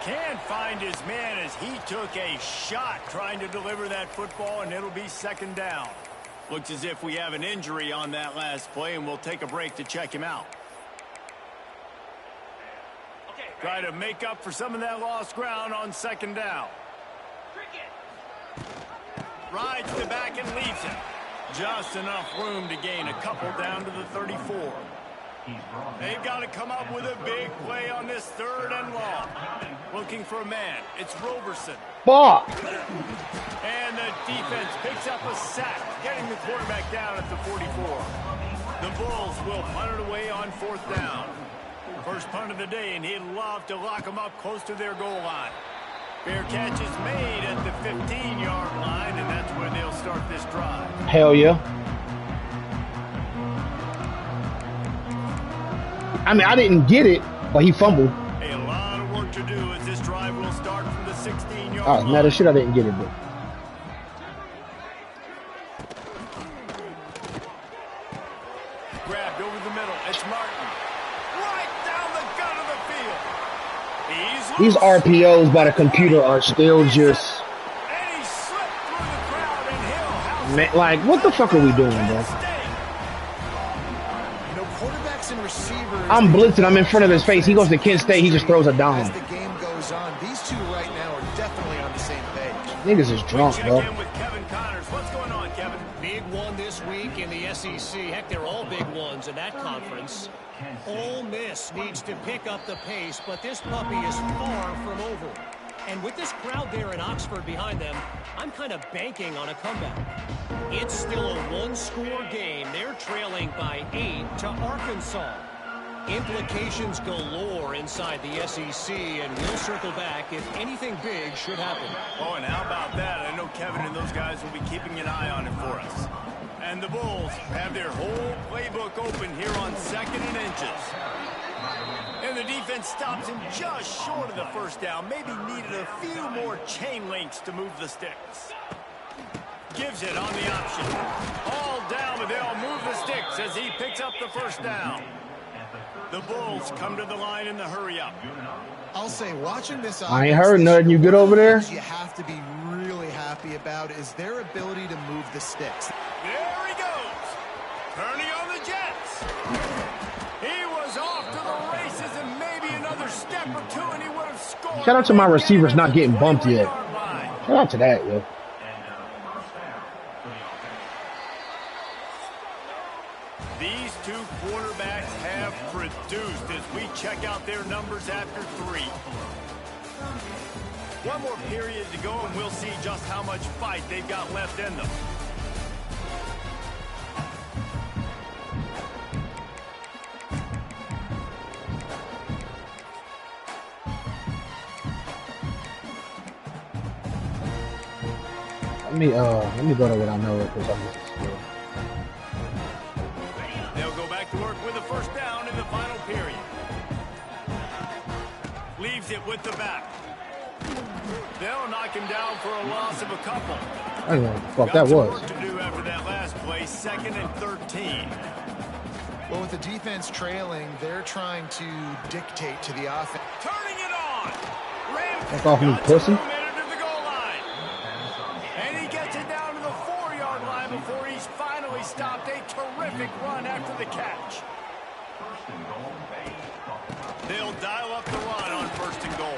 Can't find his man as he took a shot trying to deliver that football, and it'll be 2nd down. Looks as if we have an injury on that last play, and we'll take a break to check him out. Try to make up for some of that lost ground on 2nd down. Rides the back and leaves it. Just enough room to gain a couple down to the 34. They've got to come up with a big play on this 3rd and long. Looking for a man. It's Roberson. Fuck! And the defense picks up a sack, getting the quarterback down at the 44. The Bulls will punt it away on 4th down. First punt of the day, and he'd love to lock them up close to their goal line. Fair catch is made at the 15-yard line, and that's where they'll start this drive. Hell yeah. I mean, I didn't get it, but he fumbled. A lot of work to do as this drive will start from the 16-yard I was mad as shit I didn't get it, but. Grabbed over the middle. It's Martin. Right down the gut of the field. These RPOs by the computer are still just. And he slipped through the crowd, and Hill. Man, like, what the fuck are we doing, bro? Quarterbacks and receivers. I'm blitzing. I'm in front of his face. He goes to Kent State. He just throws a dime. As the game goes on, these two right now are definitely on the same page. Niggas is drunk, bro. With Kevin Connors. What's going on, Kevin? Big one this week in the SEC. Heck, they're all big ones in that conference. Ole Miss needs to pick up the pace, but this puppy is far from over. And with this crowd there in Oxford behind them, I'm kind of banking on a comeback. It's still a one-score game. They're trailing by 8 to Arkansas. Implications galore inside the SEC, and we'll circle back if anything big should happen. Oh, and how about that? I know Kevin and those guys will be keeping an eye on it for us. And the Bulls have their whole playbook open here on 2nd and inches. And the defense stops him just short of the first down. Maybe needed a few more chain links to move the sticks. Gives it on the option. All down, but they'll move the sticks as he picks up the first down. The Bulls come to the line in the hurry-up. I'll say, watching this offense, I ain't heard nothing. You good over there? You have to be really happy about is their ability to move the sticks. There he goes. Turning on the Jets. He was off to the races, and maybe another step or two, and he would have scored. Shout out to my receivers not getting bumped yet. Shout out to that, yo. These two quarterbacks have produced as we check out their numbers after 3. One more period to go, and we'll see just how much fight they've got left in them. Let me go to what I know because I'm just scared. They'll go back to work with a first down in the final period. Leaves it with the back. They'll knock him down for a loss of a couple. I don't know what the fuck that was. Work to do after that last play, 2nd and 13. Well, with the defense trailing, they're trying to dictate to the offense. Turning it on. Fuck off me, pussy. And he gets it down to the 4-yard line before he he's finally stopped a terrific run after the catch. They'll dial up the run on 1st and goal.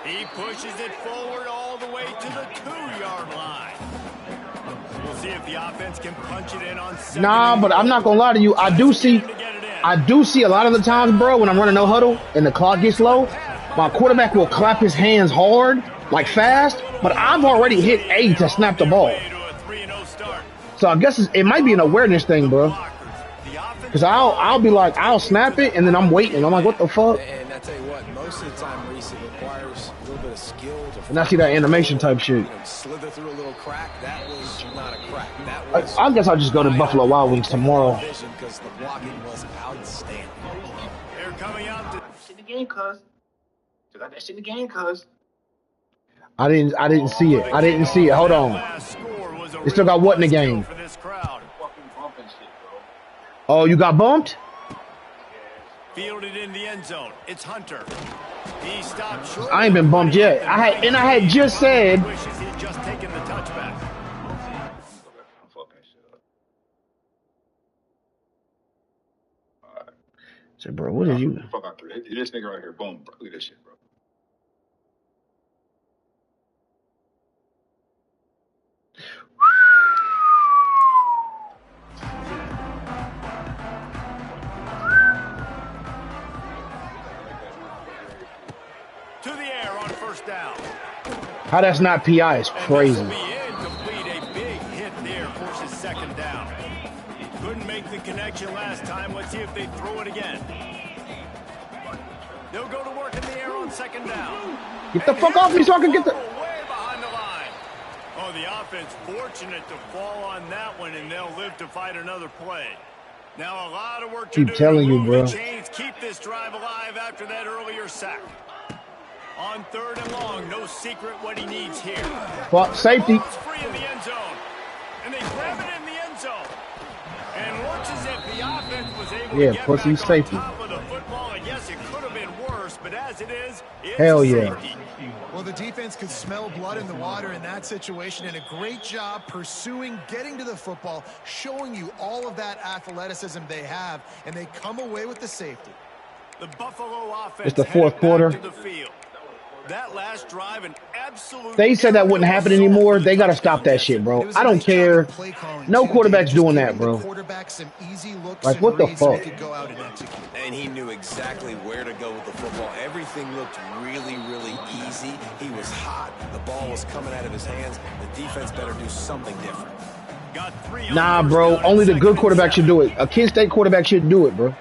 He pushes it forward all the way to the 2-yard line. We'll see if the offense can punch it in on 2nd. Nah, but I'm not gonna lie to you. I do see a lot of the times, bro, when I'm running no huddle and the clock gets low, my quarterback will clap his hands hard, like fast, but I've already hit A to snap the ball. So I guess it might be an awareness thing, bro. Because I'll be like, I'll snap it, and then I'm waiting. I'm like, what the fuck? And I tell you what, most of the time, Reese, it requires a little bit of skill. And I see that animation type shit. Slither through a little crack. That was not a crack. That was I guess I'll just go to Buffalo Wild Wings tomorrow. Because the blocking was outstanding. They're coming out to Shit in the game, cuz. Still got that shit in the game, cuz. I didn't see it. I didn't see it. Hold on. They still got what in the game? Oh, you got bumped? Fielded in the end zone. It's Hunter. He stopped short. I ain't been bumped yet. I had just said. Wishes he had just taken the touchback. So, bro, what did you? Fuck out there. This nigga right here, boom, bro. Look at this shit, bro. To the air on 1st down. How that's not PI is crazy. Complete a big hit there, forces 2nd down. Couldn't make the connection last time. Let's see if they throw it again. They'll go to work in the air on 2nd down. Get the fuck off me so I can get the. Way behind the line. Oh, the offense fortunate to fall on that one, and they'll live to fight another play. Now a lot of work to do. Keep telling you, bro. Keep this drive alive after that earlier sack. On 3rd and long, no secret what he needs here. Fuck, safety. Free in the end zone. And they grab it in the end zone. And looks as if the offense was able to get pussy back safety. on top of the football. I guess it could have been worse, but as it is, it's Hell yeah. safety. Well, the defense could smell blood in the water in that situation, and a great job pursuing, getting to the football, showing you all of that athleticism they have, and they come away with the safety. The Buffalo offense It's the 4th quarter. to the field. That last drive, an absolute. They said that wouldn't happen anymore. They got to stop that shit, bro. I don't care. No quarterback's doing that, bro. Like, what the fuck? And he knew exactly where to go with the football. Everything looked really, really easy. He was hot. The ball was coming out of his hands. The defense better do something different. Nah, bro. Only the good quarterback should do it. A Kent State quarterback shouldn't do it, bro.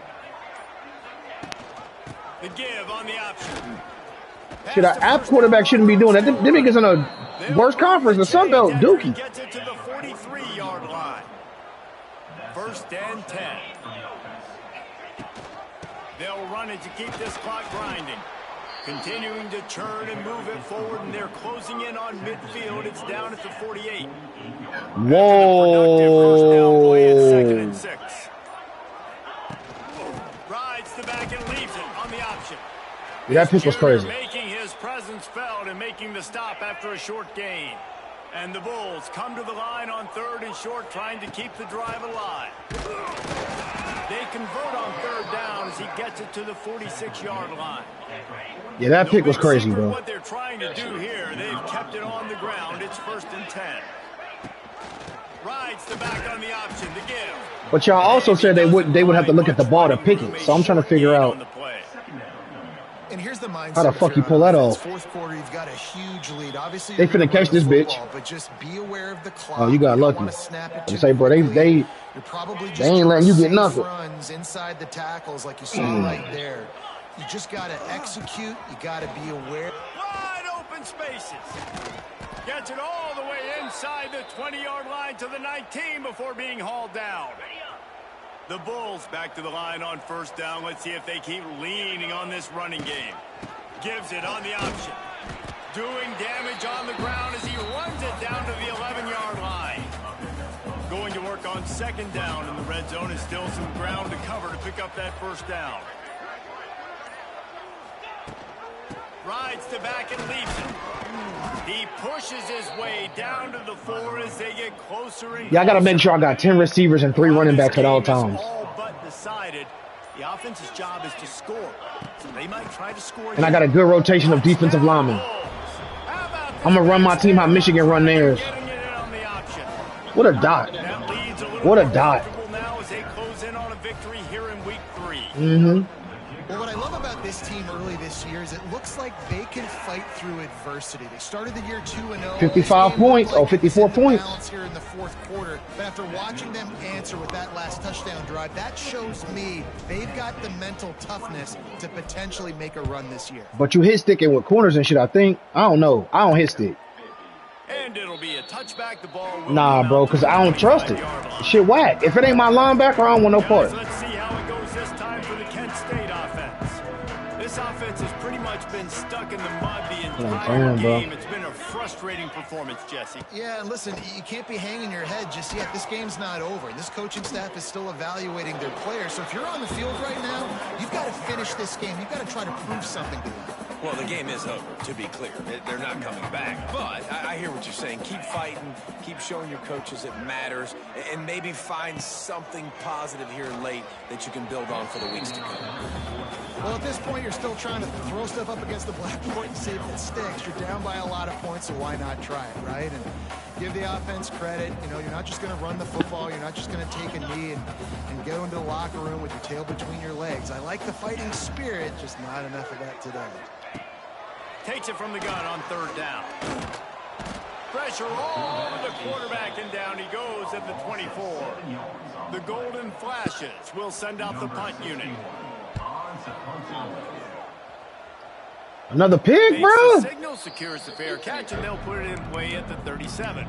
The give on the option. Shit, an app quarterback shouldn't be doing that. Them niggas in a worst conference, the Sun Belt, Dookie. Gets it to the 43-yard line. 1st and 10. They'll run it to keep this clock grinding. Continuing to churn and move it forward, and they're closing in on midfield. It's down at the 48. Whoa. 2nd and 6. Rides the back and leaves it on the option. Yeah, that pick was crazy. Making his presence felt and making the stop after a short gain. And the Bulls come to the line on 3rd and short, trying to keep the drive alive. They convert on 3rd down as he gets it to the 46-yard line. Yeah, that pick was crazy, bro. What they're trying to do here, they've kept it on the ground. It's 1st and 10. Rides the back on the option to give. But y'all also said they would have to look at the ball to pick it. So I'm trying to figure out. And here's the mindset. How the fuck you pull that off? 4th quarter, you've got a huge lead. Obviously, they finna catch this bitch. But just be aware of the clock. Oh, you got lucky. You say, bro, they ain't letting you get nothing. Runs inside the tackles like you saw right there. You just got to execute. You got to be aware. Wide open spaces. Gets it all the way inside the 20-yard line to the 19 before being hauled down. The Bulls back to the line on 1st down. Let's see if they keep leaning on this running game. Gives it on the option. Doing damage on the ground as he runs it down to the 11-yard line. Going to work on 2nd down in the red zone. Is still some ground to cover to pick up that 1st down. Rides to back and leaves it. He pushes his way down to the floor as they get closer and Yeah, I got to make closer. sure I got 10 receivers and 3 While running this backs at all game is times. all but decided, the offense's job is to score. So they might try to score. And I got a good rotation of defensive linemen. I'm going to run my team how Michigan run theirs. What a dot. What a dot. Now as they close in on a victory here in week 3. Mm-hmm. Well, what I love about this team early this year is it looks like they can fight through adversity. They started the year 2-0. 55 points. Oh, 54 points. Here in the fourth quarter. But after watching them answer with that last touchdown drive, that shows me they've got the mental toughness to potentially make a run this year. But you hit sticking with corners and shit, I think. I don't know. I don't hit stick. And it'll be a touchback. The ball will Nah, bro, because I don't trust it. Shit whack. If it ain't my linebacker, I don't want no part. Let's see how it goes this time for the Kent State offense. This offense has pretty much been stuck in the mud the entire game. It's been a frustrating performance, Jesse. Yeah, and listen, you can't be hanging your head just yet. This game's not over. This coaching staff is still evaluating their players. So if you're on the field right now, you've got to finish this game. You've got to try to prove something to them. Well, the game is over, to be clear. They're not coming back. But I hear what you're saying. Keep fighting. Keep showing your coaches it matters. And maybe find something positive here late that you can build on for the weeks to come. Well, at this point, you're still trying to throw stuff up against the blackboard and see if it sticks. You're down by a lot of points, so why not try it, right? And give the offense credit. You know, you're not just going to run the football. You're not just going to take a knee and go into the locker room with your tail between your legs. I like the fighting spirit, just not enough of that today. Takes it from the gun on third down. Pressure all over the quarterback, and down he goes at the 24. The Golden Flashes will send out the punt unit. Another pick, bro. The signal secures the fair catch, and they'll put it in play at the 37.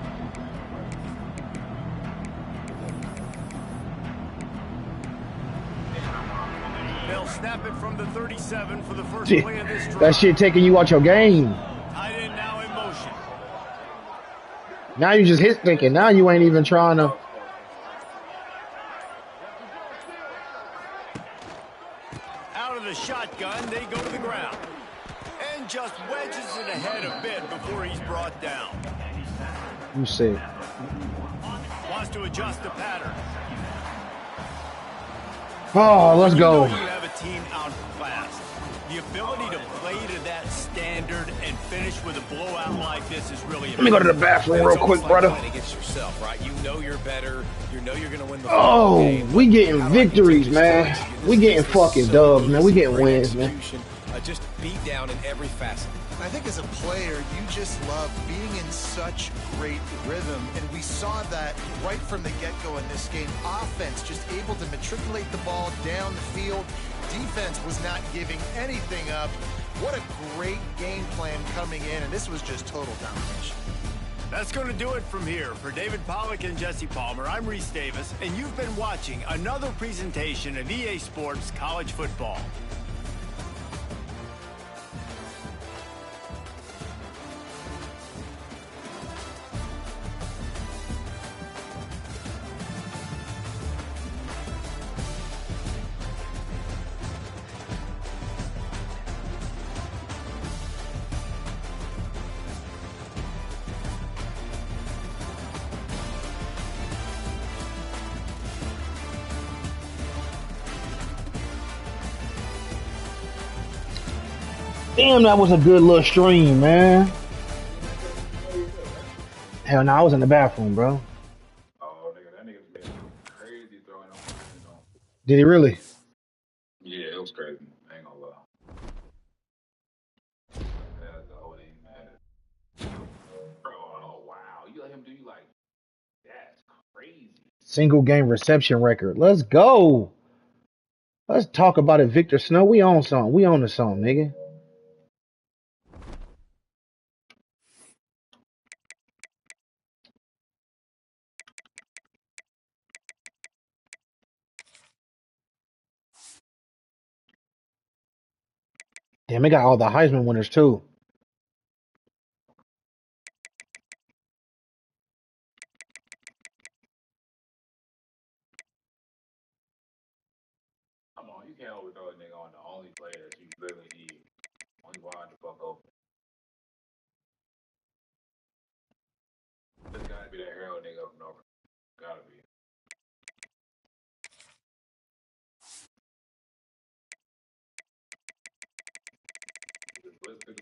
They'll snap it from the 37 for the first play of this drive. That shit taking you out your game. Tight end now in motion. Now you just hit thinking. Now you ain't even trying to. Out of the shotgun, they go to the ground. And just wedges it ahead a bit before he's brought down. You see. Wants to adjust the pattern. Oh, let's go. You have a team outclassed. The ability to play to that standard and finish with a blowout like this is really Let me go to the bathroom real quick, brother. Against yourself, right? You know you're better. You know you're going to win the game. We getting victories, man. We getting fucking dubs, man. We getting wins, man. Just beat down in every facet. I think as a player, you just love being in such great rhythm, and we saw that right from the get-go in this game. Offense just able to matriculate the ball down the field. Defense was not giving anything up. What a great game plan coming in, and this was just total domination. That's going to do it from here. For David Pollack and Jesse Palmer, I'm Reese Davis, and you've been watching another presentation of EA Sports College Football. Damn, that was a good little stream, man. Hell no, I was in the bathroom, bro. Oh, nigga, that nigga's been crazy throwing on. Did he really? Yeah, it was crazy. I ain't gonna lie. That's the whole thing, man. Bro, oh, wow. You let him do you like, that's crazy. Single game reception record. Let's go. Let's talk about it, Victor Snow. We on something. We on the song, nigga. Damn, they got all the Heisman winners, too. Come on, you can't overthrow a nigga on the only player that you literally need. Only wide the fuck open.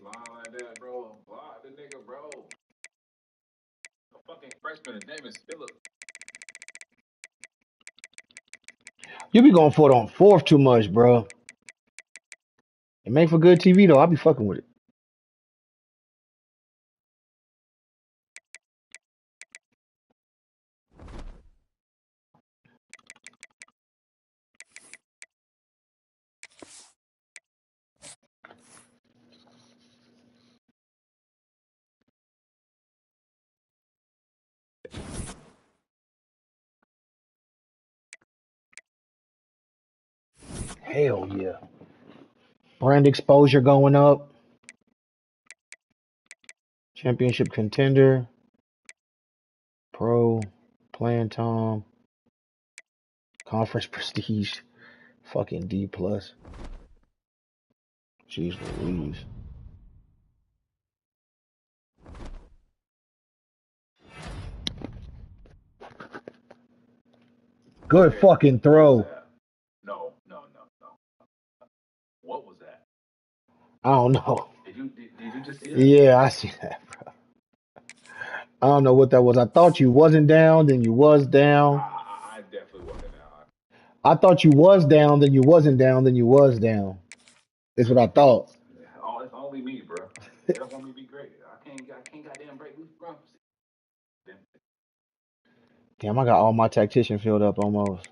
lying like that, bro. Block the nigga, bro. A fucking freshman. His name is Philip. You be going for it on fourth too much, bro. It make for good TV though. I be fucking with it. Hell yeah. Brand exposure going up. Championship contender. Pro. Playing time. Conference prestige. Fucking D plus. Jeez Louise. Good fucking throw. No. What was that? I don't know. Did you just see that? Yeah, I see that, bro. I don't know what that was. I thought you wasn't down, then you was down. I definitely wasn't down. I thought you was down, then you wasn't down, then you was down. That's what I thought. Oh, it's only me, bro. They don't want me to be great. I can't goddamn break loose, bro. Damn, I got all my tactician filled up almost.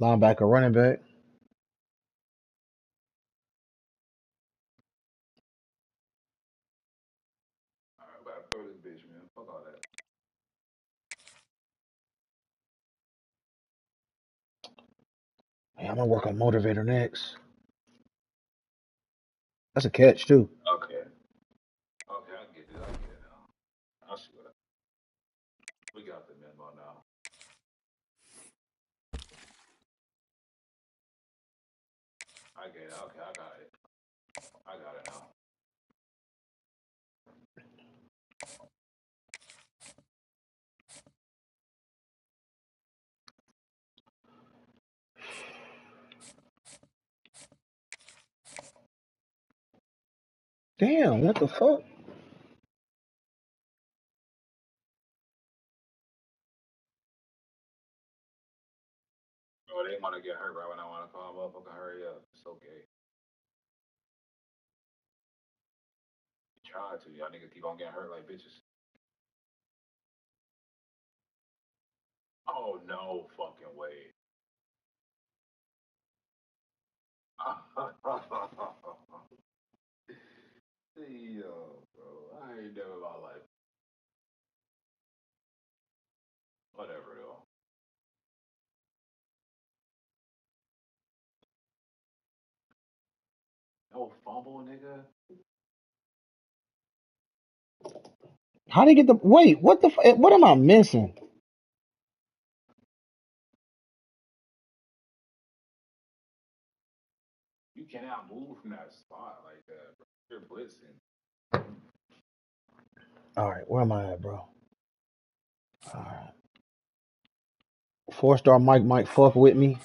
Linebacker, running back. All right, about to throw this bitch, man. Fuck all that. Hey, I'm gonna work on motivator next. That's a catch too. Okay, I get it. Now. I see what we got the memo now. I get it. Okay, I got it. I got it now. Damn, what the fuck? Bro, they want to get hurt right when I want to call motherfucker. Hurry up. It's okay. You try to. Y'all niggas keep on getting hurt like bitches. Oh, no fucking way. Yo, bro. I ain't never in my life. Whatever, though. No fumble, nigga. How they get the wait? What the? What am I missing? You cannot move from that spot like that, bro. You're blitzing. All right, where am I at, bro? All right. 4-star Mike might fuck with me.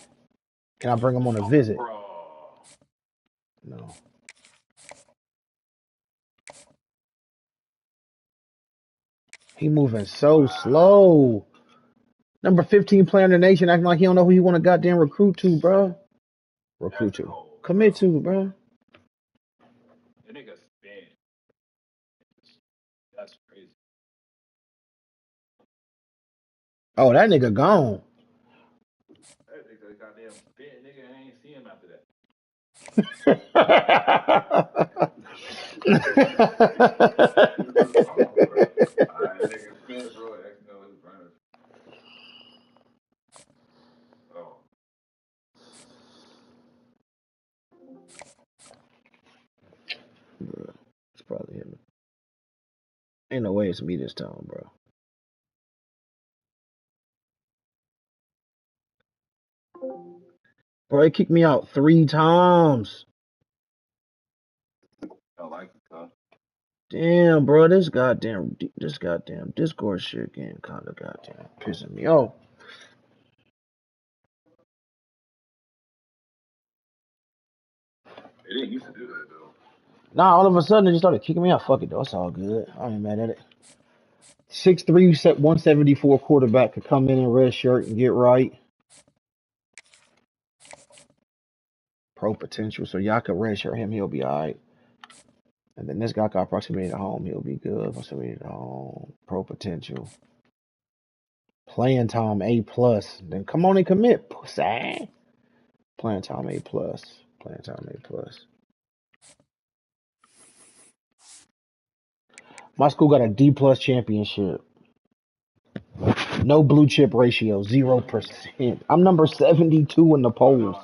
Can I bring him on a visit? Bro. No. He moving so slow. Number 15 player in the nation acting like he don't know who he want to goddamn recruit to, bro. Recruit to. Commit to, bro. The nigga spin. That's crazy. Oh, that nigga gone. That nigga goddamn spin, nigga. I ain't see him after that. Nigga spin, bro. Accidentally running. Oh. Bro, it's probably him. Ain't no way it's me this time, bro. Bro, he kicked me out 3 times. I like it, huh? Damn, bro, this goddamn Discord shit getting kind of goddamn pissing me off. They didn't used to do that, though. Nah, all of a sudden, they just started kicking me out. Fuck it, though. It's all good. I ain't mad at it. 6'3", 174 quarterback could come in red shirt and get right. Pro potential. So y'all could red shirt him. He'll be all right. And then this guy got proximity to home. He'll be good. Proximity to home. Pro potential. Playing time A plus. Then come on and commit, pussy. Playing time A plus. Playing time A plus. My school got a D plus championship. No blue chip ratio, 0%. I'm number 72 in the polls.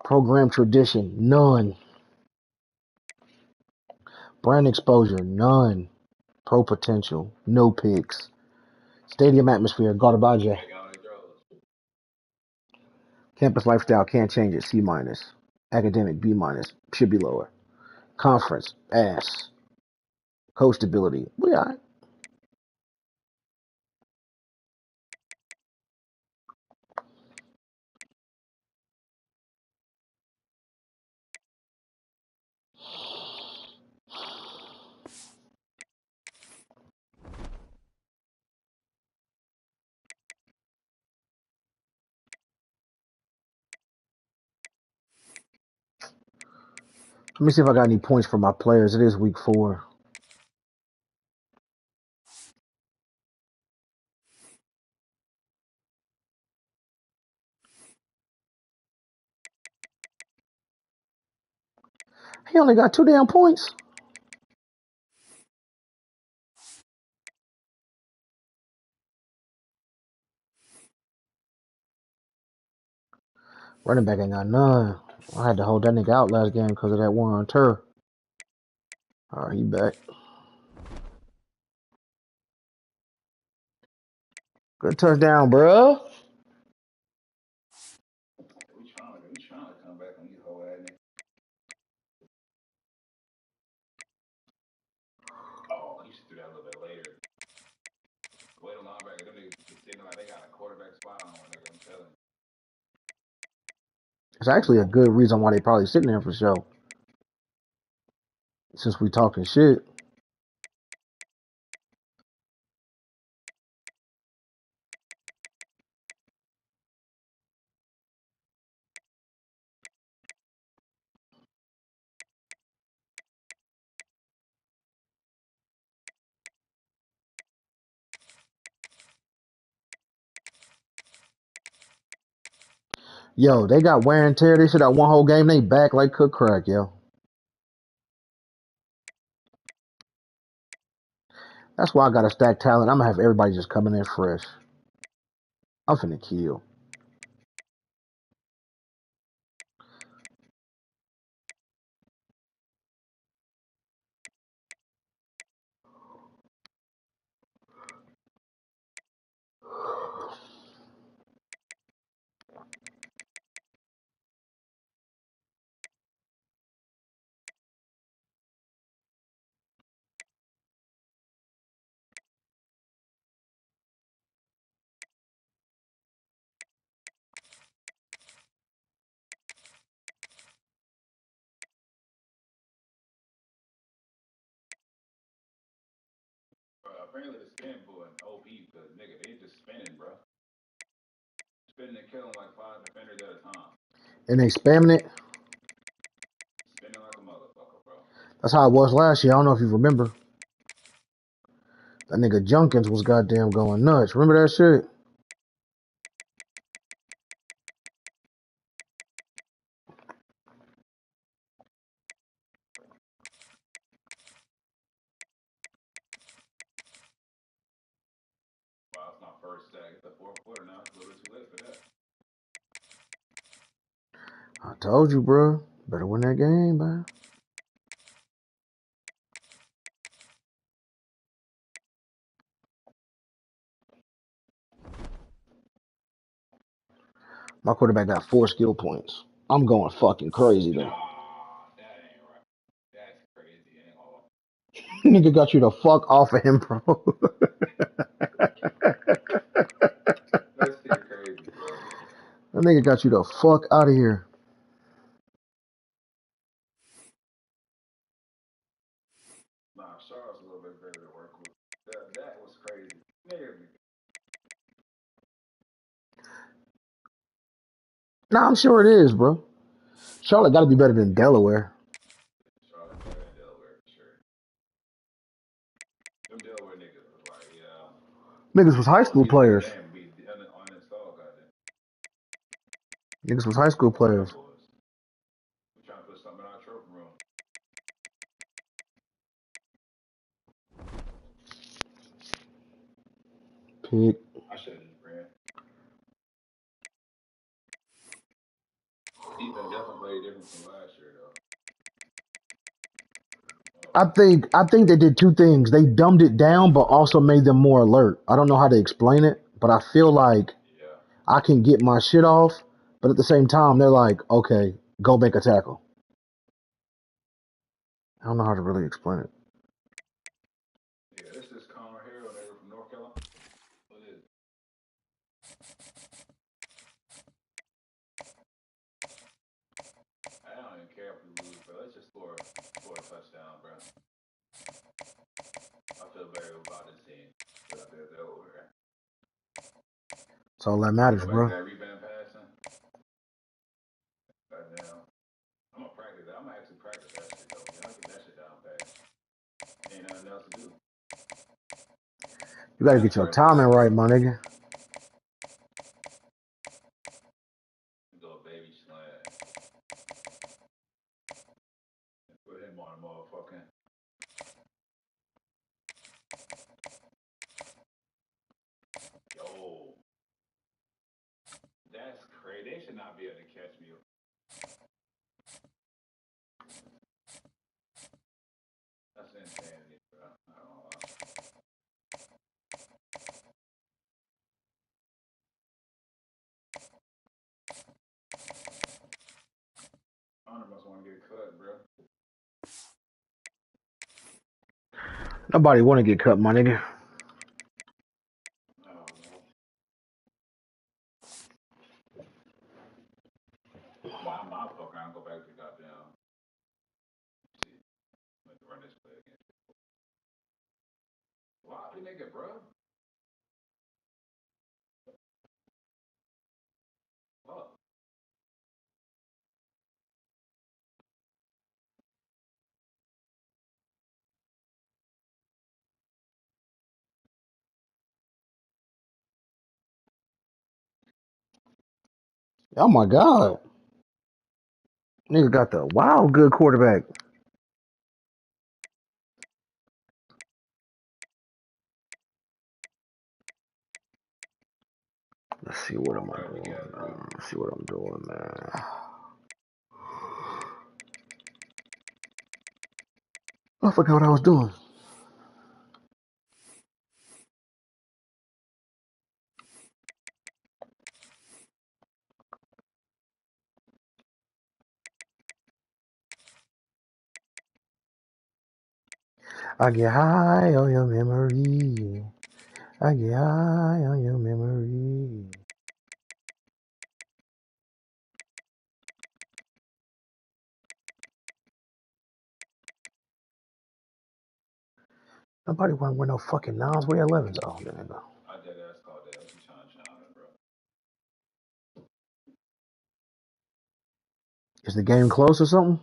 Program tradition, none. Brand exposure, none. Pro potential, no picks. Stadium atmosphere, garbage. Campus lifestyle, can't change it, C minus. Academic, B minus, should be lower. Conference, ass. Coach stability, we alright. Let me see if I got any points for my players. It is week 4. He only got 2 damn points. Running back ain't got none. I had to hold that nigga out last game because of that one on turf. Alright, he back. Good touchdown, bro. We trying to come back on these whole ass niggas. Oh, you should do that a little bit later. Wait a linebacker, them niggas just sitting like they got a quarterback spot on, nigga. I'm telling you. It's actually a good reason why they probably sitting there for sure. Since we talking shit. Yo, they got wear and tear. They should have one whole game. They back like cook crack, yo. That's why I got to stack talent. I'm going to have everybody just coming in fresh. I'm finna kill. Apparently the spin boy and OP because nigga they just spinning, bro. Spinning and killing like 5 defenders at a time. And they spamming it. Spinning like a motherfucker, bro. That's how it was last year. I don't know if you remember. That nigga Junkins was goddamn going nuts. Remember that shit? Wow, it's my first sack. It's the 4th quarter now. It's a little bit too late for that. I told you, bro. Better win that game, man. My quarterback got 4 skill points. I'm going fucking crazy, though. Nah, that ain't right. That's crazy. Ain't all. Nigga got you the fuck off of him, bro. That shit crazy, bro. That nigga got you the fuck out of here. Nah, I'm sure it is, bro. Charlotte got to be better than Delaware. Charlotte better than Delaware for sure. Them Delaware niggas was like, yeah. Niggas was high school Get in the players. game, be uninstalled, goddamn. Niggas was high school Fuck y'all players. boys. We trying to put something in our trophy room. Pick. I should have just ran. Defense definitely played different from last year, though. I think they did two things. They dumbed it down, but also made them more alert. I don't know how to explain it, but I feel like Yeah. I can get my shit off, but at the same time, they're like, okay, go make a tackle. I don't know how to really explain it. Yeah, this is Connor Harrell, nigga from North Carolina. What is it? I don't even care if we lose, bro. Let's just score a touchdown, bro. I feel better about this team. They're over. That's all that Want to matters, go back to bro. that rebound passing? Goddamn. I'm gonna practice that. I'm gonna actually practice that shit though. Y'all get that shit down pat. Ain't nothing else to do. You gotta Pass get your first and timing long, right, bro. my nigga. Go baby slant. Put him on a motherfucking. Yo. That's crazy. They should not be able to catch me. That's insanity, bro. I don't know. Hunter must want to get cut, bro. Nobody want to get cut, my nigga. I don't know. My fucker, I don't go back to goddamn. See, let me run this play again. Wow, we nigga, bro. Fuck. Oh my god. Nigga got the wild good quarterback. Let's see what am I Right, we doing, got it, bro. man. Let's see what I'm doing, man. I forgot what I was doing. I get high on your memory. I get high on your memory. Nobody want to wear no fucking nines. Where your 11s? Oh, there they go. I dead ass called that. What you trying to shine at, bro? Is the game close or something?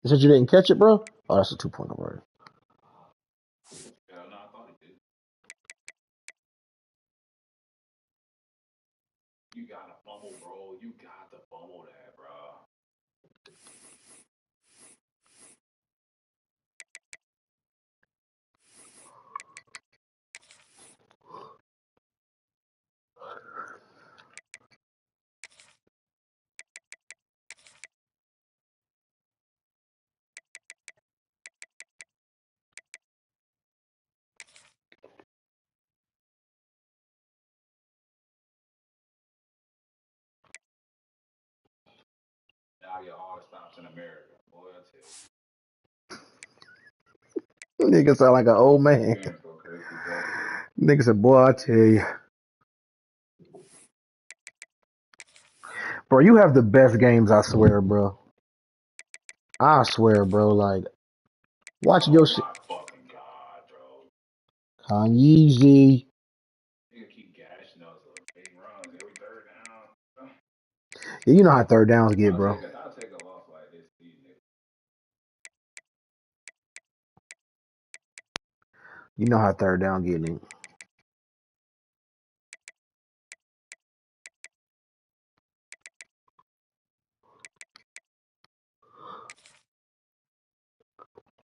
You said you didn't catch it, bro? Oh, that's a 2-point conversion. Hell no, I thought he did. You gotta fumble, bro. You got to fumble that, bro. I'll get all the stops in America. Boy, I tell you. Nigga sound like an old man. Fans go crazy, bro. Nigga said, boy, I tell you. Bro, you have the best games, I swear, bro. I swear, bro. Like, watching your Oh shit. my fucking god, bro. Kanye. Nigga keep gashing us on big runs every third down. Yeah, you know how third downs get, bro. I'll take a loss like this, these niggas. You know how third down get, nigga.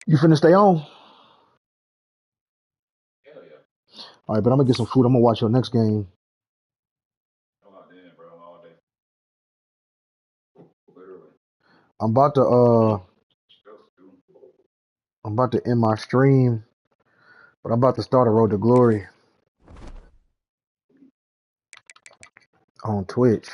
You finna stay on? Hell yeah. All right, but I'm gonna get some food. I'm gonna watch your next game. I'm locked in, bro, all day. Literally. I'm about to end my stream, but I'm about to start a road to glory on Twitch.